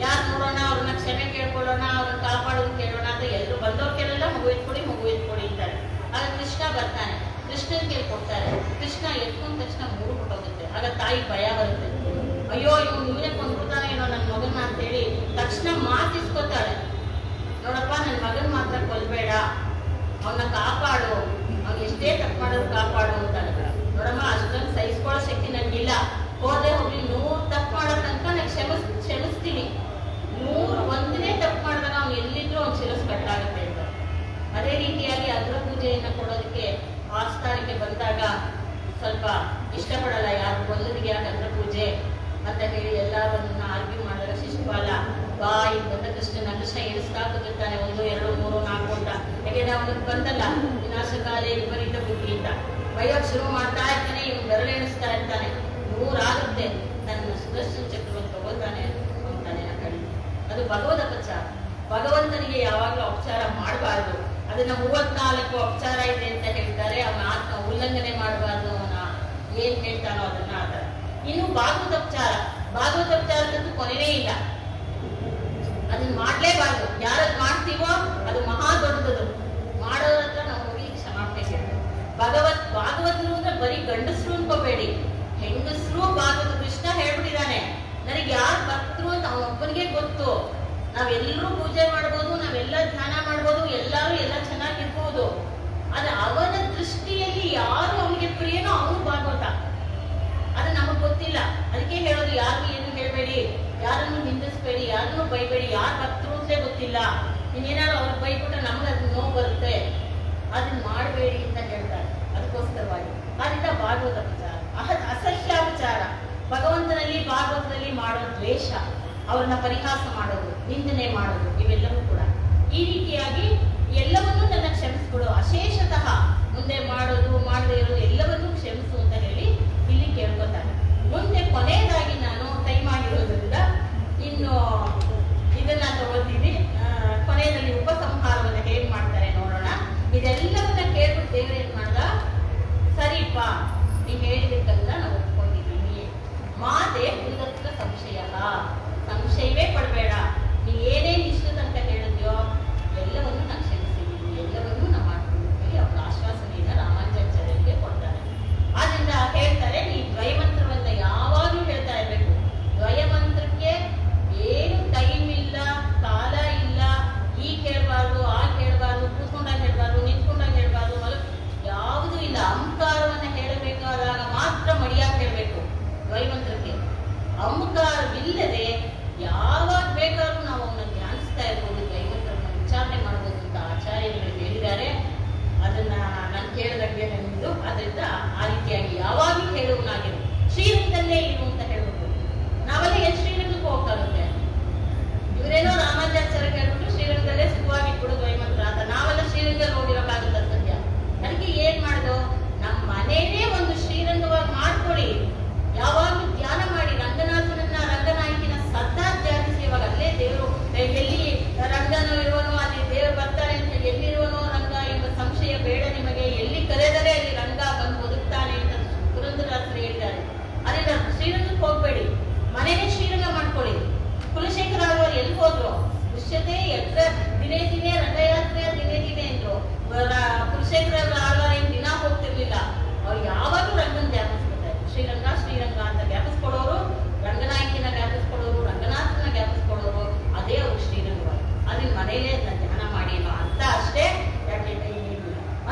ಯಾರು ನೋಡೋಣ, ಅವ್ರನ್ನ ಕ್ಷಮೆ ಕೇಳ್ಕೊಳ್ಳೋಣ, ಅವ್ರನ್ನ ಕಾಪಾಡೋದು ಕೇಳೋಣ ಅಂತ ಎಲ್ಲರೂ ಬಂದವ್ರ ಕೈಲೆಲ್ಲ ಮಗು ಎತ್ಕೊಡಿ ಅಂತಾರೆ. ಆಗ ಕೃಷ್ಣ ಬರ್ತಾನೆ, ಕೃಷ್ಣನ್ ಕೇಳ್ಕೊಡ್ತಾರೆ. ಕೃಷ್ಣ ಎತ್ಕೊಂಡ ತಕ್ಷಣ ಮೂರು ಕೊಟ್ಟೋಗುತ್ತೆ. ಆಗ ತಾಯಿ ಭಯ ಬರುತ್ತೆ, ಅಯ್ಯೋ ಇವನೇ ಕೊಂಡ್ಬಿಡ್ತಾನೆ ಏನೋ ನನ್ನ ಮಗನ ಅಂತ ಹೇಳಿ ತಕ್ಷಣ ಮಾತಿಸ್ಕೊತಾಳೆ. ನೋಡಪ್ಪ, ನನ್ನ ಮಗನ್ ಮಾತ್ರ ಕೊಲ್ಬೇಡ, ಅವನ್ನ ಕಾಪಾಡು, ಅವ್ನು ಎಷ್ಟೇ ತಪ್ಪು ಮಾಡೋದು ಕಾಪಾಡು ಅಂತಾಳೆ. ನೋಡಮ್ಮ, ಅಷ್ಟೊಂದು ಸಹಿಸ್ಕೊಳ್ಳೋ ಶಕ್ತಿ ನನಗಿಲ್ಲ, ಹೋದ್ರೆ ಹೋಗ್ಲಿ 100 ತಪ್ಪು ಮಾಡೋ ತನಕ ನಾನು ಕ್ಷಮಿಸ್ತೀನಿ. 101ನೇ ತಪ್ಪು ಮಾಡಿದಾಗ ಅವ್ನು ಎಲ್ಲಿದ್ರು ಅವ್ನು ಶಿರಸ್ ಕಟ್ಟಾಗುತ್ತೆ ಅಂತ. ಅದೇ ರೀತಿಯಾಗಿ ಅಗ್ರ ಪೂಜೆಯನ್ನು ಕೊಡೋದಕ್ಕೆ ಆಸ್ಥಾನಕ್ಕೆ ಬಂದಾಗ ಸ್ವಲ್ಪ ಇಷ್ಟಪಡಲ್ಲ ಯಾರು, ಕೊಲ್ಲದಿಗೆ ಯಾಕೆ ಅಗ್ರ ಪೂಜೆ ಅಂತ ಹೇಳಿ ಎಲ್ಲರನ್ನ ಆರ್ಗ್ಯೂ ಮಾಡಿದಾಗ ಶಿಶುಪಾಲ ಈಗ ಬಂದ ಕೃಷ್ಣ ಇಳಿಸ್ತಾ ಕೂತಿರ್ತಾನೆ 1 2 3 4 ಅಂತ. ಯಾಕೆಂದ್ರೆ ಅವನಿಗೆ ಬಂದಲ್ಲ ವಿನಾಶಕಾಲೇ ವಿಪರೀತ ಬುದ್ಧಿ ಅಂತ ಬೈಯೋಕ್ ಶುರು ಮಾಡ್ತಾ ಇರ್ತಾನೆ. ಇವನು ಬೆರಳೆಣಿಸ್ತಾ ಇರ್ತಾನೆ, 100 ಆಗುತ್ತೆ. ತನ್ನ ಸುದರ್ಶನ ಚಕ್ರವನ್ನು ತಗೋತಾನೆ ಅಂತಾನೆ ಕಡಿ. ಅದು ಭಗವದ್ ಅಪಚಾರ. ಭಗವಂತನಿಗೆ ಯಾವಾಗಲೂ ಅಪಚಾರ ಮಾಡಬಾರ್ದು. ಅದನ್ನ 34 ಅಪಚಾರ ಇದೆ ಅಂತ ಹೇಳ್ತಾರೆ. ಅವನ ಆತ್ಮ ಉಲ್ಲಂಘನೆ ಮಾಡಬಾರ್ದು. ಅವನ ಏನ್ ಹೇಳ್ತಾನೋ ಅದನ್ನ ಆತರ. ಇನ್ನು ಭಾಗವತೋಪಚಾರಕ್ಕಂತೂ ಕೊನೆಯೇ ಇಲ್ಲ. ಅದನ್ನ ಮಾಡ್ಲೇಬಾರ್ದು. ಯಾರದ್ ಮಾಡ್ತೀವೋ ಅದು ಮಹಾ ದೊಡ್ಡದು. ಮಾಡೋದ್ರ ಹತ್ರ ನಾವು ಹೋಗಿ ಕ್ಷಮಾಪಣೆ ಕೇಳ್ಬೇಕು. ಭಾಗವತರು ಅಂದ್ರೆ ಬರೀ ಗಂಡಸರು ಅನ್ಕೋಬೇಡಿ, ಹೆಂಗಸರು ಭಾಗವತ. ಕೃಷ್ಣ ಹೇಳ್ಬಿಟ್ಟಿದ್ದಾನೆ, ನನಗೆ ಯಾರು ಭಕ್ತರು ಅಂತ ಅವನೊಬ್ಬನಿಗೆ ಗೊತ್ತು. ನಾವೆಲ್ಲರೂ ಪೂಜೆ ಮಾಡ್ಬೋದು, ನಾವೆಲ್ಲ ಧ್ಯಾನ ಮಾಡ್ಬೋದು, ಎಲ್ಲರೂ ಎಲ್ಲ ಚೆನ್ನಾಗಿರ್ಬೋದು. ಆದ್ರೆ ಅವನ ದೃಷ್ಟಿಯಲ್ಲಿ ಯಾರು ಅವನಿಗೆ ಪ್ರಿಯನೋ ಅವನು ಭಾಗವತ. ಅದು ನಮಗ್ ಗೊತ್ತಿಲ್ಲ. ಅದಕ್ಕೆ ಹೇಳೋದು, ಯಾರು ಏನು ಹೇಳ್ಬೇಡಿ, ಯಾರನ್ನು ನಿಂದಿಸ್ಬೇಡಿ, ಯಾರನ್ನು ಬೈಬೇಡಿ. ಯಾರು ಭಕ್ತರು ಅಂತಲೇ ಗೊತ್ತಿಲ್ಲ. ಇನ್ನೇನಾದ್ರು ಅವ್ರಿಗೆ ಬೈಬಿಟ್ರೆ ನಮ್ಗೆ ಅದು ನೋವು ಬರುತ್ತೆ. ಅದನ್ನ ಮಾಡಬೇಡಿ ಅಂತ ಹೇಳ್ತಾರೆ. ಅದಕ್ಕೋಸ್ಕರವಾಗಿ ಅದರಿಂದ ಭಾಗವತ ಅಪಚಾರ, ಅಸಹ್ಯಾಪಚಾರ, ಭಗವಂತನಲ್ಲಿ ಭಾಗವತದಲ್ಲಿ ಮಾಡೋ ದ್ವೇಷ, ಅವ್ರನ್ನ ಪರಿಹಾಸ ಮಾಡೋದು, ನಿಂದನೆ ಮಾಡೋದು, ಇವೆಲ್ಲವೂ ಕೂಡ ಈ ರೀತಿಯಾಗಿ ಎಲ್ಲವನ್ನೂ ನನ್ನ ಕ್ಷಮಿಸ್ಬಿಡು, ಅಶೇಷತಃ ಮುಂದೆ ಮಾಡೋದು ಮಾಡದೇ ಇರೋದು ಎಲ್ಲವನ್ನೂ ಕ್ಷಮಿಸು ಅಂತ ಹೇಳಿ ಇಲ್ಲಿ ಕೇಳ್ಕೊತಾರೆ. ಮುಂದೆ ಕೊನೆಯದಾಗಿ ನಾನು ಟೈಮ್ ಆಗಿರೋದ್ರಿಂದ ಇನ್ನು ಇದನ್ನ ತಗೋತೀನಿ. ಕೊನೆಯಲ್ಲಿ ಉಪಸಂಹಾರವನ್ನ ಹೇಗ್ ಮಾಡ್ತಾರೆ ನೋಡೋಣ. ಇದೆಲ್ಲವನ್ನ ಕೇಳ್ಬಿಟ್ಟು ದೇವರು ಏನ್ ಮಾಡ್ದ, ಸರಿಪ್ಪ ನೀ ಹೇಳಿದಕ್ಕೆಲ್ಲ ನಾವು ಒಪ್ಕೊಂಡಿದ್ದೀನಿ. ಮಾತೆ ಉದತ್ತ ಸಂಶಯವೇ ಪಡಬೇಡ, ನೀ ಏನೇನು ಇಷ್ಟು ತನಕ ಹೇಳಿದ್ಯೋ ಎಲ್ಲವನ್ನೂ ನಾನು ಕ್ಷಮಿಸಿದ್ದೀನಿ, ಎಲ್ಲವನ್ನೂ ನಾವು ಮಾಡ್ಕೊಂಡಿದ್ದೀವಿ. ಅವ್ರ ಆಶ್ವಾಸನೆಯಿಂದ ರಾಮಾನುಜಾಚಾರ್ಯರಿಗೆ ಕೊಡ್ತಾರೆ. ಆದ್ರಿಂದ ಹೇಳ್ತಾರೆ, ನೀ ದ್ವಯಮಂತ್ರವನ್ನ ಯಾವಾಗಲೂ ಹೇಳ್ತಾ ಇರ್ಬೇಕು. ದ್ವಯಮಂತ್ರಕ್ಕೆ ಏನು ಟೈಮ್ ಇಲ್ಲ, ಕಾಲ ಇಲ್ಲ. ಈ ಕೇಳಬಾರ್ದು, ಆ ಕೇಳಬಾರ್ದು, ಕೂತ್ಕೊಂಡಾಗ ಹೇಳ್ಬಾರ್ದು, ನಿಂತ್ಕೊಂಡಾಗ ಹೇಳ್ಬಾರ್ದು, ಯಾವುದೂ ಇಲ್ಲ. ಅಹಂಕಾರವನ್ನ ಹೇಳಬೇಕಾದಾಗ ಮಾತ್ರ ಮಡಿಯಾಗಿ ಹೇಳ್ಬೇಕು. ದ್ವಯಮಂತ್ರಕ್ಕೆ ಅಹಂಕಾರವಿಲ್ಲದೆ ಯಾವಾಗ ಬೇಕಾದ್ರೂ ನಾವು ಅವನ್ನ ಧ್ಯಾನಿಸ್ತಾ ಇರ್ಬೋದು, ದ್ವಯಮಂತ್ರವನ್ನು ವಿಚಾರಣೆ ಮಾಡ್ಬೋದು ಅಂತ ಆಚಾರ್ಯರು ಹೇಳಿದ್ದಾರೆ. ಅದನ್ನ ನಾನು ಕೇಳಿದಂಗೆ ನನ್ನದು. ಅದರಿಂದ ಆ ರೀತಿಯಾಗಿ ಯಾವಾಗಲೂ ಹೇಳುವನಾಗಿರು, ಶ್ರೀರಂಗದಲ್ಲೇ ಇರು ಅಂತ ಹೇಳ್ಬೇಕು. ನಾವೆಲ್ಲ ಎಷ್ಟು ಶ್ರೀರಂಗಕ್ಕೆ ಹೋಗ್ತಾಗುತ್ತೆ. ಇವರೇನೋ ರಾಮಾನುಜಾಚಾರ್ಯ ಹೇಳ್ಬಿಟ್ಟು ಶ್ರೀರಂಗದಲ್ಲೇ ಸುಖವಾಗಿ ಕೊಡು ದ್ವಯಮಂತ್ರ ಅಂತ. ನಾವೆಲ್ಲ ಶ್ರೀರಂಗದಲ್ಲಿ ಹೋಗಿರೋಕ್ಕಾಗಲ್ಲ ಸದ್ಯ. ಅದಕ್ಕೆ ಏನ್ ಮಾಡುದು, ನಮ್ಮ ಮನೇನೇ ಒಂದು ಶ್ರೀರಂಗವಾಗಿ ಮಾಡ್ಕೊಳ್ಳಿ. ಯಾವಾಗಲೂ ಧ್ಯಾನ ಮಾಡಿ, ರಂಗನಾಥನನ್ನ ರಂಗನಾಯಕಿನ ಸದಾ ಧ್ಯಾನಿಸಿ. ಇವಾಗ ಅಲ್ಲೇ ದೇವರು ಎಲ್ಲಿ ರಂಗನೋ ಇರುವನೋ ಅಲ್ಲಿ ದೇವರು ಬರ್ತಾನೆ ಅಂತ, ಎಲ್ಲಿರುವನೋ ರಂಗ ಎಂಬ ಸಂಶಯ ಬೇಡ ನಿಮಗೆ. ಎಲ್ಲಿ ಕರೆದರೆ ಅಲ್ಲಿ ರಂಗ ಬಂದು ಒದಗ್ತಾನೆ ಅಂತ ಪುರಂದರದಾಸರು ಹೇಳಿದ್ದಾರೆ. ಅದರಿಂದ ಶ್ರೀರಂಗಕ್ಕೆ ಹೋಗ್ಬೇಡಿ, ಮನೇನೆ ಶ್ರೀರಂಗ ಮಾಡ್ಕೊಳ್ಳಿ. ಕುಲಶೇಖರ ಅವರು ಎಲ್ಲಿ ಹೋದ್ರು, ದೃಶ್ಯತೆ ಎದ್ರ ದಿನೇ ದಿನೇ ರಂಗಯಾತ್ರೆಯ ದಿನೇ ದಿನೇ ಅಂದ್ರು. ಕುಲಶೇಖರ ಆಳ್ವಾರ ಏನ್ ದಿನ ಹೋಗ್ತಿರ್ಲಿಲ್ಲ. ಅವ್ರು ಯಾವಾಗಲೂ ರಂಗನ ಜ್ಞಾಪಿಸ್ಕೊತಾರೆ. ಶ್ರೀರಂಗ ಶ್ರೀರಂಗ ಅಂತ ಜ್ಞಾಪಿಸ್ಕೊಡೋರು, ರಂಗನಾಯಕಿನ ಜ್ಞಾಪಿಸ್ಕೊಡೋರು, ರಂಗನಾಥನ ಜ್ಞಾಪಿಸ್ಕೊಡೋರು, ಅದೇ ಅವ್ರು ಶ್ರೀರಂಗವಾಗಿ. ಅದನ್ನ ಮನೆಯಲ್ಲೇ ಧ್ಯಾನ ಮಾಡಿ ಅನ್ನೋ ಅರ್ಥ ಅಷ್ಟೇ. ಯಾಕೆ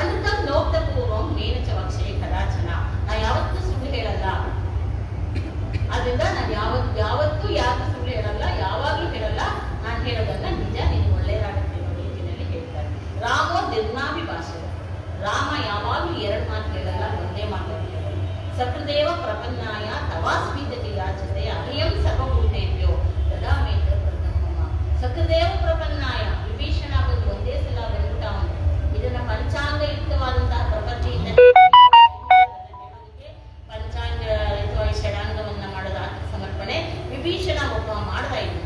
ಅಂತ ನೋಕ್ತ ಪೂರ್ವಂ ಮೇನಚ ವಕ್ಷೆ ಕದಾಚನ. ನಾ ಯಾವತ್ತೂ ಸುಳ್ಳು ಹೇಳಲ್ಲ. ಅದರಿಂದ ನಾನು ಯಾವತ್ತೂ ಯಾರು ಸುಳ್ಳು ಹೇಳಲ್ಲ, ಯಾವಾಗ್ಲೂ ಹೇಳಲ್ಲ. ನಾನು ಹೇಳೋದನ್ನ ನಿಜ, ನಿಮ್ಗೆ ಒಳ್ಳೇದಾಗುತ್ತೆ ಅನ್ನೋ ರೀತಿಯಲ್ಲಿ ಹೇಳ್ತಾರೆ. ರಾಮೋ ನಿರ್ನಾಭಿಭಾಷೆ. ರಾಮ ಯಾವಾಗ್ಲೂ 2 ಮಾತು ಹೇಳಲ್ಲ, ಒಂದೇ ಮಾತು ಹೇಳಲ್ಲ. ಸಕೃದೇವ ಪ್ರಪನ್ನಾಯ ತವಾಸ್ಮಿತತಿ ಯಾಚತೆ ಅಭಯಂ ಸರ್ವಭೂತೇಭ್ಯೋ ದದಾಮೇತ ಪ್ರಥಮಮ. ಸಕೃದೇವ ಪ್ರಪನ್ನಾಯ, ವಿಭೀಷಣ ಬಂದು ಒಂದೇ ಸಲ ಬಂದ್ಬಿಟ್ಟ. ಅವನು ಇದನ್ನ ಪಂಚಾಂಗ ಯುಕ್ತವಾದಂತಹ ಪ್ರಪತ್ತಿಯಿಂದ ಪಂಚಾಂಗ ಷಡಾಂಗವನ್ನ ಮಾಡೋದು ಆತ್ಮ ಸಮರ್ಪಣೆ ವಿಭೀಷಣ ಒಬ್ಬ ಮಾಡ್ತಾ ಇದ್ದ.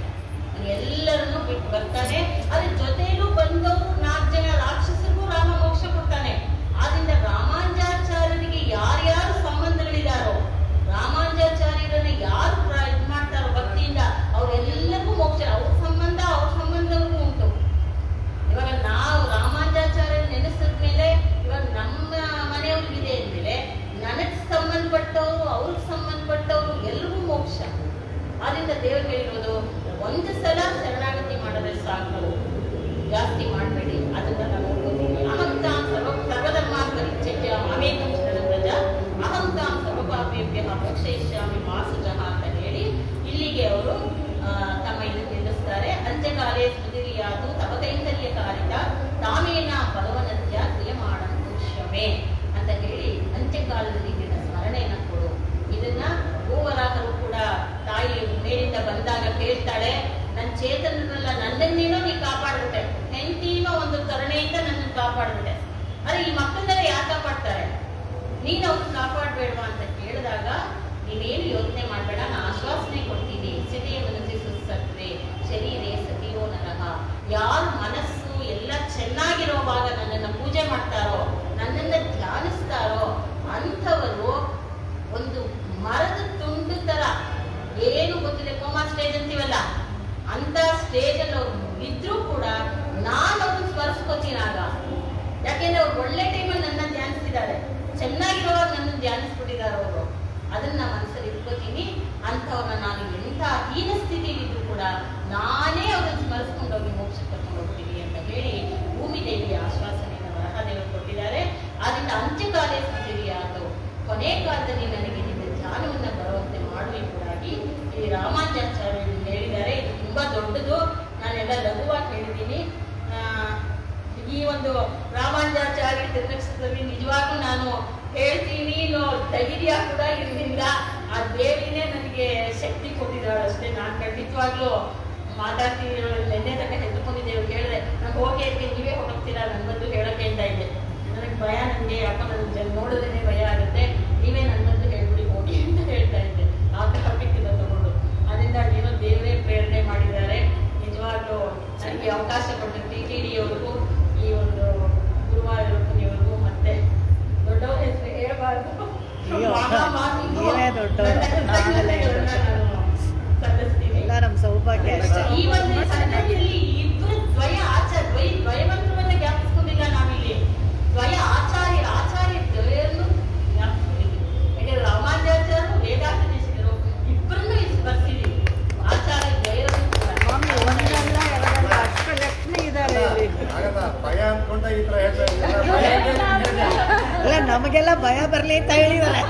ಎಲ್ಲರನ್ನೂ ಬಿಟ್ಟು ಬರ್ತಾನೆ. ಅದ್ರ ಜೊತೆಯಲ್ಲೂ ಬಂದವರು 4 ಜನ ರಾಕ್ಷಸರಿಗೂ ರಾಮ ಮೋಕ್ಷ ಕೊಡ್ತಾನೆ. ಆದ್ರಿಂದ ರಾಮಾನುಜಾಚಾರ್ಯರಿಗೆ ಯಾರ್ಯಾರು ಸಂಬಂಧಗಳಿದಾರೋ, ರಾಮಾನುಜಾಚಾರ್ಯರನ್ನ ಯಾರು ಚೇತನರಲ್ಲ, ನನ್ನನ್ನೇನೋ ನೀ ಕಾಪಾಡ್ಬಿಟ್ಟೆ, ಹೆಂಡತಿನೋ ಒಂದು ಕರುಣೆಯಿಂದ ನನ್ನನ್ನು ಕಾಪಾಡ್ಬಿಟ್ಟೆ. ಆದ್ರೆ ಈ ಮಕ್ಕಳನ್ನೆಲ್ಲ ಯಾರು ಕಾಪಾಡ್ತಾರೆ? ನೀನು ಅವ್ರನ್ನ ಕಾಪಾಡ್ಬೇಡವಾ ಅಂತ ಕೇಳಿದಾಗ ನೀನೇನು ಯೋಚನೆ ಮಾಡಬೇಡ, ನಾನು ಆಶ್ವಾಸನೆ ಕೊಡ್ತೀನಿ. ಸಿರಿಯ ಮನಸ್ಸಿ ಸುಸತ್ವೆ ಶರೀರೇ ಸತಿಯೋ ನರಹ. ಯಾರ ಮನಸ್ಸು ಎಲ್ಲ ಚೆನ್ನಾಗಿರೋವಾಗ ನನ್ನನ್ನು ಪೂಜೆ ಮಾಡ್ತಾರೋ, ನನ್ನನ್ನು ಧ್ಯಾನಿಸ್ತಾರೋ ಅಂಥವರು ಒಂದು ಮರದ ತುಂಡು ತರ, ಏನು ಗೊತ್ತಿದೆ ಕೋಮಾ ಸ್ಟೇಜ್ ಅಂತೀವಲ್ಲ ಅಂತ ಸ್ಟೇಜ್ ಅಲ್ಲಿ ಅವ್ರು ಇದ್ರೂ ಕೂಡ ನಾನು ಅವ್ರನ್ನ ಸ್ಮರಿಸ್ಕೋತೀನಾಗ. ಯಾಕೆಂದ್ರೆ ಅವ್ರು ಒಳ್ಳೆ ಟೈಮಲ್ಲಿ ನನ್ನ ಧ್ಯಾನಿಸ್ತಿದ್ದಾರೆ, ಚೆನ್ನಾಗಿರುವಾಗ ನನ್ನ ಧ್ಯಾನಿಸ್ಬಿಟ್ಟಿದ್ದಾರೆ ಅವರು. ಅದನ್ನ ಮನಸ್ಸಲ್ಲಿ ಇಟ್ಕೋತೀನಿ. ಅಂಥವ್ರನ್ನ ನಾನು ಎಂಥ ಹೀನ ಸ್ಥಿತಿಲಿದ್ರು ಕೂಡ ನಾನೇ ಅವ್ರನ್ನ ಸ್ಮರಿಸ್ಕೊಂಡೋಗಿ ಮೋಕ್ಷಕ್ಕೆ ಕರ್ಕೊಂಡು ಹೋಗ್ತೀನಿ ಅಂತ ಹೇಳಿ ಭೂಮಿ ದೇವಿಯ ಆಶ್ವಾಸನೆಯನ್ನು ವರಹದೇವರು ಕೊಟ್ಟಿದ್ದಾರೆ. ಆದ್ರಿಂದ ಅಂತ್ಯಕಾಲೇ ಸ್ಮೃತಿಯಾದವು, ಕೊನೆ ಕಾಲದಲ್ಲಿ ನನಗೆ ನಿನ್ನ ಧ್ಯಾನವನ್ನ ಬರುವಂತೆ ಮಾಡುವೆ ಕೂಡಾಗಿ ಈ ರಾಮಾನುಜಾಚಾರ್ಯರು ಹೇಳಿದ್ದಾರೆ. ಇದು ತುಂಬಾ ದೊಡ್ಡದು, ನಾನೆಲ್ಲ ಲಘುವಾಗಿ ಹೇಳಿದ್ದೀನಿ. ಈ ಒಂದು ರಾಮಾನುಜಾಚಾರ್ಯ ತಿರುನಕ್ಷತ್ರದಲ್ಲಿ ನಿಜವಾಗ್ಲೂ ನಾನು ಹೇಳ್ತೀನಿ ಅನ್ನೋ ಧೈರ್ಯ ಕೂಡ ಇರಲಿಲ್ಲ. ಆ ದೇವಿನೇ ನನಗೆ ಶಕ್ತಿ ಕೊಟ್ಟಿದ್ದಾಳೆ ಅಷ್ಟೇ. ನಾನು ಖಂಡಿತವಾಗ್ಲೂ ಮಾತಾಡ್ತೀನಿ. ನೆನ್ನೆ ತನಕ ಹೆದ್ದುಕೊಂಡಿದ್ದೇವೆ, ಹೇಳಿದ್ರೆ ನಾನು ಹೋಗಿ ನೀವೇ ಹೋಗ್ತೀರಾ ನನ್ನ ಬಂದು ಹೇಳೋಕೆ ಅಂತ ಇದ್ದೆ. ನನಗೆ ಭಯ, ನನಗೆ ಯಾಕಂದ್ರೆ ನನ್ನ ನೋಡಿದ್ರೆ ಭಯ ಆಗುತ್ತೆ, ನೀವೇ ನನ್ನ ಬಂದು ಹೇಳ್ಬಿಡಿ ಹೋಗಿ ಅಂತ ಹೇಳ್ತಾ ಇದ್ದೆ. ಆ ಟಾಪಿಕ್ ಇಂದ ತಗೊಂಡು ಅದರಿಂದ ಏನೋ ದೇವರೇ ಪ್ರೇರಣೆ ಮಾಡಿದ್ದಾರೆ. ನಿಜವಾಗ್ಲೂ ನನಗೆ ಅವಕಾಶ ಕೊಟ್ಟು TTD ಅವ್ರಿಗೂ, ಈ ಒಂದು ಗುರುವಾಯೂರಪ್ಪನಿವ್ರಿಗೂ, ಮತ್ತೆ ದೊಡ್ಡವ್ರ ಹೆಸರು ಹೇಳಬಾರ್ದು, ಸಲ್ಲಿಸ್ತೀನಿ. ನಮ್ಮ ಸೌಭಾಗ್ಯ ಅಷ್ಟೇ. ಈ ಒಂದು ಸನ್ನಿಧಿಯಲ್ಲಿ ಇಬ್ಬರು ದ್ವಯಮಂತ್ರವನ್ನ ಜ್ಞಾಪಿಸ್ಕೊಂಡಿಲ್ಲ ನಾವಿಲ್ಲಿ. ಆಚಾರ್ಯ ದ್ವಯರನ್ನು ಜ್ಞಾಪಿಸ್ಕೊಂಡಿದ್ದೀವಿ. ಯಾಕಂದ್ರೆ ರಾಮಾನುಜಾಚಾರ್ಯರು ವೇದಾಂತ ದೇಶಿಕರು ಇಬ್ಬರನ್ನು ಬರ್ಸಿದ್ದೀವಿ. ಆಚಾರ್ಯ ದ್ವಯರನ್ನು ಕೂಡ ಒಂದಲ್ಲ ಎರಡಲ್ಲ ಅಷ್ಟಲಕ್ಷ್ಮಿ ಇದ್ದಾರೆ ಇಲ್ಲಿ. ಭಯ ಅನ್ಕೊಂಡ ಈ ತರ ಹೇಳ್ತಾ ಅಲ್ಲ, ನಮಗೆಲ್ಲ ಭಯ ಬರ್ಲಿ ಅಂತ ಹೇಳಿದಾರೆ.